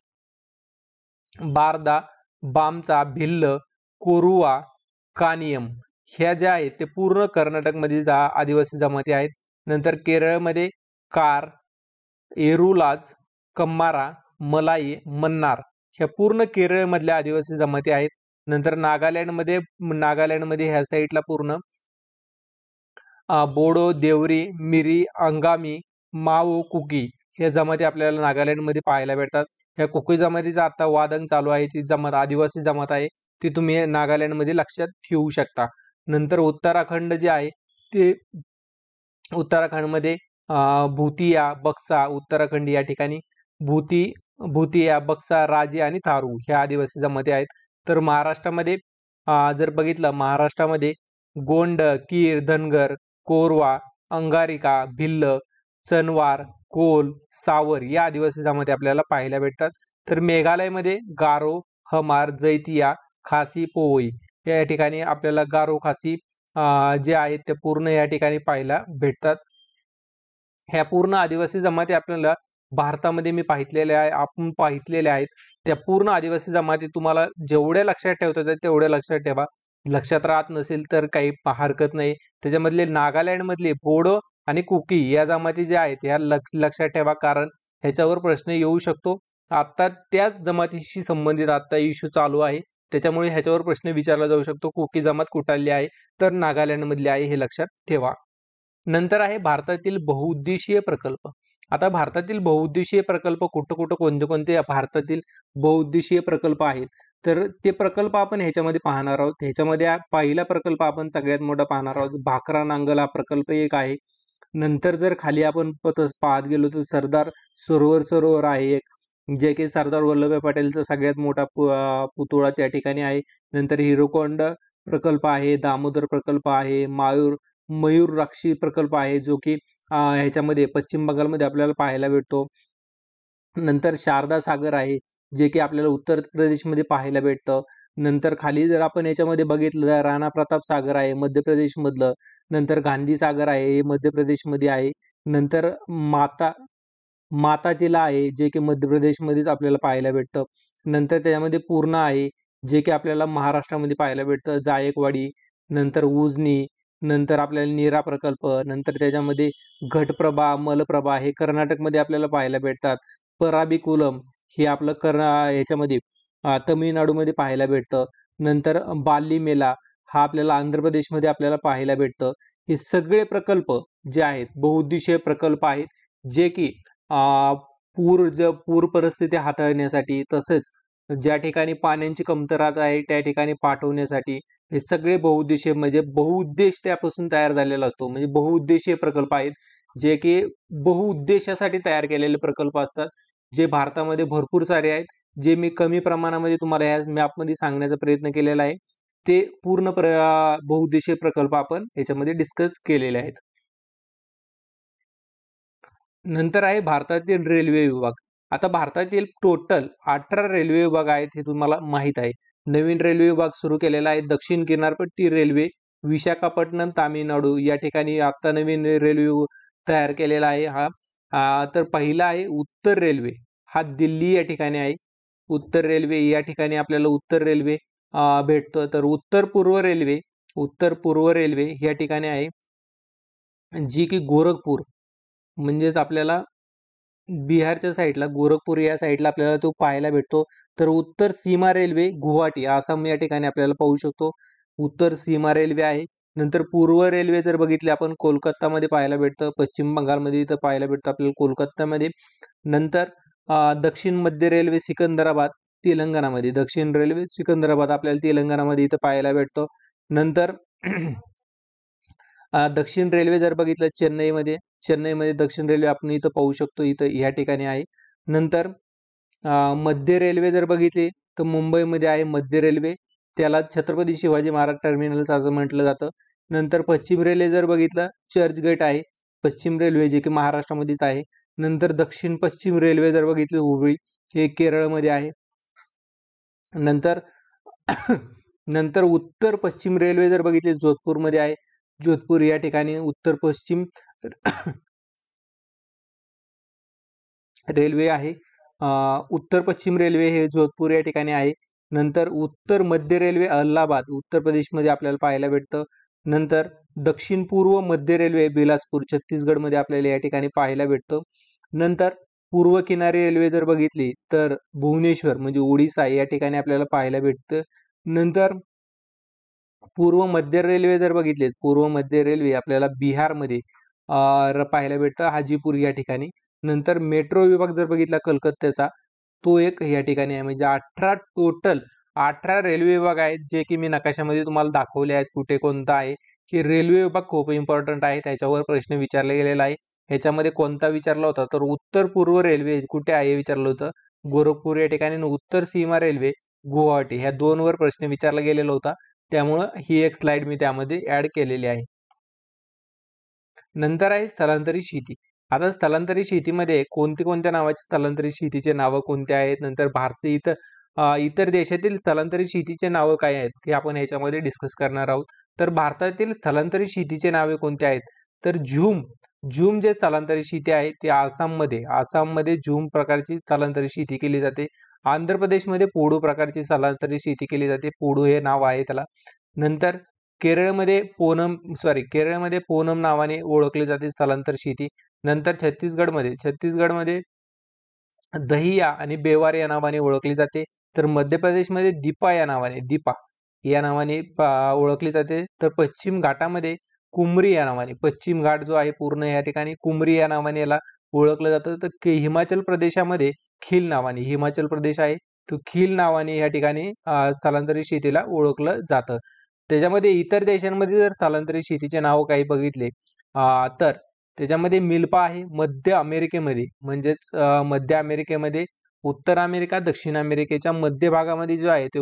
बारदा, बामचा, भिल्ल, कोरुवा, कानियम ह्या ज्या आहेत ते पूर्ण कर्नाटकमध्ये आदिवासी जमाती आहेत. नंतर केरळमध्ये कार, एरुलाज, कम्मारा, मलाई, मन्नार ह्या पूर्ण केरळमधल्या आदिवासी जमाती आहेत. नंतर नागालँडमध्ये ह्या साईडला पूर्ण बोडो, देवरी, मिरी, अंगामी, माओ, कुकी ह्या जमाती आपल्याला नागालँडमध्ये पाहायला भेटतात. ह्या कुकी जमातीचा आता वादंग चालू आहे, ती जमात आदिवासी जमात आहे, ती तुम्ही नागालँडमध्ये लक्षात ठेवू शकता. नंतर उत्तराखंड जे आहे ते उत्तराखंडमध्ये भूतिया, बक्सा, उत्तराखंड या ठिकाणी भूतिया, बक्सा, राजे आणि थारू ह्या आदिवासी जमाती आहेत. तर महाराष्ट्रामध्ये जर बघितलं, महाराष्ट्रामध्ये गोंड, कीर, धनगर, कोरवा, अंगारिका, भिल्ल, चनवार, कोल, सावर या आदिवासी जमाती आपल्याला पाहायला भेटतात. तर मेघालयमध्ये गारो, हमार, जैतिया, खासी, पोवई या ठिकाणी आपल्याला गारो, खासी जे आहेत ते पूर्ण या ठिकाणी पाहायला भेटतात. ह्या पूर्ण आदिवासी जमाती आपल्याला भारतामध्ये आपण पाहितलेल्या आहेत. त्या पूर्ण आदिवासी जमाती तुम्हाला जेवढ्या लक्षात ठेवता येतात तेवढ्या लक्षात ठेवा. लक्षात राहत नसेल तर काही हरकत नाही. त्याच्यामधले नागालँडमधले बोडो आणि कुकी या जमाती ज्या आहेत ह्या लक्षात ठेवा, कारण ह्याच्यावर प्रश्न येऊ शकतो. आता त्याच जमातीशी संबंधित आता इश्यू चालू आहे, त्याच्यामुळे ह्याच्यावर प्रश्न विचारला जाऊ शकतो. कुकी जमात कुठली आहे, तर नागालँड मधली आहे, हे लक्षात ठेवा. नंतर आहे भारतातील बहुउद्देशीय प्रकल्प. आता भारतातील बहुउद्देशीय प्रकल्प कुठं कोणते भारतातील बहुउद्देशीय प्रकल्प आहेत, तर ते प्रकल्प आपण ह्याच्यामध्ये पाहणार आहोत. ह्याच्यामध्ये पहिला प्रकल्प आपण सगळ्यात मोठा पाहणार आहोत, भाकरा नांगल हा प्रकल्प एक आहे. नंतर जर खाली आपण पाहत गेलो तर सरदार सरोवर आहे एक, जे की सरदार वल्लभभाई पटेलचा सगळ्यात मोठा पुतळा त्या ठिकाणी आहे. नंतर हिरोकोंड प्रकल्प आहे, दामोदर प्रकल्प आहे, मयूर राक्षी प्रकल्प आहे, जो की ह्याच्यामध्ये पश्चिम बंगालमध्ये आपल्याला पाहायला भेटतो. नंतर शारदा सागर आहे, जे की आपल्याला उत्तर प्रदेशमध्ये पाहायला भेटतं. नंतर खाली जर आपण याच्यामध्ये बघितलं तर राणा प्रताप सागर आहे मध्य प्रदेश मधलं. नंतर गांधी सागर आहे, हे मध्य प्रदेशमध्ये आहे. नंतर मातातीला आहे जे की मध्य प्रदेशमध्येच आपल्याला पाहायला भेटतं. नंतर त्याच्यामध्ये पूर्णा आहे जे की आपल्याला महाराष्ट्रामध्ये पाहायला भेटतं. जायकवाडी, नंतर उजनी, नंतर आपल्याला नीरा प्रकल्प, नंतर त्याच्यामध्ये घटप्रभा, मलप्रभा हे कर्नाटकमध्ये आपल्याला पाहायला भेटतात. पराबिकुलम हे आपलं ह्याच्यामध्ये तमिळनाडूमध्ये पाहायला भेटतं. नंतर बाली मेला हा आपल्याला आंध्र प्रदेशमध्ये आपल्याला पाहायला भेटतं. हे सगळे प्रकल्प जे आहेत बहुउद्देशीय प्रकल्प आहेत जे की पूर परिस्थिती हाताळण्यासाठी, तसेच ज्या ठिकाणी पाण्याची कमतरता आहे त्या ठिकाणी पाठवण्यासाठी हे सगळे बहुउद्देशीय म्हणजे बहुउद्देश त्यापासून तयार झालेला असतो. म्हणजे बहुउद्देशीय प्रकल्प आहेत जे की बहुउद्देशासाठी तयार केलेले प्रकल्प असतात, जे भारतामध्ये भरपूर सारे आहेत. जे मी कमी प्रमाणामध्ये तुम्हाला या मॅपमध्ये सांगण्याचा प्रयत्न केलेला आहे. ते पूर्ण बहुउद्देशीय प्रकल्प आपण याच्यामध्ये डिस्कस केलेले आहेत. नंतर आहे भारतातील रेल्वे विभाग. आता भारतातील टोटल 18 रेल्वे विभाग आहेत हे तुम्हाला माहित आहे. नवीन रेल्वे विभाग सुरू केलेला आहे दक्षिण किनारपट्टी रेल्वे, विशाखापट्टणम, तामिळनाडू या ठिकाणी आता नवीन रेल्वे तयार केलेला आहे. तर पहिला आहे उत्तर रेल्वे, हा दिल्ली या ठिकाणी आहे. उत्तर रेल्वे या ठिकाणी आपल्याला उत्तर रेल्वे भेटतं. तर उत्तर पूर्व रेल्वे या ठिकाणी आहे जी की गोरखपूर म्हणजेच आपल्याला बिहारच्या साईडला गोरखपूर या साईडला आपल्याला तो पाहायला भेटतो. तर उत्तर सीमा रेल्वे गुवाहाटी आसाम या ठिकाणी आपल्याला पाहू शकतो. उत्तर सीमा रेल्वे आहे. नंतर पूर्व रेल्वे जर बघितले आपण कोलकातामध्ये पाहायला भेटतं, पश्चिम बंगालमध्ये इथं पाहायला भेटतं आपल्याला कोलकातामध्ये. नंतर दक्षिण मध्य रेल्वे सिकंदराबाद तेलंगणामध्ये, दक्षिण रेल्वे सिकंदराबाद आपल्याला तेलंगणामध्ये इथं पाहायला भेटतो. नंतर दक्षिण रेल्वे जर बघितलं चेन्नईमध्ये दक्षिण रेल्वे आपण इथं पाहू शकतो, इथं या ठिकाणी आहे. नंतर मध्य रेल्वे जर बघितली तर मुंबईमध्ये आहे मध्य रेल्वे, त्याला छत्रपती शिवाजी महाराज टर्मिनल्स असं म्हटलं जातं. नंतर पश्चिम रेल्वे जर बघितलं चर्चगेट आहे पश्चिम रेल्वे जे की महाराष्ट्रामध्येच आहे. नंतर दक्षिण पश्चिम रेल्वे जर बघितली हुबळी हे केरळमध्ये आहे. नंतर नंतर उत्तर पश्चिम रेल्वे जर बघितली जोधपूरमध्ये आहे. जोधपूर या ठिकाणी उत्तर पश्चिम रेल्वे आहे. उत्तर पश्चिम रेल्वे हे जोधपूर या ठिकाणी आहे. नंतर उत्तर मध्य रेल्वे अलाहाबाद उत्तर प्रदेशमध्ये आपल्याला पाहायला भेटतं. नंतर दक्षिण पूर्व मध्य रेल्वे बिलासपूर छत्तीसगडमध्ये आपल्याला या ठिकाणी पाहायला भेटतं. नंतर पूर्व किनारी रेल्वे जर बघितली तर भुवनेश्वर म्हणजे ओडिसा या ठिकाणी आपल्याला पाहायला भेटतं. नंतर पूर्व मध्य रेल्वे जर बघितले पूर्व मध्य रेल्वे आपल्याला बिहारमध्ये पाहायला भेटतं हाजीपूर या ठिकाणी. नंतर मेट्रो विभाग जर बघितला कलकत्त्याचा तो एक या ठिकाणी आहे. म्हणजे 18 रेल्वे विभाग आहेत जे की मी नकाशामध्ये तुम्हाला दाखवले आहेत कुठे कोणता आहे. की रेल्वे विभाग खूप इम्पॉर्टंट आहे, त्याच्यावर प्रश्न विचारला गेलेला आहे. ह्याच्यामध्ये कोणता विचारला होता तर उत्तर पूर्व रेल्वे कुठे आहे विचारलं होतं गोरखपूर या ठिकाणी. उत्तर सीमा रेल्वे गुवाहाटी ह्या 2 वर प्रश्न विचारला गेलेला होता, त्यामुळं ही एक स्लाइड मी त्यामध्ये ऍड केलेली आहे. नंतर आहे स्थलांतरित शेती. आता स्थलांतरित शेतीमध्ये कोणत्या नावाचे स्थलांतरित शेतीचे नावं कोणते आहेत, नंतर भारतीय इतर देशातील स्थलांतरित शेतीचे नावं काय आहेत ते आपण ह्याच्यामध्ये डिस्कस करणार आहोत. तर भारतातील स्थलांतरित शेतीचे नावे कोणते आहेत तर झूम जे स्थलांतरित शेती आहे ते आसाममध्ये झूम प्रकारची स्थलांतरित शेती केली जाते. आंध्र प्रदेशमध्ये पोडू प्रकारची स्थलांतरित शेती केली जाते, पोडू हे नाव आहे त्याला. नंतर केरळमध्ये पोनम नावाने ओळखली जाते स्थलांतरित शेती. नंतर छत्तीसगडमध्ये दहिया आणि बेवार या नावाने ओळखली जाते. तर मध्य प्रदेशमध्ये दीपा या नावाने ओळखली जाते. तर पश्चिम घाटामध्ये कुमरी या नावाने, पश्चिम घाट जो आहे पूर्ण या ठिकाणी कुमरी या नावाने याला ओळखलं जातं. तर हिमाचल प्रदेशामध्ये हिमाचल प्रदेश आहे तो खील नावाने या ठिकाणी स्थलांतरित शेतीला ओळखलं जातं. त्याच्यामध्ये इतर देशांमध्ये जर स्थलांतरित शेतीचे नाव काही बघितले तर त्याच्यामध्ये मिल्पा आहे मध्य अमेरिकेमध्ये, म्हणजेच मध्य अमेरिकेमध्ये उत्तर अमेरिका दक्षिण अमेरिकेच्या मध्य भागामध्ये जो आहे ते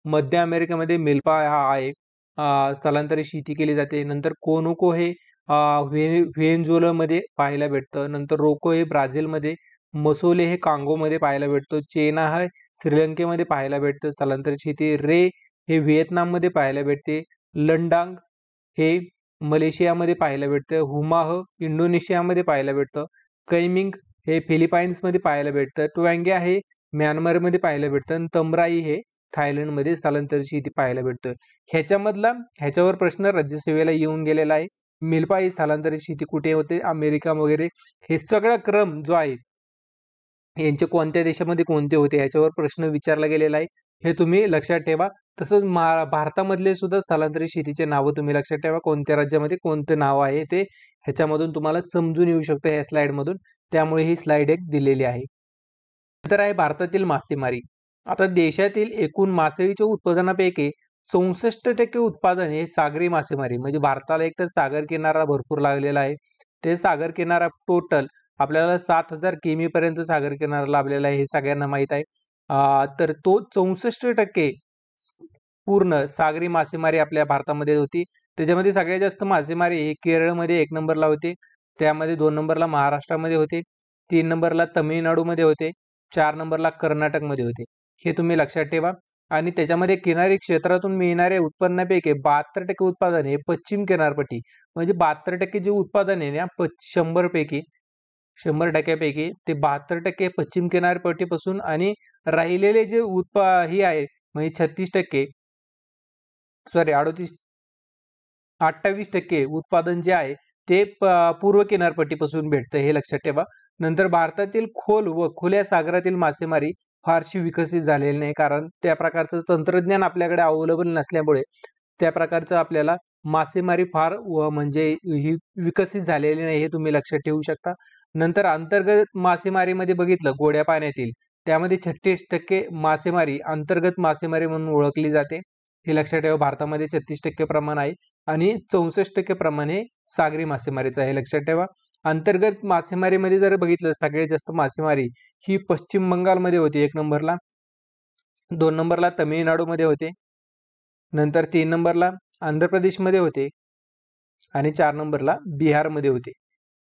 मध्य अमेरिकेमध्ये मिल्पा हा आहे स्थलांतरित शेती केली जाते. नंतर कोनुको हे व्हेनेझुएलामध्ये पाहायला भेटतं. नंतर रोको हे ब्राझीलमध्ये, मसोले हे कांगोमध्ये पाहायला भेटतो. चेना हे श्रीलंकेमध्ये पाहायला भेटतं स्थलांतरित शेती. रे हे व्हिएतनाममध्ये पाहायला भेटते. लंडांग हे मलेशियामध्ये पाहायला भेटतं. हुमाह इंडोनेशियामध्ये पाहायला भेटतं. कैमिंग हे फिलिपाईन्समध्ये पाहायला भेटतं. ट्वांगे आहे म्यानमारमध्ये पाहायला भेटतं आणि तमराई हे थायलंडमध्ये स्थलांतरित शेती पाहायला भेटतं. ह्याच्यावर प्रश्न राज्यसेवेला येऊन गेलेला आहे. मिल्पा स्थलांतरित शेती कुठे होते, अमेरिका वगैरे, हे सगळा क्रम जो आहे यांचे कोणत्या देशामध्ये कोणते होते ह्याच्यावर प्रश्न विचारला गेलेला आहे. हे तुम्ही लक्षात ठेवा. तसंच भारतामधले सुद्धा स्थलांतरित शेतीचे नावं तुम्ही लक्षात ठेवा. कोणत्या राज्यामध्ये कोणतं नाव आहे ते ह्याच्यामधून तुम्हाला समजून येऊ शकतं ह्या स्लाइडमधून. त्यामुळे ही स्लाइड एक दिलेली आहे. नंतर आहे भारतातील मासेमारी. आता देशातील एकूण मासळीच्या उत्पादनापैकी 64% उत्पादन हे सागरी मासेमारी, म्हणजे भारताला एकतर सागर किनारा भरपूर लागलेला आहे. ते सागर किनारा टोटल आपल्याला 7,000 किमी पर्यंत सागर किनारा लाभलेला आहे, हे सगळ्यांना माहित आहे. तर तो 64% पूर्ण सागरी मासेमारी आपल्या भारतामध्ये होती. त्याच्यामध्ये सगळ्यात जास्त मासेमारी हे केरळमध्ये 1 नंबरला होते. त्यामध्ये 2 नंबरला महाराष्ट्रामध्ये होते, 3 नंबरला तमिळनाडूमध्ये होते, 4 नंबरला कर्नाटकमध्ये होते. हे तुम्ही लक्षात ठेवा. आणि त्याच्यामध्ये किनारी क्षेत्रातून मिळणाऱ्या उत्पन्नापैकी 72% उत्पादन हे पश्चिम किनारपट्टी, म्हणजे 72% जे उत्पादन आहे ना 100%पैकी ते 72% पश्चिम किनारपट्टीपासून, आणि राहिलेले जे हे आहे म्हणजे 28% उत्पादन जे आहे ते पूर्व किनारपट्टीपासून भेटतं, हे लक्षात ठेवा. नंतर भारतातील खोल व खुल्या सागरातील मासेमारी फारशी विकसित झालेली नाही, कारण त्या प्रकारचं तंत्रज्ञान आपल्याकडे अवेलेबल नसल्यामुळे त्या प्रकारचं आपल्याला मासेमारी फार म्हणजे ही विकसित झालेली नाही, हे तुम्ही लक्षात ठेवू शकता. नंतर अंतर्गत मासेमारीमध्ये बघितलं गोड्या पाण्यातील, त्यामध्ये 36% मासेमारी अंतर्गत मासेमारी म्हणून ओळखली जाते, हे लक्षात ठेवा. भारतामध्ये 36% प्रमाण आहे आणि 64% प्रमाण हे सागरी मासेमारीचं आहे, लक्षात ठेवा. अंतर्गत मासेमारीमध्ये जर बघितलं सगळ्यात जास्त मासेमारी ही पश्चिम बंगालमध्ये होती 1 नंबरला, 2 नंबरला तमिळनाडूमध्ये होते, नंतर 3 नंबरला आंध्र प्रदेशमध्ये होते आणि 4 नंबरला बिहारमध्ये होते.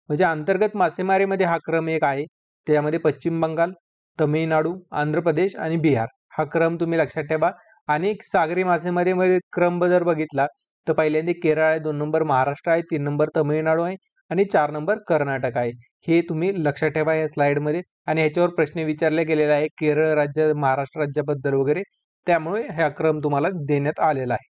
म्हणजे अंतर्गत मासेमारीमध्ये हा क्रम एक आहे. त्यामध्ये पश्चिम बंगाल, तमिळनाडू, आंध्र प्रदेश आणि बिहार हा क्रम तुम्ही लक्षात ठेवा. आणि सागरी मासेमारीमध्ये क्रम जर बघितला तर पहिल्यांदा केरळ आहे, 2 नंबर महाराष्ट्र आहे, 3 नंबर तमिळनाडू आहे आणि 4 नंबर कर्नाटक आहे. हे तुम्ही लक्षात ठेवा या स्लाइडमध्ये. आणि ह्याच्यावर प्रश्न विचारले गेलेला आहे केरळ राज्य, महाराष्ट्र राज्याबद्दल वगैरे, त्यामुळे हा क्रम तुम्हाला देण्यात आलेला आहे.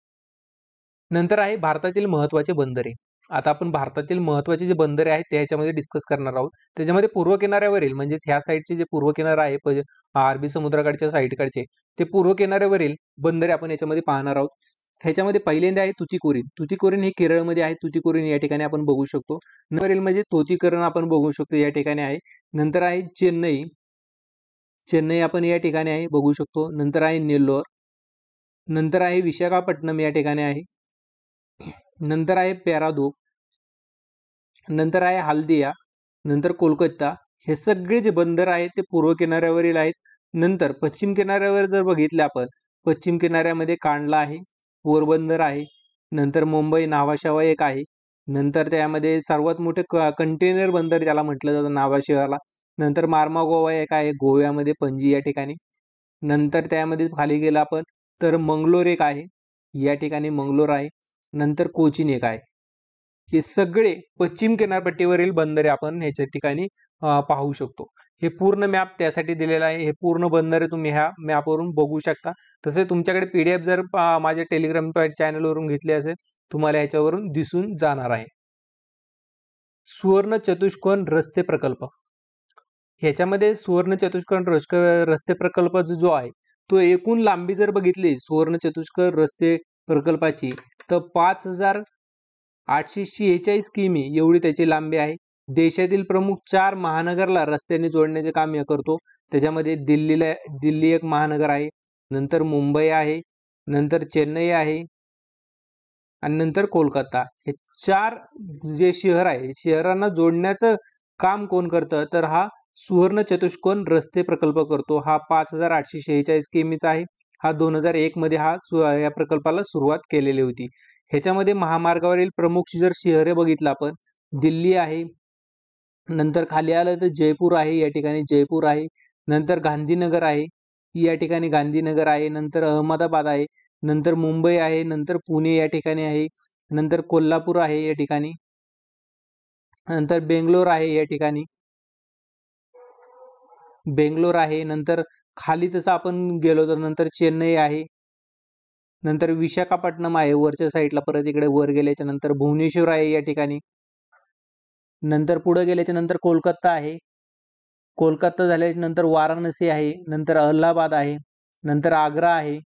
नंतर आहे भारतातील महत्त्वाचे बंदरे. आता आपण भारतातील महत्त्वाचे जे बंदरे आहेत ते ह्याच्यामध्ये डिस्कस करणार आहोत. त्याच्यामध्ये पूर्व किनाऱ्यावरील, म्हणजे ह्या साईडचे जे पूर्व किनारा आहे अरबी समुद्राकडच्या साईडकडचे, ते पूर्व किनाऱ्यावरील बंदरे आपण याच्यामध्ये पाहणार आहोत. ह्याच्यामध्ये पहिल्यांदा आहे तुतीकोरीन. तुतीकोरीन हे केरळमध्ये आहे. तुतीकोरीन या ठिकाणी आपण बघू शकतो. नंतर म्हणजे तोतीकरण आपण बघू शकतो, या ठिकाणी आहे. नंतर आहे चेन्नई. चेन्नई आपण या ठिकाणी आहे बघू शकतो. नंतर आहे नेल्लोर. नंतर आहे विशाखापट्टणम या ठिकाणी आहे. नंतर आहे पॅरादीप. नंतर आहे हल्दिया. नंतर कोलकाता. हे सगळे जे बंदर आहेत ते पूर्व किनाऱ्यावरील आहेत. नंतर पश्चिम किनाऱ्यावर जर बघितले आपण, पश्चिम किनाऱ्यामध्ये कांडला आहे, पोरबंदर आहे, नंतर मुंबई नावाशेवा एक आहे, नंतर त्यामध्ये सर्वात मोठे कंटेनर बंदर त्याला म्हटलं जातं नावाशेवाला, नंतर मार्मा गोवा एक आहे, गोव्यामध्ये पणजी या ठिकाणी. नंतर त्यामध्ये खाली गेला आपण तर मंगलोर एक आहे, या ठिकाणी मंगलोर आहे. नंतर कोचीन एक आहे. हे सगळे पश्चिम किनारपट्टीवरील बंदरे आपण ह्याच्या ठिकाणी पाहू शकतो. हे पूर्ण मॅप त्यासाठी दिलेला आहे. हे पूर्ण बंदरे तुम्ही ह्या मॅपवरून बघू शकता. तसे तुमच्याकडे PDF जर माझ्या टेलिग्राम चॅनलवरून घेतली असेल, तुम्हाला याच्यावरून दिसून जाणार आहे. सुवर्ण चतुष्कोन रस्ते प्रकल्प. ह्याच्यामध्ये सुवर्ण चतुष्कोन रस्ते प्रकल्प जो आहे तो एकूण लांबी जर बघितली सुवर्ण चतुष्कोन रस्ते प्रकल्पाची तर 5,846 किमी एवढी त्याची लांबी आहे. देशातील प्रमुख 4 महानगरला रस्त्याने जोडण्याचे काम हे करतो. त्याच्यामध्ये दिल्ली एक महानगर आहे, नंतर मुंबई आहे, नंतर चेन्नई आहे आणि नंतर कोलकाता. हे 4 जे शहर आहे शहरांना जोडण्याचं काम कोण करतं तर हा सुवर्ण चतुष्कोन रस्ते प्रकल्प करतो. हा 5,846 किमीचा आहे. हा 2001 मध्ये या प्रकल्पाला सुरुवात केलेली होती. ह्याच्यामध्ये महामार्गावरील प्रमुख जर शहरे बघितलं आपण, दिल्ली आहे, नंतर खाली आलं तर जयपूर आहे, या ठिकाणी जयपूर आहे, नंतर गांधीनगर आहे, या ठिकाणी गांधीनगर आहे, नंतर अहमदाबाद आहे, नंतर मुंबई आहे, नंतर पुणे या ठिकाणी आहे, नंतर कोल्हापूर आहे या ठिकाणी, नंतर बेंगलोर आहे या ठिकाणी, बेंगलोर आहे, नंतर खाली तसं आपण गेलो तर नंतर चेन्नई आहे, नंतर विशाखापट्टणम आहे वरच्या साईडला, परत इकडे वर गेल्याच्या नंतर भुवनेश्वर आहे या ठिकाणी, नंतर पुढे गेल्याच्या नंतर कोलकाता आहे, कोलकाता झाल्याच्या नंतर वाराणसी आहे, नंतर अलाहाबाद आहे, नंतर आग्रा आहे,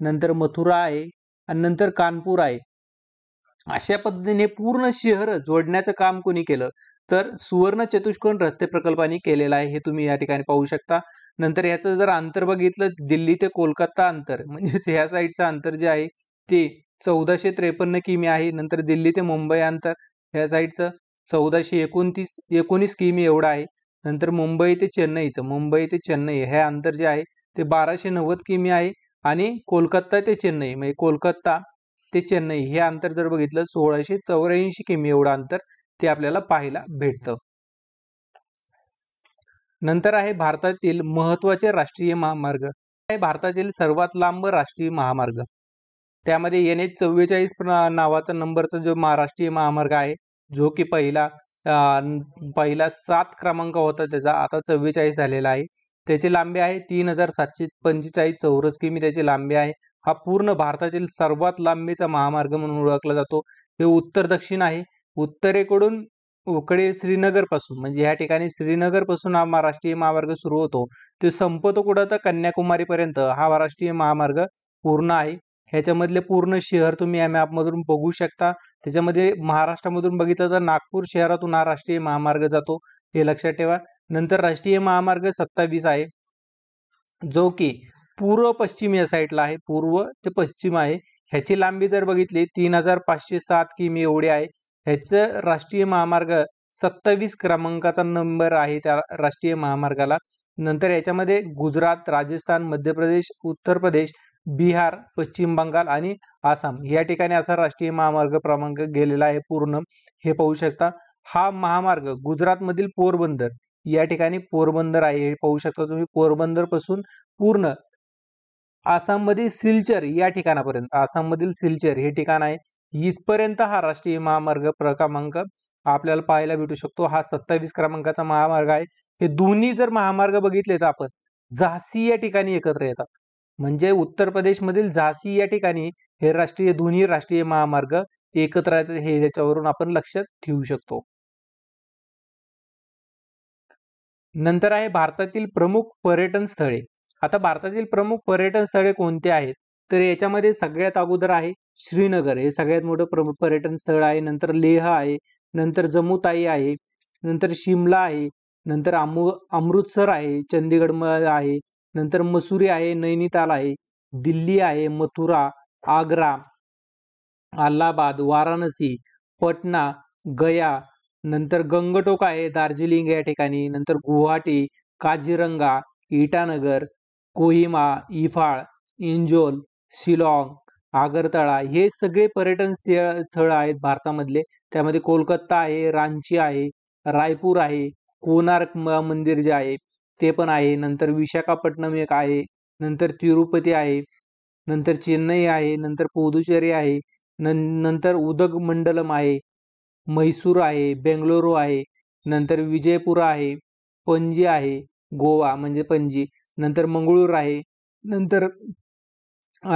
नंतर मथुरा आहे आणि नंतर कानपूर आहे. अशा पद्धतीने पूर्ण शहर जोडण्याचं काम कोणी केलं तर सुवर्ण चतुष्कोन रस्ते प्रकल्पाने केलेला आहे, हे तुम्ही या ठिकाणी पाहू शकता. नंतर याचं जर अंतर बघितलं दिल्ली ते कोलकाता अंतर म्हणजेच ह्या साईडचं अंतर जे आहे ते 1453 किमी आहे. नंतर दिल्ली ते मुंबई अंतर ह्या साईडचं 1429 किमी एवढं आहे. नंतर मुंबई ते चेन्नई हे अंतर जे आहे ते 1290 किमी आहे. आणि कोलकाता ते चेन्नई म्हणजे कोलकाता ते चेन्नई हे अंतर जर बघितलं 1684 किमी एवढं अंतर ते आपल्याला पाहायला भेटतं. नंतर आहे भारतातील महत्वाचे राष्ट्रीय महामार्ग. आहे भारतातील सर्वात लांब राष्ट्रीय महामार्ग. त्यामध्ये NH44 नावाचा नंबरचा जो राष्ट्रीय महामार्ग आहे, जो की पहिला 7 क्रमांक होता त्याचा, आता 44 झालेला आहे. त्याची लांबी आहे 3745 चौरस किमी त्याची लांबी आहे. हा पूर्ण भारतातील सर्वात लांबीचा महामार्ग म्हणून ओळखला जातो. हे उत्तर दक्षिण आहे. उत्तरेकडून उकडे श्रीनगर पासून म्हणजे या ठिकाणी श्रीनगर पासून हा राष्ट्रीय महामार्ग सुरू होतो, तो संपतो कुठं तर कन्याकुमारी पर्यंत हा राष्ट्रीय महामार्ग पूर्ण आहे. ह्याच्यामधले पूर्ण शहर तुम्ही या मॅपमधून बघू शकता. त्याच्यामध्ये महाराष्ट्रामधून बघितलं तर नागपूर शहरातून हा राष्ट्रीय महामार्ग जातो, हे लक्षात ठेवा. नंतर राष्ट्रीय महामार्ग 27 आहे, जो की पूर्व पश्चिम या साईडला आहे, पूर्व ते पश्चिम आहे. ह्याची लांबी जर बघितली 3507 किमी एवढी आहे. ह्याचं राष्ट्रीय महामार्ग 27 क्रमांकाचा नंबर आहे त्या राष्ट्रीय महामार्गाला. नंतर याच्यामध्ये गुजरात, राजस्थान, मध्य प्रदेश, उत्तर प्रदेश, बिहार, पश्चिम बंगाल आणि आसाम या ठिकाणी असा राष्ट्रीय महामार्ग क्रमांक गेलेला आहे पूर्ण, हे पाहू शकता. हा महामार्ग गुजरातमधील पोरबंदर या ठिकाणी पोरबंदर आहे, हे पाहू शकता तुम्ही. पोरबंदर पासून पूर्ण आसाममधील सिलचर या ठिकाणापर्यंत, आसाममधील सिलचर हे ठिकाण आहे, इथपर्यंत हा राष्ट्रीय महामार्ग क्रमांक आपल्याला पाहायला भेटू शकतो. हा 27 क्रमांकाचा महामार्ग आहे. हे दोन्ही जर महामार्ग बघितले तर आपण झाशी या ठिकाणी एकत्र येतात, म्हणजे उत्तर प्रदेश मधील झाशी या ठिकाणी हे दोन्ही राष्ट्रीय महामार्ग एकत्र येतात, हे याच्यावरून आपण लक्षात ठेवू शकतो. नंतर आहे भारतातील प्रमुख पर्यटन स्थळे. आता भारतातील प्रमुख पर्यटन स्थळे कोणते आहेत तर याच्यामध्ये सगळ्यात अगोदर आहे श्रीनगर, हे सगळ्यात मोठं प्रमुख पर्यटन स्थळ आहे. नंतर लेह आहे, नंतर जम्मू-तावी आहे, नंतर शिमला आहे, नंतर अमृतसर आहे, चंदीगड आहे, नंतर मसुरी आहे, नैनिताल आहे, दिल्ली आहे, मथुरा, आग्रा, अलाहाबाद, वाराणसी, पटना, गया, नंतर गंगटोक आहे दार्जिलिंग या ठिकाणी, नंतर गुवाहाटी, काझीरंगा, इटानगर, कोहिमा, इफाळ, इंजोल, शिलाँग, आगरतळा हे सगळे पर्यटन स्थळ आहेत भारतामधले. त्यामध्ये कोलकाता आहे, रांची आहे, रायपूर आहे, कोणार्क मंदिर जे आहे ते पण आहे, नंतर विशाखापट्टणम एक आहे, नंतर तिरुपती आहे, नंतर चेन्नई आहे, नंतर पुदुचेरी आहे, नंतर उदगमंडलम आहे, म्हैसूर आहे, बेंगळुरू आहे, नंतर विजयपुरा आहे, पणजी आहे, गोवा म्हणजे पणजी, नंतर मंगळूर आहे, नंतर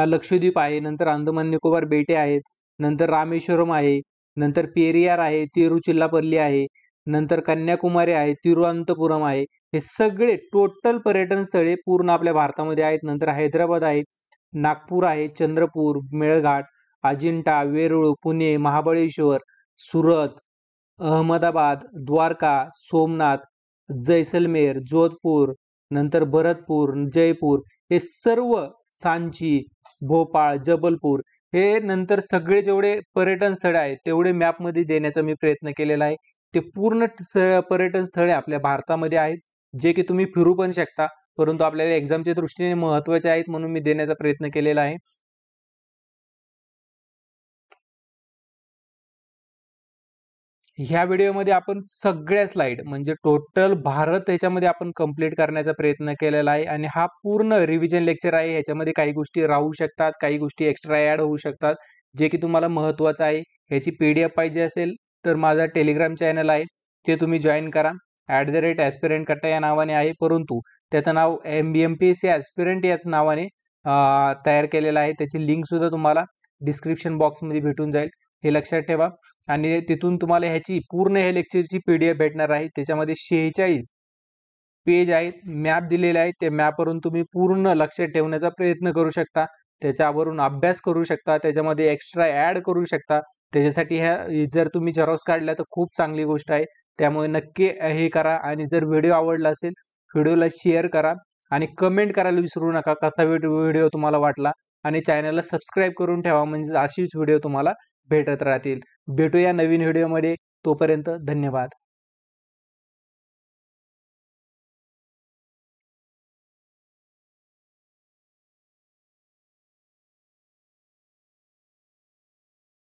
लक्षद्वीप आहे, नंतर अंदमान निकोबार बेटे आहेत, नंतर रामेश्वरम आहे, नंतर पेरियार आहे, तिरुचिल्लापल्ली आहे, नंतर कन्याकुमारी आहे, तिरुअनंतपुरम आहे. हे सगळे टोटल पर्यटन स्थळे पूर्ण आपल्या भारतामध्ये आहेत. नंतर हैदराबाद आहे, नागपूर आहे, चंद्रपूर, मेळघाट, अजिंठा, वेरूळ, पुणे, महाबळेश्वर, सुरत, अहमदाबाद, द्वारका, सोमनाथ, जैसलमेर, जोधपूर, नंतर भरतपूर, जयपूर हे सर्व, सांची, भोपाळ, जबलपूर हे नंतर सगळे जेवढे पर्यटन स्थळे आहेत तेवढे मॅपमध्ये देण्याचा मी प्रयत्न केलेला आहे. ते पूर्ण पर्यटन स्थळे आपल्या भारतामध्ये आहेत, जे की तुम्ही फिरू पण शकता, परंतु आपल्याला एक्झामच्या दृष्टीने महत्त्वाचे आहेत म्हणून मी देण्याचा प्रयत्न केलेला आहे. ह्या व्हिडिओमध्ये आपण सगळ्या स्लाइड म्हणजे टोटल भारत याच्यामध्ये आपण कंप्लीट करण्याचा प्रयत्न केलेला आहे. आणि हा पूर्ण रिव्हिजन लेक्चर आहे. ह्याच्यामध्ये काही गोष्टी राहू शकतात, काही गोष्टी एक्स्ट्रा ऍड होऊ शकतात, जे की तुम्हाला महत्त्वाचं आहे. ह्याची PDF पाहिजे असेल तर माझा टेलिग्राम चॅनल आहे, ते तुम्ही जॉईन करा. @aspirant कट्टा या नावाने आहे, परंतु त्याचं नाव MPSC ॲस्पिरंट याच नावाने तयार केलेलं आहे. त्याची लिंक सुद्धा तुम्हाला डिस्क्रिप्शन बॉक्समध्ये भेटून जाईल, हे लक्षात ठेवा. आणि तिथून तुम्हाला ह्याची पूर्ण हे लेक्चरची PDF भेटणार आहे. त्याच्यामध्ये 46 पेज आहेत, मॅप दिलेले आहेत. ते मॅपवरून तुम्ही पूर्ण लक्षात ठेवण्याचा प्रयत्न करू शकता, त्याच्यावरून अभ्यास करू शकता, त्याच्यामध्ये एक्स्ट्रा ॲड करू शकता. त्याच्यासाठी ह्या जर तुम्ही झेरॉक्स काढल्या तर खूप चांगली गोष्ट आहे. त्यामुळे नक्की हे करा. आणि जर व्हिडिओ आवडला असेल, व्हिडिओला शेअर करा आणि कमेंट करायला विसरू नका कसा व्हिडिओ तुम्हाला वाटला. आणि चॅनलला सबस्क्राईब करून ठेवा, म्हणजे अशीच व्हिडिओ तुम्हाला भेटत राहतील. भेटूया नवीन व्हिडिओमध्ये. तोपर्यंत धन्यवाद.